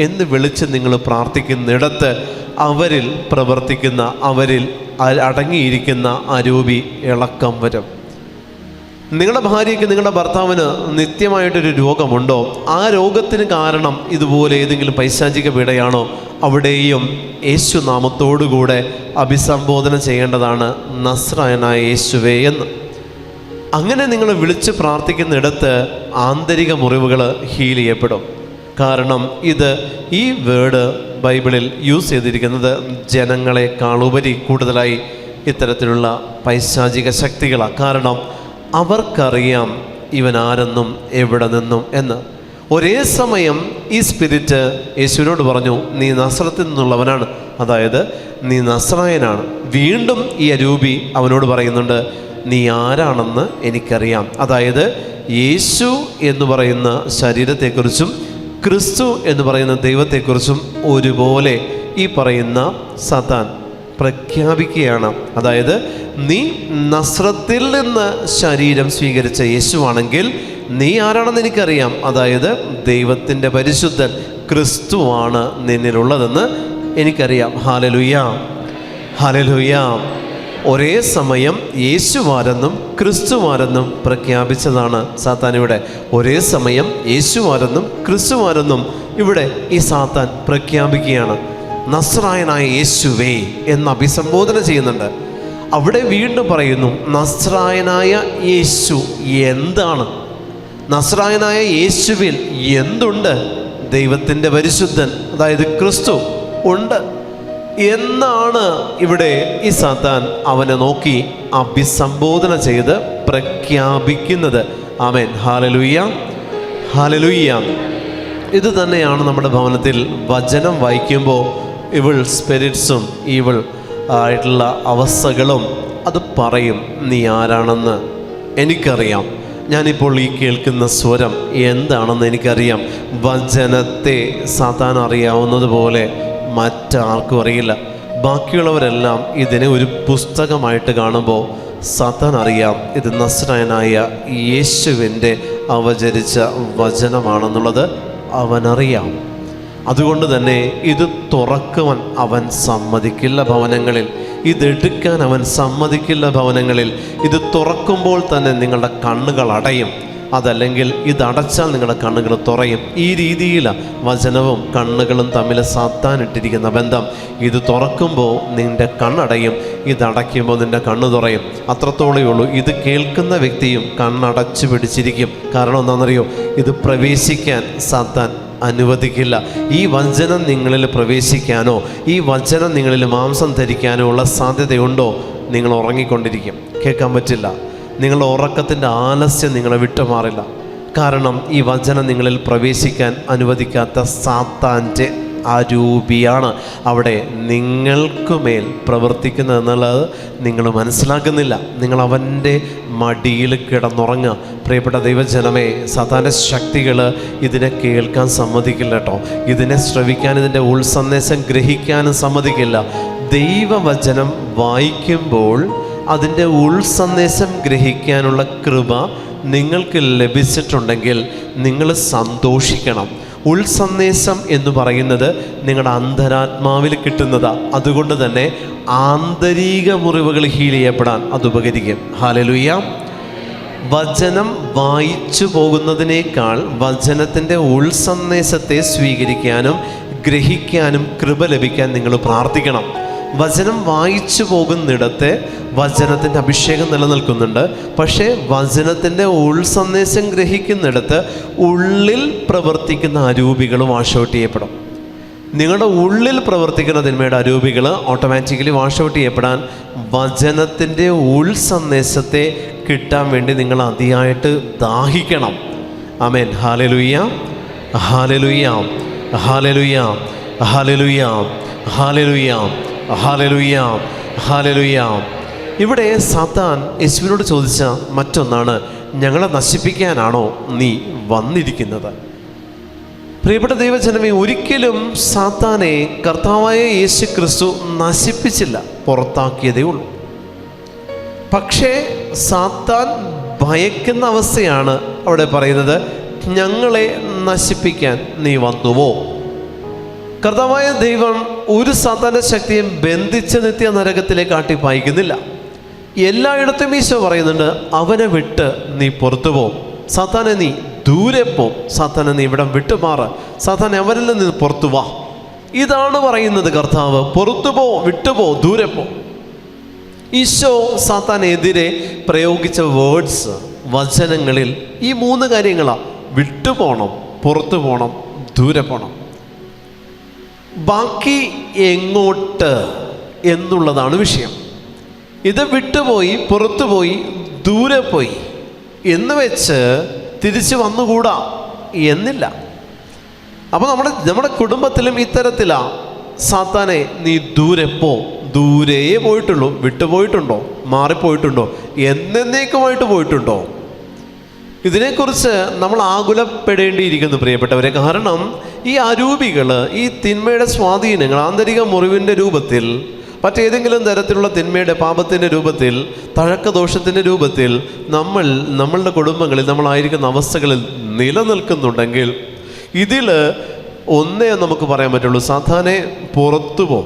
എന്ന് വിളിച്ച് നിങ്ങൾ പ്രാർത്ഥിക്കുന്നിടത്ത് അവരിൽ പ്രവർത്തിക്കുന്ന, അവരിൽ അടങ്ങിയിരിക്കുന്ന അരൂപി ഇളക്കം വരും. നിങ്ങളുടെ ഭാര്യയ്ക്ക്, നിങ്ങളുടെ ഭർത്താവിന് നിത്യമായിട്ടൊരു രോഗമുണ്ടോ? ആ രോഗത്തിന് കാരണം ഇതുപോലെ ഏതെങ്കിലും പൈശാചിക പീഡയാണോ? അവിടെയും യേശുനാമത്തോടുകൂടെ അഭിസംബോധന ചെയ്യേണ്ടതാണ് നസ്രായനായ യേശുവേ എന്ന്. അങ്ങനെ നിങ്ങൾ വിളിച്ച് പ്രാർത്ഥിക്കുന്നിടത്ത് ആന്തരിക മുറിവുകൾ ഹീൽ ചെയ്യപ്പെടും. കാരണം ഈ വേർഡ് ബൈബിളിൽ യൂസ് ചെയ്തിരിക്കുന്നത് ജനങ്ങളെക്കാളുപരി കൂടുതലായി ഇത്തരത്തിലുള്ള പൈശാചിക ശക്തികളാണ്. കാരണം അവർക്കറിയാം ഇവൻ ആരെന്നും എവിടെ നിന്നും എന്ന്. ഒരേ സമയം ഈ സ്പിരിറ്റ് യേശുവിനോട് പറഞ്ഞു, നീ നസ്രത്തിൽ നിന്നുള്ളവനാണ്, അതായത് നീ നസ്രായനാണ്. വീണ്ടും ഈ അരൂപി അവനോട് പറയുന്നുണ്ട്, നീ ആരാണെന്ന് എനിക്കറിയാം. അതായത് യേശു എന്ന് പറയുന്ന ശരീരത്തെക്കുറിച്ചും ക്രിസ്തു എന്ന് പറയുന്ന ദൈവത്തെക്കുറിച്ചും ഒരുപോലെ ഈ പറയുന്ന സാത്താൻ പ്രഖ്യാപിക്കുകയാണ്. അതായത് നീ നസ്രത്തിൽ നിന്ന് ശരീരം സ്വീകരിച്ച യേശുവാണെങ്കിൽ നീ ആരാണെന്ന് എനിക്കറിയാം. അതായത് ദൈവത്തിൻ്റെ പരിശുദ്ധൻ ക്രിസ്തുവാണ് നിന്നിലുള്ളതെന്ന് എനിക്കറിയാം. Hallelujah, hallelujah. ഒരേ സമയം യേശുവാരെന്നും ക്രിസ്തുവാരെന്നും പ്രഖ്യാപിച്ചതാണ് സാത്താൻ ഇവിടെ. ഒരേ സമയം യേശുവാരെന്നും ക്രിസ്തുവാരെന്നും ഇവിടെ ഈ സാത്താൻ പ്രഖ്യാപിക്കുകയാണ്. നസ്രായനായ യേശുവേ എന്ന് അഭിസംബോധന ചെയ്യുന്നുണ്ട്. അവിടെ വീണ്ടും പറയുന്നു, നസ്രായനായ യേശു എന്താണ്? നസ്രായനായ യേശുവിൽ എന്തുണ്ട്? ദൈവത്തിൻ്റെ പരിശുദ്ധൻ, അതായത് ക്രിസ്തു ഉണ്ട് എന്നാണ് ഇവിടെ ഈ സാത്താൻ അവനെ നോക്കി അഭിസംബോധന ചെയ്ത് പ്രഖ്യാപിക്കുന്നത്. ആമേൻ. ഹല്ലേലൂയ, ഹല്ലേലൂയ. ഇത് തന്നെയാണ് നമ്മുടെ ഭവനത്തിൽ വചനം വായിക്കുമ്പോൾ ഇവിൾ സ്പിരിറ്റ്സും ഈവിൾ ആയിട്ടുള്ള അവസ്ഥകളും അത് പറയും, നീ ആരാണെന്ന് എനിക്കറിയാം. ഞാനിപ്പോൾ ഈ കേൾക്കുന്ന സ്വരം എന്താണെന്ന് എനിക്കറിയാം. വചനത്തെ സാത്താൻ അറിയാവുന്നതുപോലെ മറ്റാർക്കും അറിയില്ല. ബാക്കിയുള്ളവരെല്ലാം ഇതിനെ ഒരു പുസ്തകമായിട്ട് കാണുമ്പോൾ സാത്താൻ അറിയാം ഇത് നസ്രായനായ യേശുവിൻ്റെ അവതരിച്ച വചനമാണെന്നുള്ളത് അവനറിയാം. അതുകൊണ്ട് തന്നെ ഇത് തുറക്കുവാൻ അവൻ സമ്മതിക്കില്ല ഭവനങ്ങളിൽ, ഇതെടുക്കാൻ അവൻ സമ്മതിക്കില്ല ഭവനങ്ങളിൽ. ഇത് തുറക്കുമ്പോൾ തന്നെ നിങ്ങളുടെ കണ്ണുകൾ അടയും, അതല്ലെങ്കിൽ ഇതടച്ചാൽ നിങ്ങളുടെ കണ്ണുകൾ തുറയും. ഈ രീതിയിലാണ് വചനവും കണ്ണുകളും തമ്മിൽ സാത്താനിട്ടിരിക്കുന്ന ബന്ധം. ഇത് തുറക്കുമ്പോൾ നിൻ്റെ കണ്ണടയും, ഇതടയ്ക്കുമ്പോൾ നിൻ്റെ കണ്ണ് തുറയും. അത്രത്തോളേ ഉള്ളൂ. ഇത് കേൾക്കുന്ന വ്യക്തിയും കണ്ണടച്ചു പിടിച്ചിരിക്കും. കാരണം എന്താണെന്നറിയോ? ഇത് പ്രവേശിക്കാൻ സാത്താൻ അനുവദിക്കില്ല. ഈ വചനം നിങ്ങളിൽ പ്രവേശിക്കാനോ ഈ വചനം നിങ്ങളിൽ മാംസം ധരിക്കാനോ ഉള്ള സാധ്യതയുണ്ടോ? നിങ്ങൾ ഉറങ്ങിക്കൊണ്ടിരിക്കും, കേൾക്കാൻ പറ്റില്ല. നിങ്ങളുടെ ഉറക്കത്തിൻ്റെ ആലസ്യം നിങ്ങളെ വിട്ടുമാറില്ല. കാരണം ഈ വചനം നിങ്ങളിൽ പ്രവേശിക്കാൻ അനുവദിക്കാത്ത സാത്താൻ്റെ അരൂപിയാണ് അവിടെ നിങ്ങൾക്കുമേൽ പ്രവർത്തിക്കുന്നത് എന്നുള്ളത് നിങ്ങൾ മനസ്സിലാക്കുന്നില്ല. നിങ്ങൾ അവൻ്റെ മടിയിൽ കിടന്നുറങ്ങുക. പ്രിയപ്പെട്ട ദൈവജനമേ, സാത്താൻ്റെ ശക്തികൾ ഇതിനെ കേൾക്കാൻ സമ്മതിക്കില്ല കേട്ടോ. ഇതിനെ ശ്രവിക്കാൻ, ഇതിൻ്റെ ഉൾസന്ദേശം ഗ്രഹിക്കാനും സമ്മതിക്കില്ല. ദൈവവചനം വായിക്കുമ്പോൾ അതിൻ്റെ ഉൾസന്ദേശം ഗ്രഹിക്കാനുള്ള കൃപ നിങ്ങൾക്ക് ലഭിച്ചിട്ടുണ്ടെങ്കിൽ നിങ്ങൾ സന്തോഷിക്കണം. ഉൾസന്ദേശം എന്ന് പറയുന്നത് നിങ്ങളുടെ അന്തരാത്മാവിൽ കിട്ടുന്നതാണ്. അതുകൊണ്ട് തന്നെ ആന്തരിക മുറിവുകൾ ഹീൽ ചെയ്യപ്പെടാൻ അത് ഉപകരിക്കും. ഹല്ലേലൂയ. വചനം വായിച്ചു പോകുന്നതിനേക്കാൾ വചനത്തിൻ്റെ ഉൾസന്ദേശത്തെ സ്വീകരിക്കാനും ഗ്രഹിക്കാനും കൃപ ലഭിക്കാൻ നിങ്ങൾ പ്രാർത്ഥിക്കണം. വചനം വായിച്ചു പോകുന്നിടത്ത് വചനത്തിൻ്റെ അഭിഷേകം നിലനിൽക്കുന്നുണ്ട്. പക്ഷേ വചനത്തിൻ്റെ ഉൾസന്ദേശം ഗ്രഹിക്കുന്നിടത്ത് ഉള്ളിൽ പ്രവർത്തിക്കുന്ന അരൂപികൾ വാഷ് ഔട്ട് ചെയ്യപ്പെടും. നിങ്ങളുടെ ഉള്ളിൽ പ്രവർത്തിക്കുന്ന തിന്മയുടെ അരൂപികൾ ഓട്ടോമാറ്റിക്കലി വാഷ് ഔട്ട് ചെയ്യപ്പെടാൻ വചനത്തിൻ്റെ ഉൾസന്ദേശത്തെ കിട്ടാൻ വേണ്ടി നിങ്ങൾ അതിയായിട്ട് ദാഹിക്കണം. ആമേൻ. ഹല്ലേലൂയ, ഹല്ലേലൂയ, ഹല്ലേലൂയ, ഹല്ലേലൂയ, ഹല്ലേലൂയ, ഹല്ലേലൂയ, ഹല്ലേലൂയ. ഇവിടെ സാത്താൻ യേശുവിനോട് ചോദിച്ച മറ്റൊന്നാണ്, ഞങ്ങളെ നശിപ്പിക്കാനാണോ നീ വന്നിരിക്കുന്നത്? പ്രിയപ്പെട്ട ദൈവജനമേ, ഒരിക്കലും സാത്താനെ കർത്താവായ യേശു ക്രിസ്തു നശിപ്പിച്ചില്ല, പുറത്താക്കിയതേ ഉള്ളൂ. പക്ഷേ സാത്താൻ ഭയക്കുന്ന അവസ്ഥയാണ് അവിടെ പറയുന്നത്, ഞങ്ങളെ നശിപ്പിക്കാൻ നീ വന്നുവോ? കർത്താവായ ദൈവം ഒരു സാത്താൻ്റെ ശക്തിയും ബന്ധിച്ച് നിത്യ നരകത്തിലേക്ക് ആട്ടിപ്പായിക്കുന്നില്ല. എല്ലായിടത്തും ഈശോ പറയുന്നുണ്ട്, അവനെ വിട്ട് നീ പുറത്തു പോ, സാത്താനെ നീ ദൂരെ പോ, സാത്താനെ നീ ഇവിടം വിട്ടുമാറ്, സാത്താനെ അവരിൽ നിന്ന് പുറത്തു വാ. ഇതാണ് പറയുന്നത് കർത്താവ്. പുറത്തു പോ, വിട്ടുപോ, ദൂരെ പോ. ഈശോ സാത്താനെതിരെ പ്രയോഗിച്ച വേർഡ്സ് വചനങ്ങളിൽ ഈ 3 കാര്യങ്ങളാണ്: വിട്ടുപോകണം, പുറത്തു പോകണം, ദൂരെ പോകണം. ബാക്കി എങ്ങോട്ട് എന്നുള്ളതാണ് വിഷയം. ഇത് വിട്ടുപോയി, പുറത്തുപോയി, ദൂരെ പോയി എന്ന് വെച്ച് തിരിച്ചു വന്നുകൂടാ എന്നില്ല. അപ്പോൾ നമ്മുടെ കുടുംബത്തിലും ഇത്തരത്തിലാണ്. സാത്താനെ നീ ദൂരെ പോ, ദൂരേ പോയിട്ടുള്ളൂ, വിട്ടുപോയിട്ടുണ്ടോ, മാറിപ്പോയിട്ടുണ്ടോ, എന്നേക്കുമായിട്ട് പോയിട്ടുണ്ടോ? ഇതിനെക്കുറിച്ച് നമ്മൾ ആകുലപ്പെടേണ്ടിയിരിക്കുന്നു പ്രിയപ്പെട്ടവരെ. കാരണം ഈ അരൂപികൾ, ഈ തിന്മയുടെ സ്വാധീനങ്ങൾ ആന്തരിക മുറിവിൻ്റെ രൂപത്തിൽ, മറ്റേതെങ്കിലും തരത്തിലുള്ള തിന്മയുടെ പാപത്തിൻ്റെ രൂപത്തിൽ, തഴക്കദോഷത്തിൻ്റെ രൂപത്തിൽ നമ്മളുടെ കുടുംബങ്ങളിൽ നമ്മളായിരിക്കുന്ന അവസ്ഥകളിൽ നിലനിൽക്കുന്നുണ്ടെങ്കിൽ ഇതിൽ ഒന്നേ നമുക്ക് പറയാൻ പറ്റുള്ളൂ: സാത്താനെ പുറത്തു പോ.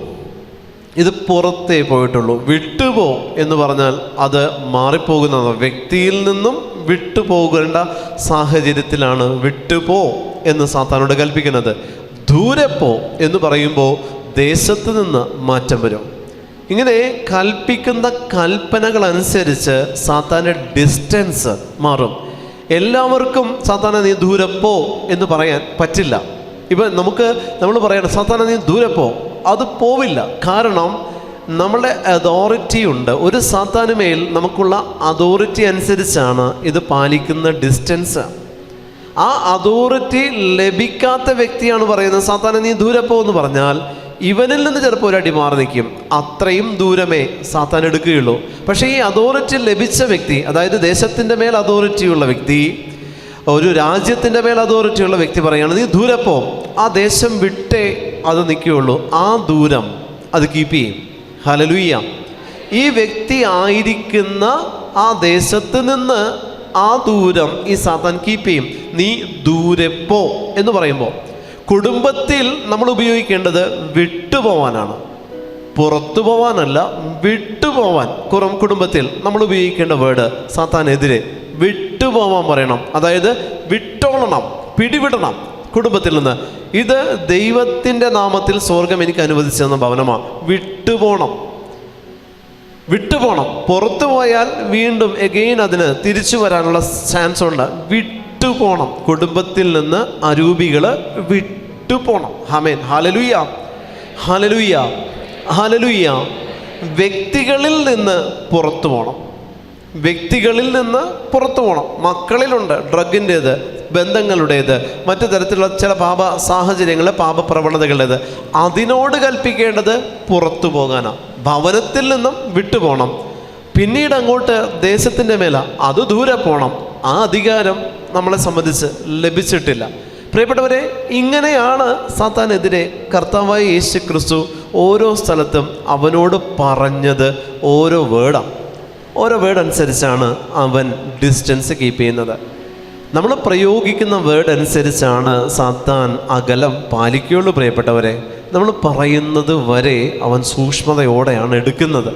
ഇത് പുറത്തേ പോയിട്ടുള്ളൂ. വിട്ടുപോ എന്ന് പറഞ്ഞാൽ അത് മാറിപ്പോകുന്നതാണ്. വ്യക്തിയിൽ നിന്നും വിട്ടുപോകേണ്ട സാഹചര്യത്തിലാണ് വിട്ടുപോ എന്ന് സാത്താനോട് കൽപ്പിക്കുന്നത്. ദൂരെ പോ എന്ന് പറയുമ്പോൾ ദേശത്ത് നിന്ന് മാറ്റം വരും. ഇങ്ങനെ കൽപ്പിക്കുന്ന കൽപ്പനകൾ അനുസരിച്ച് സാത്താൻ്റെ ഡിസ്റ്റൻസ് മാറും. എല്ലാവർക്കും സാത്താനെ നീ ദൂരെ പോ എന്ന് പറയാൻ പറ്റില്ല. ഇപ്പം നമ്മൾ പറയണം സാത്താനെ നീ ദൂരെ പോ, അത് പോവില്ല. കാരണം നമ്മളുടെ അതോറിറ്റി ഉണ്ട്. ഒരു സാത്താനുമേൽ നമുക്കുള്ള അതോറിറ്റി അനുസരിച്ചാണ് ഇത് പാലിക്കുന്ന ഡിസ്റ്റൻസ്. ആ അതോറിറ്റി ലഭിക്കാത്ത വ്യക്തിയാണ് പറയുന്നത് സാത്താനെ നീ ദൂരെ പോ എന്ന് പറഞ്ഞാൽ ഇവനിൽ നിന്ന് ചിലപ്പോൾ ഒരടി മാറി നിൽക്കും. അത്രയും ദൂരമേ സാത്താൻ എടുക്കുകയുള്ളൂ. പക്ഷേ ഈ അതോറിറ്റി ലഭിച്ച വ്യക്തി, അതായത് ദേശത്തിൻ്റെ മേൽ അതോറിറ്റിയുള്ള വ്യക്തി, ഒരു രാജ്യത്തിൻ്റെ മേൽ അതോറിറ്റിയുള്ള വ്യക്തി പറയുകയാണ് നീ ദൂരെ പോ, ആ ദേശം വിട്ടേ അത് നിൽക്കുകയുള്ളൂ. ആ ദൂരം അത് കീപ്പ് ചെയ്യും. ഹല്ലേലൂയ. ഈ വ്യക്തി ആയിരിക്കുന്ന ആ ദേശത്ത് നിന്ന് ആ ദൂരം ഈ സാത്താൻ കീപ്പ് ചെയ്യും. നീ ദൂരെ പോ എന്ന് പറയുമ്പോൾ കുടുംബത്തിൽ നമ്മൾ ഉപയോഗിക്കേണ്ടത് വിട്ടുപോവാനാണ്, പുറത്തു പോവാനല്ല. വിട്ടുപോവാൻ കുടുംബത്തിൽ നമ്മൾ ഉപയോഗിക്കേണ്ട വേർഡ് സാത്താനെതിരെ വിട്ടുപോവാൻ പറയണം. അതായത് വിട്ടോളണം, പിടിവിടണം കുടുംബത്തിൽ നിന്ന്. ഇത് ദൈവത്തിൻ്റെ നാമത്തിൽ സ്വർഗം എനിക്ക് അനുവദിച്ചെന്ന ഭവനമാണ്. വിട്ടുപോകണം. പുറത്തു പോയാൽ വീണ്ടും എഗെയിൻ അതിന് തിരിച്ചു വരാനുള്ള ചാൻസ് ഉണ്ട്. വിട്ടുപോകണം. കുടുംബത്തിൽ നിന്ന് അരൂപികൾ വിട്ടുപോകണം. ആമേൻ. ഹല്ലേലൂയ, ഹല്ലേലൂയ, ഹല്ലേലൂയ. വ്യക്തികളിൽ നിന്ന് പുറത്തു പോകണം. വ്യക്തികളിൽ നിന്ന് പുറത്തു പോകണം. മക്കളിലുണ്ട് ഡ്രഗിൻ്റേത്, ബന്ധങ്ങളുടേത്, മറ്റു തരത്തിലുള്ള ചില പാപ സാഹചര്യങ്ങൾ, പാപപ്രവണതകളുടേത്, അതിനോട് കൽപ്പിക്കേണ്ടത് പുറത്തു പോകാനാണ്. ഭവനത്തിൽ നിന്നും വിട്ടുപോകണം. പിന്നീട് അങ്ങോട്ട് ദേശത്തിൻ്റെ മേല അത് ദൂരെ പോകണം. ആ അധികാരം നമ്മളെ സംബന്ധിച്ച് ലഭിച്ചിട്ടില്ല. പ്രിയപ്പെട്ടവരെ, ഇങ്ങനെയാണ് സാത്താനെതിരെ കർത്താവായ യേശു ക്രിസ്തു ഓരോ സ്ഥലത്തും അവനോട് പറഞ്ഞത്. ഓരോ വേർഡ് അനുസരിച്ചാണ് അവൻ ഡിസ്റ്റൻസ് കീപ്പ് ചെയ്യുന്നത്. നമ്മൾ പ്രയോഗിക്കുന്ന വേർഡ് അനുസരിച്ചാണ് സാത്താൻ അകലം പാലിക്കുകയുള്ളൂ. പ്രിയപ്പെട്ടവരെ, നമ്മൾ പറയുന്നത് വരെ അവൻ സൂക്ഷ്മതയോടെയാണ് എടുക്കുന്നത്.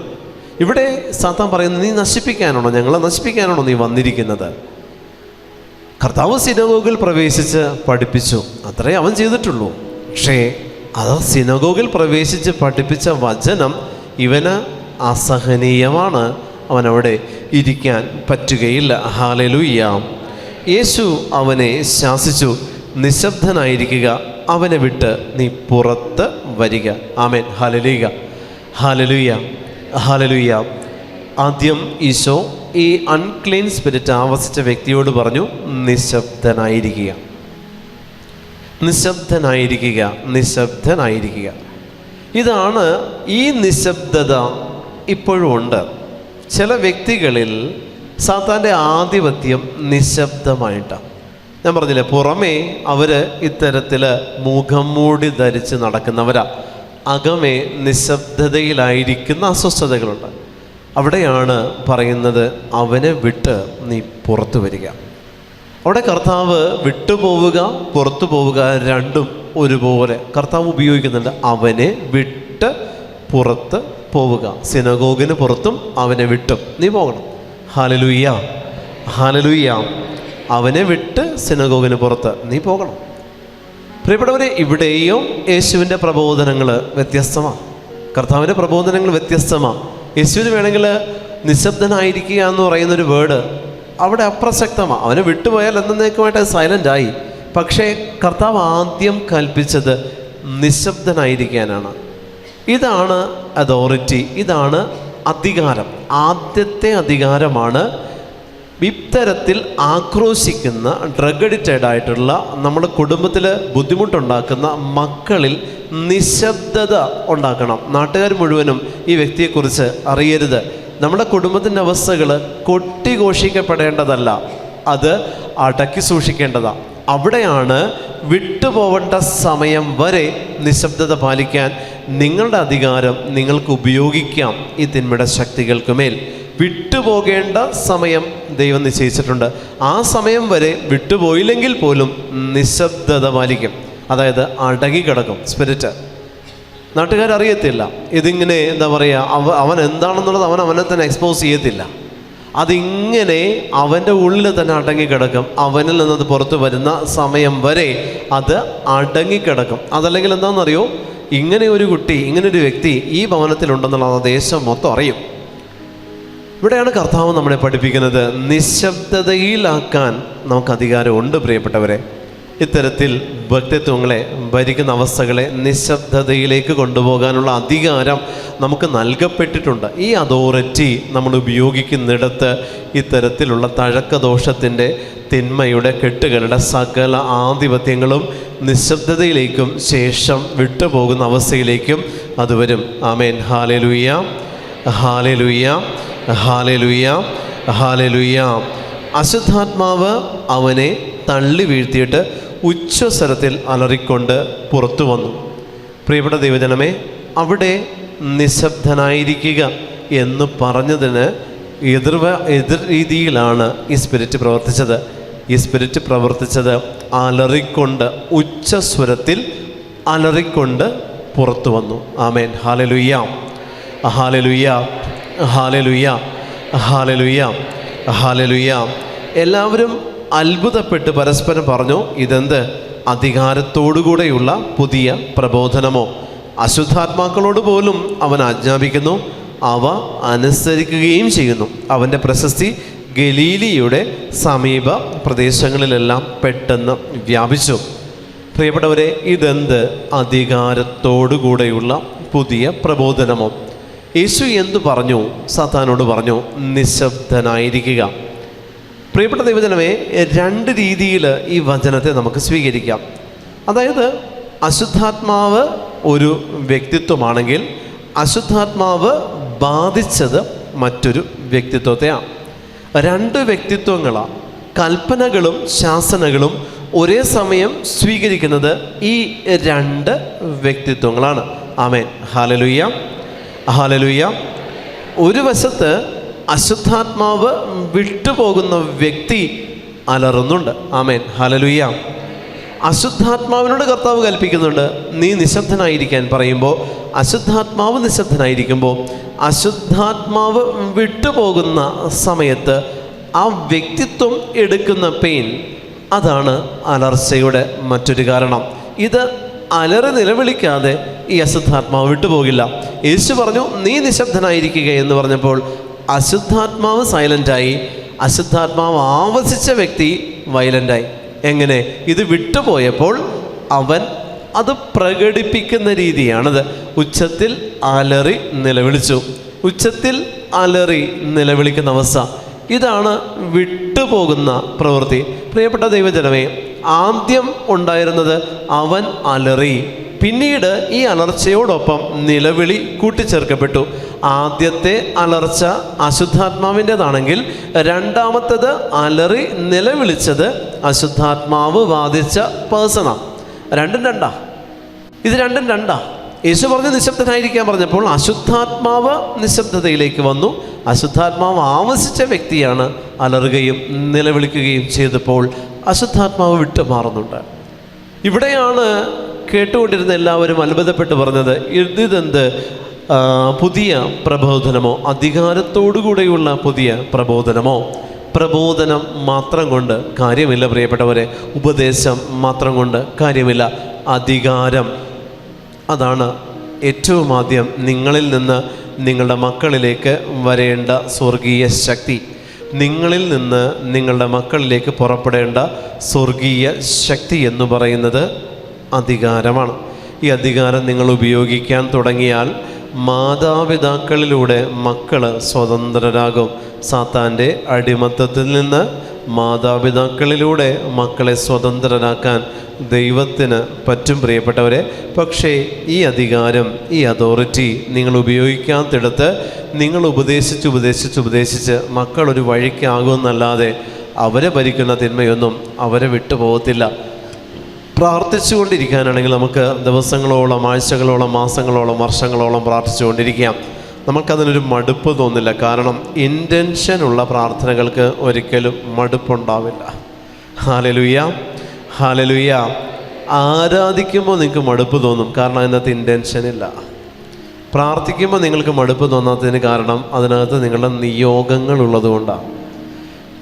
ഇവിടെ സാത്താൻ പറയുന്നത്, നീ നശിപ്പിക്കാനാണോ, ഞങ്ങളെ നശിപ്പിക്കാനാണോ നീ വന്നിരിക്കുന്നത്? കർത്താവ് സിനഗോഗിൽ പ്രവേശിച്ച് പഠിപ്പിച്ചു, അത്രേ അവൻ ചെയ്തിട്ടുള്ളൂ. പക്ഷേ അത് സിനഗോഗിൽ പ്രവേശിച്ച് പഠിപ്പിച്ച വചനം ഇവന് അസഹനീയമാണ്. അവനവിടെ ഇരിക്കാൻ പറ്റുകയില്ല. ഹല്ലേലൂയ. യേശു അവനെ ശാസിച്ചു, നിശബ്ദനായിരിക്കുക, അവനെ വിട്ട് നീ പുറത്ത് വരിക. ആമേൻ. ഹല്ലേലൂയ, ഹല്ലേലൂയ, ഹല്ലേലൂയ. ആദ്യം ഈശോ ഈ അൺക്ലീൻ സ്പിരിറ്റ് ആവസിച്ച വ്യക്തിയോട് പറഞ്ഞു, നിശബ്ദനായിരിക്കുക, നിശബ്ദനായിരിക്കുക, നിശബ്ദനായിരിക്കുക. ഇതാണ് ഈ നിശബ്ദത ഇപ്പോഴും ഉണ്ട്. ചില വ്യക്തികളിൽ സാത്താൻ്റെ ആധിപത്യം നിശബ്ദമായിട്ടാണ്. ഞാൻ പറഞ്ഞില്ലേ, പുറമേ അവർ ഇത്തരത്തിൽ മുഖം മൂടി ധരിച്ച് നടക്കുന്നവരാ, അകമേ നിശബ്ദതയിലായിരിക്കുന്ന അസ്വസ്ഥതകളുണ്ട്. അവിടെയാണ് പറയുന്നത്, അവനെ വിട്ട് നീ പുറത്തു വരിക. അവിടെ കർത്താവ് വിട്ടുപോവുക, പുറത്തു പോവുക രണ്ടും ഒരുപോലെ കർത്താവ് ഉപയോഗിക്കുന്നുണ്ട്. അവനെ വിട്ട് പുറത്ത് പോവുക. സിനഗോഗിന് പുറത്തും അവനെ വിട്ടും നീ പോകണം. Hallelujah, hallelujah. അവനെ വിട്ട് സിനഗോഗിന് പുറത്ത് നീ പോകണം. പ്രിയപ്പെട്ടവരെ, ഇവിടെയും യേശുവിൻ്റെ പ്രബോധനങ്ങൾ വ്യത്യസ്തമാണ്. കർത്താവിൻ്റെ പ്രബോധനങ്ങൾ വ്യത്യസ്തമാണ്. യേശുവിന് വേണമെങ്കിൽ നിശബ്ദനായിരിക്കുക എന്ന് പറയുന്നൊരു വേർഡ് അവിടെ അപ്രസക്തമാണ്. അവനെ വിട്ടുപോയാൽ എന്നേക്കുമായിട്ട് സൈലൻ്റായി. പക്ഷേ കർത്താവ് ആദ്യം കൽപ്പിച്ചത് നിശബ്ദനായിരിക്കാനാണ്. ഇതാണ് അതോറിറ്റി, ഇതാണ് അധികാരം. ആദ്യത്തെ അധികാരമാണ് ഇത്തരത്തിൽ ആക്രോശിക്കുന്ന, ഡ്രഗ് അഡിക്റ്റഡ് ആയിട്ടുള്ള, നമ്മുടെ കുടുംബത്തിൽ ബുദ്ധിമുട്ടുണ്ടാക്കുന്ന മക്കളിൽ നിശബ്ദത ഉണ്ടാക്കണം. നാട്ടുകാർ മുഴുവനും ഈ വ്യക്തിയെക്കുറിച്ച് അറിയരുത്. നമ്മുടെ കുടുംബത്തിൻ്റെ അവസ്ഥകൾ കൊട്ടിഘോഷിക്കപ്പെടേണ്ടതല്ല, അത് അടക്കി സൂക്ഷിക്കേണ്ടതാണ്. അവിടെയാണ് വിട്ടുപോകേണ്ട സമയം വരെ നിശബ്ദത പാലിക്കാൻ നിങ്ങളുടെ അധികാരം നിങ്ങൾക്ക് ഉപയോഗിക്കാം. ഈ തിന്മയുടെ ശക്തികൾക്ക് മേൽ വിട്ടുപോകേണ്ട സമയം ദൈവം നിശ്ചയിച്ചിട്ടുണ്ട്. ആ സമയം വരെ വിട്ടുപോയില്ലെങ്കിൽ പോലും നിശബ്ദത പാലിക്കും. അതായത് അടങ്ങിക്കിടക്കും സ്പിരിറ്റ്. നാട്ടുകാരറിയത്തില്ല. ഇതിങ്ങനെ എന്താ പറയുക, അവൻ എന്താണെന്നുള്ളത് അവനെ തന്നെ എക്സ്പോസ് ചെയ്യത്തില്ല. അതിങ്ങനെ അവൻ്റെ ഉള്ളിൽ തന്നെ അടങ്ങിക്കിടക്കും. അവനിൽ നിന്നത് പുറത്തു വരുന്ന സമയം വരെ അത് അടങ്ങിക്കിടക്കും. അതല്ലെങ്കിൽ എന്താണെന്നറിയോ, ഇങ്ങനെ ഒരു കുട്ടി, ഇങ്ങനെ ഒരു വ്യക്തി ഈ ഭവനത്തിലുണ്ടെന്നുള്ളത് ദേശം മൊത്തം അറിയും. ഇവിടെയാണ് കർത്താവ് നമ്മളെ പഠിപ്പിക്കുന്നത്, നിശബ്ദതയിലാക്കാൻ നമുക്ക് അധികാരമുണ്ട്. പ്രിയപ്പെട്ടവരെ, ഇത്തരത്തിൽ വ്യക്തിത്വങ്ങളെ, ഭരിക്കുന്ന അവസ്ഥകളെ നിശബ്ദതയിലേക്ക് കൊണ്ടുപോകാനുള്ള അധികാരം നമുക്ക് നൽകപ്പെട്ടിട്ടുണ്ട്. ഈ അതോറിറ്റി നമ്മൾ ഉപയോഗിക്കുന്നിടത്ത് ഇത്തരത്തിലുള്ള തഴക്കദോഷത്തിൻ്റെ, തിന്മയുടെ, കെട്ടുകളുടെ സകല ആധിപത്യങ്ങളും നിശബ്ദതയിലേക്കും ശേഷം വിട്ടുപോകുന്ന അവസ്ഥയിലേക്കും അത് വരും. ആമേൻ. ഹല്ലേലൂയ, ഹല്ലേലൂയ, ഹല്ലേലൂയ, ഹല്ലേലൂയ. അശുദ്ധാത്മാവ് അവനെ തള്ളി വീഴ്ത്തിയിട്ട് ഉച്ചസ്വരത്തിൽ അലറിക്കൊണ്ട് പുറത്തു വന്നു. പ്രിയപ്പെട്ട ദൈവജനമേ, അവിടെ നിശബ്ദനായിരിക്കുക എന്ന് പറഞ്ഞതിന് എതിർ രീതിയിലാണ് ഈ സ്പിരിറ്റ് പ്രവർത്തിച്ചത്. ഈ സ്പിരിറ്റ് പ്രവർത്തിച്ചത് അലറിക്കൊണ്ട്, ഉച്ചസ്വരത്തിൽ അലറിക്കൊണ്ട് പുറത്തു വന്നു. ആമേൻ. ഹല്ലേലൂയ, ഹല്ലേലൂയ, ഹല്ലേലൂയ, ഹല്ലേലൂയ, ഹല്ലേലൂയ. എല്ലാവരും അത്ഭുതപ്പെട്ട് പരസ്പരം പറഞ്ഞു, ഇതെന്ത് അധികാരത്തോടുകൂടെയുള്ള പുതിയ പ്രബോധനമോ? അശുദ്ധാത്മാക്കളോട് പോലും അവൻ ആജ്ഞാപിക്കുന്നു, അവ അനുസരിക്കുകയും ചെയ്യുന്നു. അവൻ്റെ പ്രശസ്തി ഗലീലിയുടെ സമീപ പ്രദേശങ്ങളിലെല്ലാം പെട്ടെന്ന് വ്യാപിച്ചു. പ്രിയപ്പെട്ടവരെ, ഇതെന്ത് അധികാരത്തോടുകൂടെയുള്ള പുതിയ പ്രബോധനമോ? യേശു എന്തു പറഞ്ഞു? സാത്താനോട് പറഞ്ഞു, നിശബ്ദനായിരിക്കുക. പ്രിയപ്പെട്ട ദൈവജനമേ, രണ്ട് രീതിയിൽ ഈ വചനത്തെ നമുക്ക് സ്വീകരിക്കാം. അതായത് അശുദ്ധാത്മാവ് ഒരു വ്യക്തിത്വമാണെങ്കിൽ അശുദ്ധാത്മാവ് ബാധിച്ചത് മറ്റൊരു വ്യക്തിത്വത്തെയാണ്. രണ്ട് വ്യക്തിത്വങ്ങളാണ്. കൽപ്പനകളും ശാസനകളും ഒരേ സമയം സ്വീകരിക്കുന്നത് ഈ രണ്ട് വ്യക്തിത്വങ്ങളാണ്. ആമേൻ, ഹല്ലേലൂയ, ഹല്ലേലൂയ. ഒരു വശത്ത് അശുദ്ധാത്മാവ് വിട്ടുപോകുന്ന വ്യക്തി അലറുന്നുണ്ട്. ആമേൻ, ഹല്ലേലൂയ. അശുദ്ധാത്മാവിനോട് കർത്താവ് കൽപ്പിക്കുന്നുണ്ട്, നീ നിശബ്ദനായിരിക്കാൻ പറയുമ്പോൾ അശുദ്ധാത്മാവ് നിശബ്ദനായിരിക്കുമ്പോൾ അശുദ്ധാത്മാവ് വിട്ടുപോകുന്ന സമയത്ത് ആ വ്യക്തിത്വം എടുക്കുന്ന പെയിൻ, അതാണ് അലർച്ചയുടെ മറ്റൊരു കാരണം. ഇത് അലറി നിലവിളിക്കാതെ ഈ അശുദ്ധാത്മാവ് വിട്ടുപോകില്ല. യേശു പറഞ്ഞു, നീ നിശബ്ദനായിരിക്കുക എന്ന് പറഞ്ഞപ്പോൾ അശുദ്ധാത്മാവ് സൈലൻ്റായി, അശുദ്ധാത്മാവ് ആവസിച്ച വ്യക്തി വയലൻ്റായി. എങ്ങനെ? ഇത് വിട്ടുപോയപ്പോൾ അവൻ അത് പ്രകടിപ്പിക്കുന്ന രീതിയാണത്. ഉച്ചത്തിൽ അലറി നിലവിളിച്ചു. ഉച്ചത്തിൽ അലറി നിലവിളിക്കുന്ന അവസ്ഥ, ഇതാണ് വിട്ടുപോകുന്ന പ്രവൃത്തി. പ്രിയപ്പെട്ട ദൈവജനമേ, ആദ്യം ഉണ്ടായിരുന്നത് അവൻ അലറി, പിന്നീട് ഈ അലർച്ചയോടൊപ്പം നിലവിളി കൂട്ടിച്ചേർക്കപ്പെട്ടു. ആദ്യത്തെ അലർച്ച അശുദ്ധാത്മാവിൻ്റെതാണെങ്കിൽ രണ്ടാമത്തേത് അലറി നിലവിളിച്ചത് അശുദ്ധാത്മാവ് ബാധിച്ച പേഴ്സണാണ്. രണ്ടും രണ്ടാ. ഇത് രണ്ടും രണ്ടാ. യേശു പറഞ്ഞ് നിശബ്ദനായിരിക്കാൻ പറഞ്ഞപ്പോൾ അശുദ്ധാത്മാവ് നിശബ്ദതയിലേക്ക് വന്നു. അശുദ്ധാത്മാവ് ആവസിച്ച വ്യക്തിയാണ് അലറുകയും നിലവിളിക്കുകയും ചെയ്തപ്പോൾ അശുദ്ധാത്മാവ് വിട്ടുമാറുന്നുണ്ട്. ഇവിടെയാണ് കേട്ടുകൊണ്ടിരുന്ന എല്ലാവരും അത്ഭുതപ്പെട്ട് പറഞ്ഞത്, ഇതെന്ത് പുതിയ പ്രബോധനമോ, അധികാരത്തോടുകൂടെയുള്ള പുതിയ പ്രബോധനമോ? പ്രബോധനം മാത്രം കൊണ്ട് കാര്യമില്ല പ്രിയപ്പെട്ടവരെ, ഉപദേശം മാത്രം കൊണ്ട് കാര്യമില്ല. അധികാരം, അതാണ് ഏറ്റവും ആദ്യം നിങ്ങളിൽ നിന്ന് നിങ്ങളുടെ മക്കളിലേക്ക് വരേണ്ട സ്വർഗീയ ശക്തി. നിങ്ങളിൽ നിന്ന് നിങ്ങളുടെ മക്കളിലേക്ക് പുറപ്പെടേണ്ട സ്വർഗീയ ശക്തി എന്ന് പറയുന്നത് അധികാരമാണ്. ഈ അധികാരം നിങ്ങൾ ഉപയോഗിക്കാൻ തുടങ്ങിയാൽ മാതാപിതാക്കളിലൂടെ മക്കൾ സ്വതന്ത്രരാകും. സാത്താൻ്റെ അടിമത്തത്തിൽ നിന്ന് മാതാപിതാക്കളിലൂടെ മക്കളെ സ്വതന്ത്രരാക്കാൻ ദൈവത്തിന് പറ്റും പ്രിയപ്പെട്ടവരെ. പക്ഷേ ഈ അധികാരം, ഈ അതോറിറ്റി നിങ്ങൾ ഉപയോഗിക്കാത്തിടത്ത് നിങ്ങൾ ഉപദേശിച്ച് മക്കളൊരു വഴിക്കാകുമെന്നല്ലാതെ അവരെ ഭരിക്കുന്ന തിന്മയൊന്നും അവരെ വിട്ടുപോകത്തില്ല. പ്രാർത്ഥിച്ചുകൊണ്ടിരിക്കാനാണെങ്കിൽ നമുക്ക് ദിവസങ്ങളോളം, ആഴ്ചകളോളം, മാസങ്ങളോളം, വർഷങ്ങളോളം പ്രാർത്ഥിച്ചുകൊണ്ടിരിക്കാം. നമുക്കതിനൊരു മടുപ്പ് തോന്നില്ല. കാരണം ഇൻറ്റൻഷനുള്ള പ്രാർത്ഥനകൾക്ക് ഒരിക്കലും മടുപ്പുണ്ടാവില്ല. Hallelujah, hallelujah. ആരാധിക്കുമ്പോൾ നിങ്ങൾക്ക് മടുപ്പ് തോന്നും, കാരണം അതിനകത്ത് ഇൻറ്റൻഷനില്ല. പ്രാർത്ഥിക്കുമ്പോൾ നിങ്ങൾക്ക് മടുപ്പ് തോന്നാത്തതിന് കാരണം അതിനകത്ത് നിങ്ങളുടെ നിയോഗങ്ങളുള്ളത് കൊണ്ടാണ്.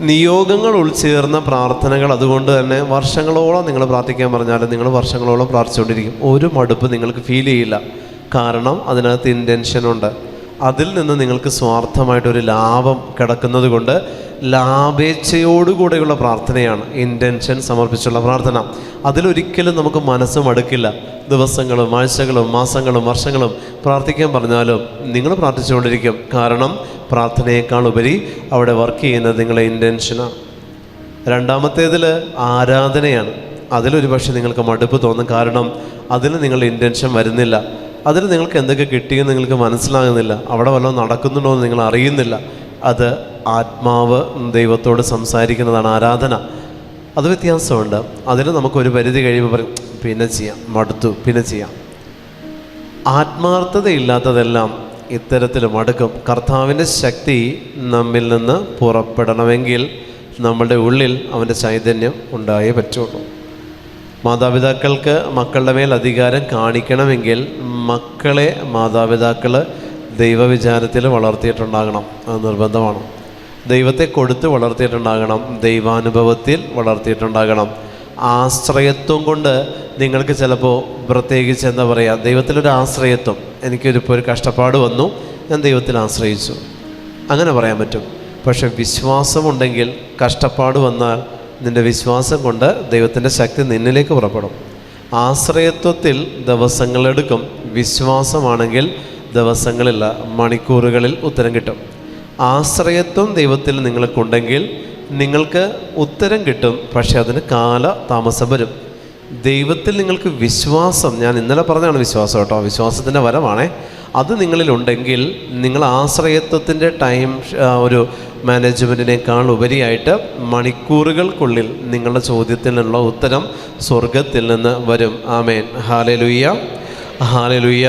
നിയോഗങ്ങൾ ഉൾച്ചേർന്ന പ്രാർത്ഥനകൾ. അതുകൊണ്ട് തന്നെ വർഷങ്ങളോളം നിങ്ങൾ പ്രാർത്ഥിക്കാൻ പറഞ്ഞാലും നിങ്ങൾ വർഷങ്ങളോളം പ്രാർത്ഥിച്ചുകൊണ്ടിരിക്കും. ഒരു മടുപ്പ് നിങ്ങൾക്ക് ഫീൽ ചെയ്യില്ല. കാരണം അതിനകത്ത് ഇൻറ്റൻഷനുണ്ട്. അതിൽ നിന്ന് നിങ്ങൾക്ക് സ്വാർത്ഥമായിട്ടൊരു ലാഭം കിടക്കുന്നത് കൊണ്ട് ലാഭേച്ഛയോടുകൂടെയുള്ള പ്രാർത്ഥനയാണ് ഇൻറ്റൻഷൻ സമർപ്പിച്ചുള്ള പ്രാർത്ഥന. അതിലൊരിക്കലും നമുക്ക് മനസ്സ് മടുക്കില്ല. ദിവസങ്ങളും ആഴ്ചകളും മാസങ്ങളും വർഷങ്ങളും പ്രാർത്ഥിക്കാൻ പറഞ്ഞാലും നിങ്ങൾ പ്രാർത്ഥിച്ചുകൊണ്ടിരിക്കും. കാരണം പ്രാർത്ഥനയേക്കാൾ ഉപരി അവിടെ വർക്ക് ചെയ്യുന്നത് നിങ്ങളുടെ ഇൻറ്റൻഷനാണ്. രണ്ടാമത്തേതിൽ ആരാധനയാണ്. അതിലൊരു പക്ഷേ നിങ്ങൾക്ക് മടുപ്പ് തോന്നും. കാരണം അതിൽ നിങ്ങളുടെ ഇൻറ്റൻഷൻ വരുന്നില്ല. അതിൽ നിങ്ങൾക്ക് എന്തൊക്കെ കിട്ടിയെന്ന് നിങ്ങൾക്ക് മനസ്സിലാകുന്നില്ല. അവിടെ വല്ലതും നടക്കുന്നുണ്ടോ എന്ന് നിങ്ങൾ അറിയുന്നില്ല. അത് ആത്മാവ് ദൈവത്തോട് സംസാരിക്കുന്നതാണ് ആരാധന. അത് വ്യത്യാസമുണ്ട്. അതിൽ നമുക്കൊരു പരിധി കഴിയുമ്പോൾ പറയും, പിന്നെ ചെയ്യാം, മടുത്തു, പിന്നെ ചെയ്യാം. ആത്മാർത്ഥതയില്ലാത്തതെല്ലാം ഇത്തരത്തിൽ മടുക്കും. കർത്താവിൻ്റെ ശക്തി നമ്മിൽ നിന്ന് പുറപ്പെടണമെങ്കിൽ നമ്മളുടെ ഉള്ളിൽ അവൻ്റെ ചൈതന്യം ഉണ്ടായേ പറ്റുള്ളൂ. മാതാപിതാക്കൾക്ക് മക്കളുടെ മേൽ അധികാരം കാണിക്കണമെങ്കിൽ മക്കളെ മാതാപിതാക്കൾ ദൈവവിചാരത്തിൽ വളർത്തിയിട്ടുണ്ടാകണം. അത് നിർബന്ധമാണ്. ദൈവത്തെ കൊടുത്ത് വളർത്തിയിട്ടുണ്ടാകണം. ദൈവാനുഭവത്തിൽ വളർത്തിയിട്ടുണ്ടാകണം. ആശ്രയത്വം കൊണ്ട് നിങ്ങൾക്ക് ചിലപ്പോൾ പ്രത്യേകിച്ച് എന്താ പറയുക, ദൈവത്തിലൊരു ആശ്രയത്വം. എനിക്കൊരിപ്പോൾ ഒരു കഷ്ടപ്പാട് വന്നു, ഞാൻ ദൈവത്തിൽ ആശ്രയിച്ചു, അങ്ങനെ പറയാൻ പറ്റും. പക്ഷെ വിശ്വാസമുണ്ടെങ്കിൽ കഷ്ടപ്പാട് വന്നാൽ നിൻ്റെ വിശ്വാസം കൊണ്ട് ദൈവത്തിൻ്റെ ശക്തി നിന്നിലേക്ക് പുറപ്പെടും. ആശ്രയത്വത്തിൽ ദിവസങ്ങളെടുക്കും. വിശ്വാസമാണെങ്കിൽ ദിവസങ്ങളില്ല, മണിക്കൂറുകളിൽ ഉത്തരം കിട്ടും. ആശ്രയത്വം ദൈവത്തിൽ നിങ്ങൾക്കുണ്ടെങ്കിൽ നിങ്ങൾക്ക് ഉത്തരം കിട്ടും, പക്ഷെ അതിന് കാല താമസം വരും. ദൈവത്തിൽ നിങ്ങൾക്ക് വിശ്വാസം, ഞാൻ ഇന്നലെ പറഞ്ഞതാണ് വിശ്വാസം കേട്ടോ, വിശ്വാസത്തിൻ്റെ വരമാണേ, അത് നിങ്ങളിലുണ്ടെങ്കിൽ നിങ്ങൾ ആശ്രയത്വത്തിൻ്റെ ടൈം ഒരു മാനേജ്മെൻറ്റിനേക്കാൾ ഉപരിയായിട്ട് മണിക്കൂറുകൾക്കുള്ളിൽ നിങ്ങളുടെ ചോദ്യത്തിനുള്ള ഉത്തരം സ്വർഗത്തിൽ നിന്ന് വരും. ആമേൻ. ഹല്ലേലൂയ, ഹല്ലേലൂയ.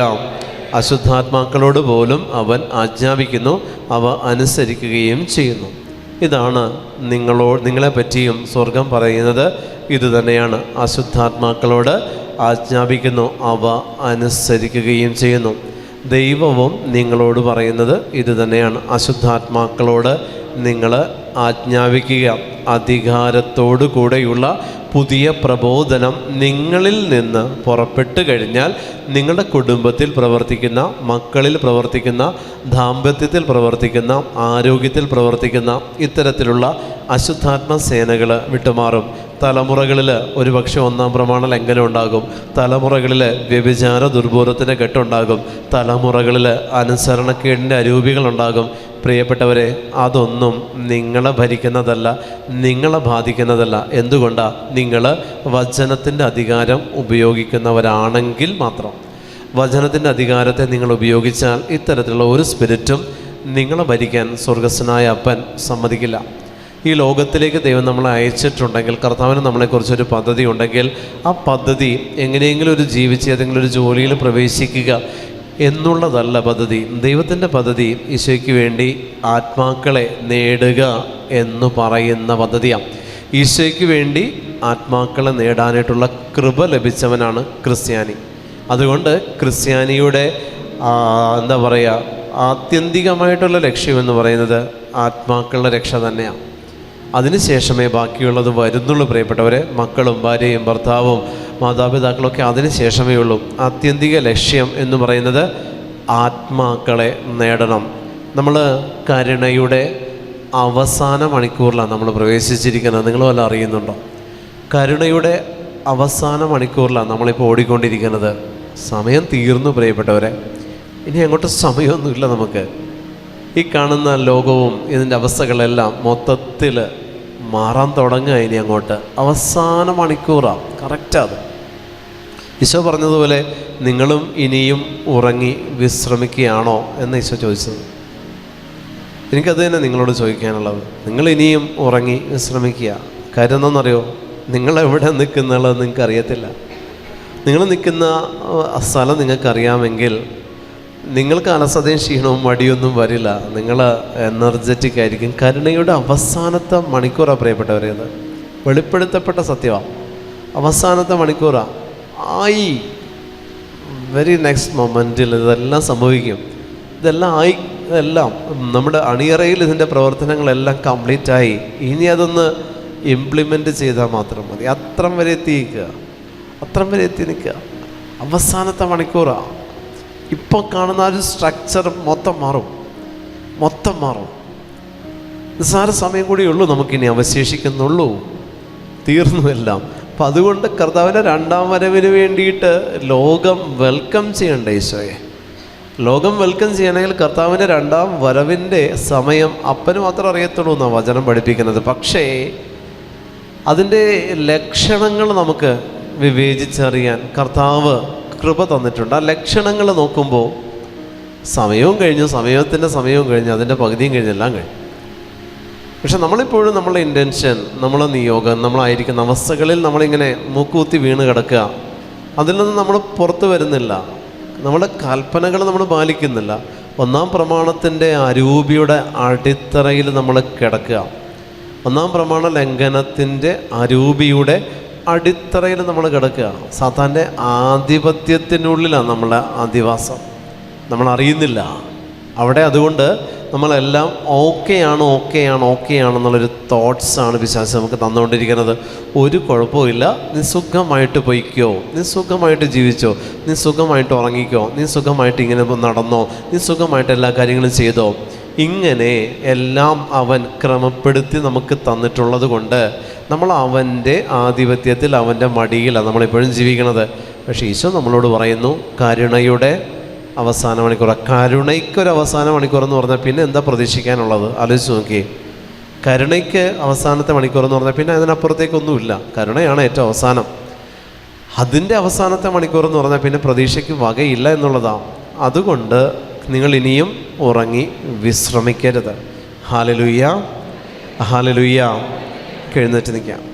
അശുദ്ധാത്മാക്കളോട് പോലും അവൻ ആജ്ഞാപിക്കുന്നു, അവ അനുസരിക്കുകയും ചെയ്യുന്നു. ഇതാണ് നിങ്ങളെ പറ്റിയും സ്വർഗം പറയുന്നത് ഇത് തന്നെയാണ്. അശുദ്ധാത്മാക്കളോട് ആജ്ഞാപിക്കുന്നു, അവ അനുസരിക്കുകയും ചെയ്യുന്നു. ദൈവവും നിങ്ങളോട് പറയുന്നത് ഇത് തന്നെയാണ്. അശുദ്ധാത്മാക്കളോട് നിങ്ങൾ ആജ്ഞാപിക്കുക. അധികാരത്തോടു കൂടെയുള്ള പുതിയ പ്രബോധനം നിങ്ങളിൽ നിന്ന് പുറപ്പെട്ടു കഴിഞ്ഞാൽ നിങ്ങളുടെ കുടുംബത്തിൽ പ്രവർത്തിക്കുന്ന, മക്കളിൽ പ്രവർത്തിക്കുന്ന, ദാമ്പത്യത്തിൽ പ്രവർത്തിക്കുന്ന, ആരോഗ്യത്തിൽ പ്രവർത്തിക്കുന്ന ഇത്തരത്തിലുള്ള അശുദ്ധാത്മ സേനകൾ വിട്ടുമാറും. തലമുറകളിൽ ഒരുപക്ഷെ 1-ാം പ്രമാണ ലംഘനം ഉണ്ടാകും. തലമുറകളിൽ വ്യഭിചാര ദുർബോധത്തിൻ്റെ കെട്ടുണ്ടാകും. തലമുറകളിൽ അനുസരണക്കേടിൻ്റെ അരൂപികളുണ്ടാകും. പ്രിയപ്പെട്ടവരെ, അതൊന്നും നിങ്ങളെ ഭരിക്കുന്നതല്ല, നിങ്ങളെ ബാധിക്കുന്നതല്ല. എന്തുകൊണ്ടാണ്? നിങ്ങൾ വചനത്തിൻ്റെ അധികാരം ഉപയോഗിക്കുന്നവരാണെങ്കിൽ മാത്രം. വചനത്തിൻ്റെ അധികാരത്തെ നിങ്ങൾ ഉപയോഗിച്ചാൽ ഇത്തരത്തിലുള്ള ഒരു സ്പിരിറ്റും നിങ്ങളെ ഭരിക്കാൻ സ്വർഗസ്ഥനായ അപ്പൻ സമ്മതിക്കില്ല. ഈ ലോകത്തിലേക്ക് ദൈവം നമ്മളെ അയച്ചിട്ടുണ്ടെങ്കിൽ, കർത്താവിന് നമ്മളെക്കുറിച്ചൊരു പദ്ധതി ഉണ്ടെങ്കിൽ, ആ പദ്ധതി എങ്ങനെയെങ്കിലും ഒരു ജീവിച്ച് ഏതെങ്കിലും ഒരു ജോലിയിൽ പ്രവേശിക്കുക എന്നുള്ളതല്ല പദ്ധതി. ദൈവത്തിൻ്റെ പദ്ധതി ഈശോയ്ക്ക് വേണ്ടി ആത്മാക്കളെ നേടുക എന്ന് പറയുന്ന പദ്ധതിയാണ്. ഈശോയ്ക്ക് വേണ്ടി ആത്മാക്കളെ നേടാനായിട്ടുള്ള കൃപ ലഭിച്ചവനാണ് ക്രിസ്ത്യാനി. അതുകൊണ്ട് ക്രിസ്ത്യാനിയുടെ എന്താ പറയുക, ആത്യന്തികമായിട്ടുള്ള ലക്ഷ്യമെന്ന് പറയുന്നത് ആത്മാക്കളുടെ രക്ഷ തന്നെയാണ്. അതിനുശേഷമേ ബാക്കിയുള്ളത് വരുന്നുള്ളൂ. പ്രിയപ്പെട്ടവരെ, മക്കളും ഭാര്യയും ഭർത്താവും മാതാപിതാക്കളൊക്കെ അതിന് ശേഷമേ ഉള്ളൂ. ആത്യന്തിക ലക്ഷ്യം എന്ന് പറയുന്നത് ആത്മാക്കളെ നേടണം. നമ്മൾ കരുണയുടെ അവസാന മണിക്കൂറിലാണ് നമ്മൾ പ്രവേശിച്ചിരിക്കുന്നത്. നിങ്ങൾ വല്ല അറിയുന്നുണ്ടോ? കരുണയുടെ അവസാന മണിക്കൂറിലാണ് നമ്മളിപ്പോൾ ഓടിക്കൊണ്ടിരിക്കുന്നത്. സമയം തീർന്നു പ്രിയപ്പെട്ടവരെ, ഇനി അങ്ങോട്ട് സമയമൊന്നുമില്ല നമുക്ക്. ഈ കാണുന്ന ലോകവും ഇതിൻ്റെ അവസ്ഥകളെല്ലാം മൊത്തത്തിൽ മാറാൻ തുടങ്ങുക. ഇനി അങ്ങോട്ട് അവസാന മണിക്കൂറാണ്. കറക്റ്റാണ്. ഈശോ പറഞ്ഞതുപോലെ നിങ്ങളും ഇനിയും ഉറങ്ങി വിശ്രമിക്കുകയാണോ എന്ന് ഈശോ ചോദിച്ചത്. എനിക്കത് തന്നെ നിങ്ങളോട് ചോദിക്കാനുള്ളത്. നിങ്ങൾ ഇനിയും ഉറങ്ങി വിശ്രമിക്കുക. കാര്യം എന്താണെന്നറിയോ? നിങ്ങളെവിടെ നിൽക്കുന്നുള്ളത് നിങ്ങൾക്ക് അറിയത്തില്ല. നിങ്ങൾ നിൽക്കുന്ന സ്ഥലം നിങ്ങൾക്കറിയാമെങ്കിൽ നിങ്ങൾക്ക് അലസതയും ക്ഷീണവും മടിയൊന്നും വരില്ല. നിങ്ങൾ എനർജറ്റിക് ആയിരിക്കും. കരുണയുടെ അവസാനത്തെ മണിക്കൂറാണ് പ്രിയപ്പെട്ടവരേത്. വെളിപ്പെടുത്തപ്പെട്ട സത്യമാണ്. അവസാനത്തെ മണിക്കൂറാണ്. ആയി വെരി നെക്സ്റ്റ് മൊമെൻറ്റിൽ ഇതെല്ലാം സംഭവിക്കും. ഇതെല്ലാം നമ്മുടെ അണിയറയിൽ ഇതിൻ്റെ പ്രവർത്തനങ്ങളെല്ലാം കംപ്ലീറ്റായി. ഇനി അതൊന്ന് ഇംപ്ലിമെൻ്റ് ചെയ്താൽ മാത്രം മതി. അത്രം വരെ എത്തി നിൽക്കുക. അവസാനത്തെ മണിക്കൂറാണ്. ഇപ്പോൾ കാണുന്ന ആ ഒരു സ്ട്രക്ചർ മൊത്തം മാറും. നിസ്സാര സമയം കൂടിയുള്ളൂ നമുക്കിനി അവശേഷിക്കുന്നുള്ളൂ. തീർന്നു എല്ലാം. അപ്പം അതുകൊണ്ട് കർത്താവിൻ്റെ 2ാം വരവിന് വേണ്ടിയിട്ട് ലോകം വെൽക്കം ചെയ്യണ്ട ഈശോയെ. ലോകം വെൽക്കം ചെയ്യണമെങ്കിൽ കർത്താവിൻ്റെ 2ാം വരവിൻ്റെ സമയം അപ്പന് മാത്രം അറിയത്തുള്ളൂ എന്നാണ് വചനം പഠിപ്പിക്കുന്നത്. പക്ഷേ അതിൻ്റെ ലക്ഷണങ്ങൾ നമുക്ക് വിവേചിച്ചറിയാൻ കർത്താവ് കൃപ തന്നിട്ടുണ്ട്. ആ ലക്ഷണങ്ങൾ നോക്കുമ്പോൾ സമയവും കഴിഞ്ഞു, സമയത്തിൻ്റെ സമയവും കഴിഞ്ഞു, അതിൻ്റെ പകുതിയും കഴിഞ്ഞെല്ലാം കഴിഞ്ഞു. പക്ഷെ നമ്മളിപ്പോഴും നമ്മളുടെ ഇൻറ്റൻഷൻ, നമ്മളെ നിയോഗം, നമ്മളായിരിക്കുന്ന അവസ്ഥകളിൽ നമ്മളിങ്ങനെ മൂക്കുകുത്തി വീണ് കിടക്കുക. അതിൽ നിന്ന് നമ്മൾ പുറത്തു വരുന്നില്ല. നമ്മുടെ കൽപ്പനകൾ നമ്മൾ പാലിക്കുന്നില്ല. 1-ാം പ്രമാണത്തിൻ്റെ അരൂപിയുടെ അടിത്തറയിൽ നമ്മൾ കിടക്കുക. 1-ാം പ്രമാണ ലംഘനത്തിൻ്റെ അരൂപിയുടെ അടിത്തറയിൽ നമ്മൾ കിടക്കുക. സാത്താൻ്റെ ആധിപത്യത്തിനുള്ളിലാണ് നമ്മളെ അധിവാസം. നമ്മളറിയുന്നില്ല അവിടെ. അതുകൊണ്ട് നമ്മളെല്ലാം ഓക്കെയാണെന്നുള്ളൊരു തോട്ട്സാണ് പിശാച് നമുക്ക് തന്നുകൊണ്ടിരിക്കുന്നത്. ഒരു കുഴപ്പമില്ല, നീ സുഖമായിട്ട് പൊയ്ക്കോ, നീ സുഖമായിട്ട് ജീവിച്ചോ, നീ സുഖമായിട്ട് ഉറങ്ങിക്കോ, നീ സുഖമായിട്ട് ഇങ്ങനെ നടന്നോ, നീ സുഖമായിട്ട് എല്ലാ കാര്യങ്ങളും ചെയ്തോ. ഇങ്ങനെ എല്ലാം അവൻ ക്രമപ്പെടുത്തി നമുക്ക് തന്നിട്ടുള്ളത് കൊണ്ട് നമ്മൾ അവൻ്റെ ആധിപത്യത്തിൽ, അവൻ്റെ മടിയിലാണ് നമ്മളെപ്പോഴും ജീവിക്കണത്. പക്ഷേ ഈശോ നമ്മളോട് പറയുന്നു കരുണയുടെ അവസാന മണിക്കൂർ. കരുണയ്ക്കൊരു അവസാന മണിക്കൂർ എന്ന് പറഞ്ഞാൽ പിന്നെ എന്താ പ്രതീക്ഷിക്കാനുള്ളത്? ആലോചിച്ച് നോക്കി. കരുണയ്ക്ക് അവസാനത്തെ മണിക്കൂർ എന്ന് പറഞ്ഞാൽ പിന്നെ അതിനപ്പുറത്തേക്കൊന്നുമില്ല. കരുണയാണ് ഏറ്റവും അവസാനം. അതിൻ്റെ അവസാനത്തെ മണിക്കൂർ എന്ന് പറഞ്ഞാൽ പിന്നെ പ്രതീക്ഷയ്ക്ക് വകയില്ല എന്നുള്ളതാണ്. അതുകൊണ്ട് നിങ്ങൾ ഇനിയും ഉറങ്ങി വിശ്രമിക്കരുത്. Hallelujah, hallelujah. എഴുന്നേറ്റ് നിൽക്കാം.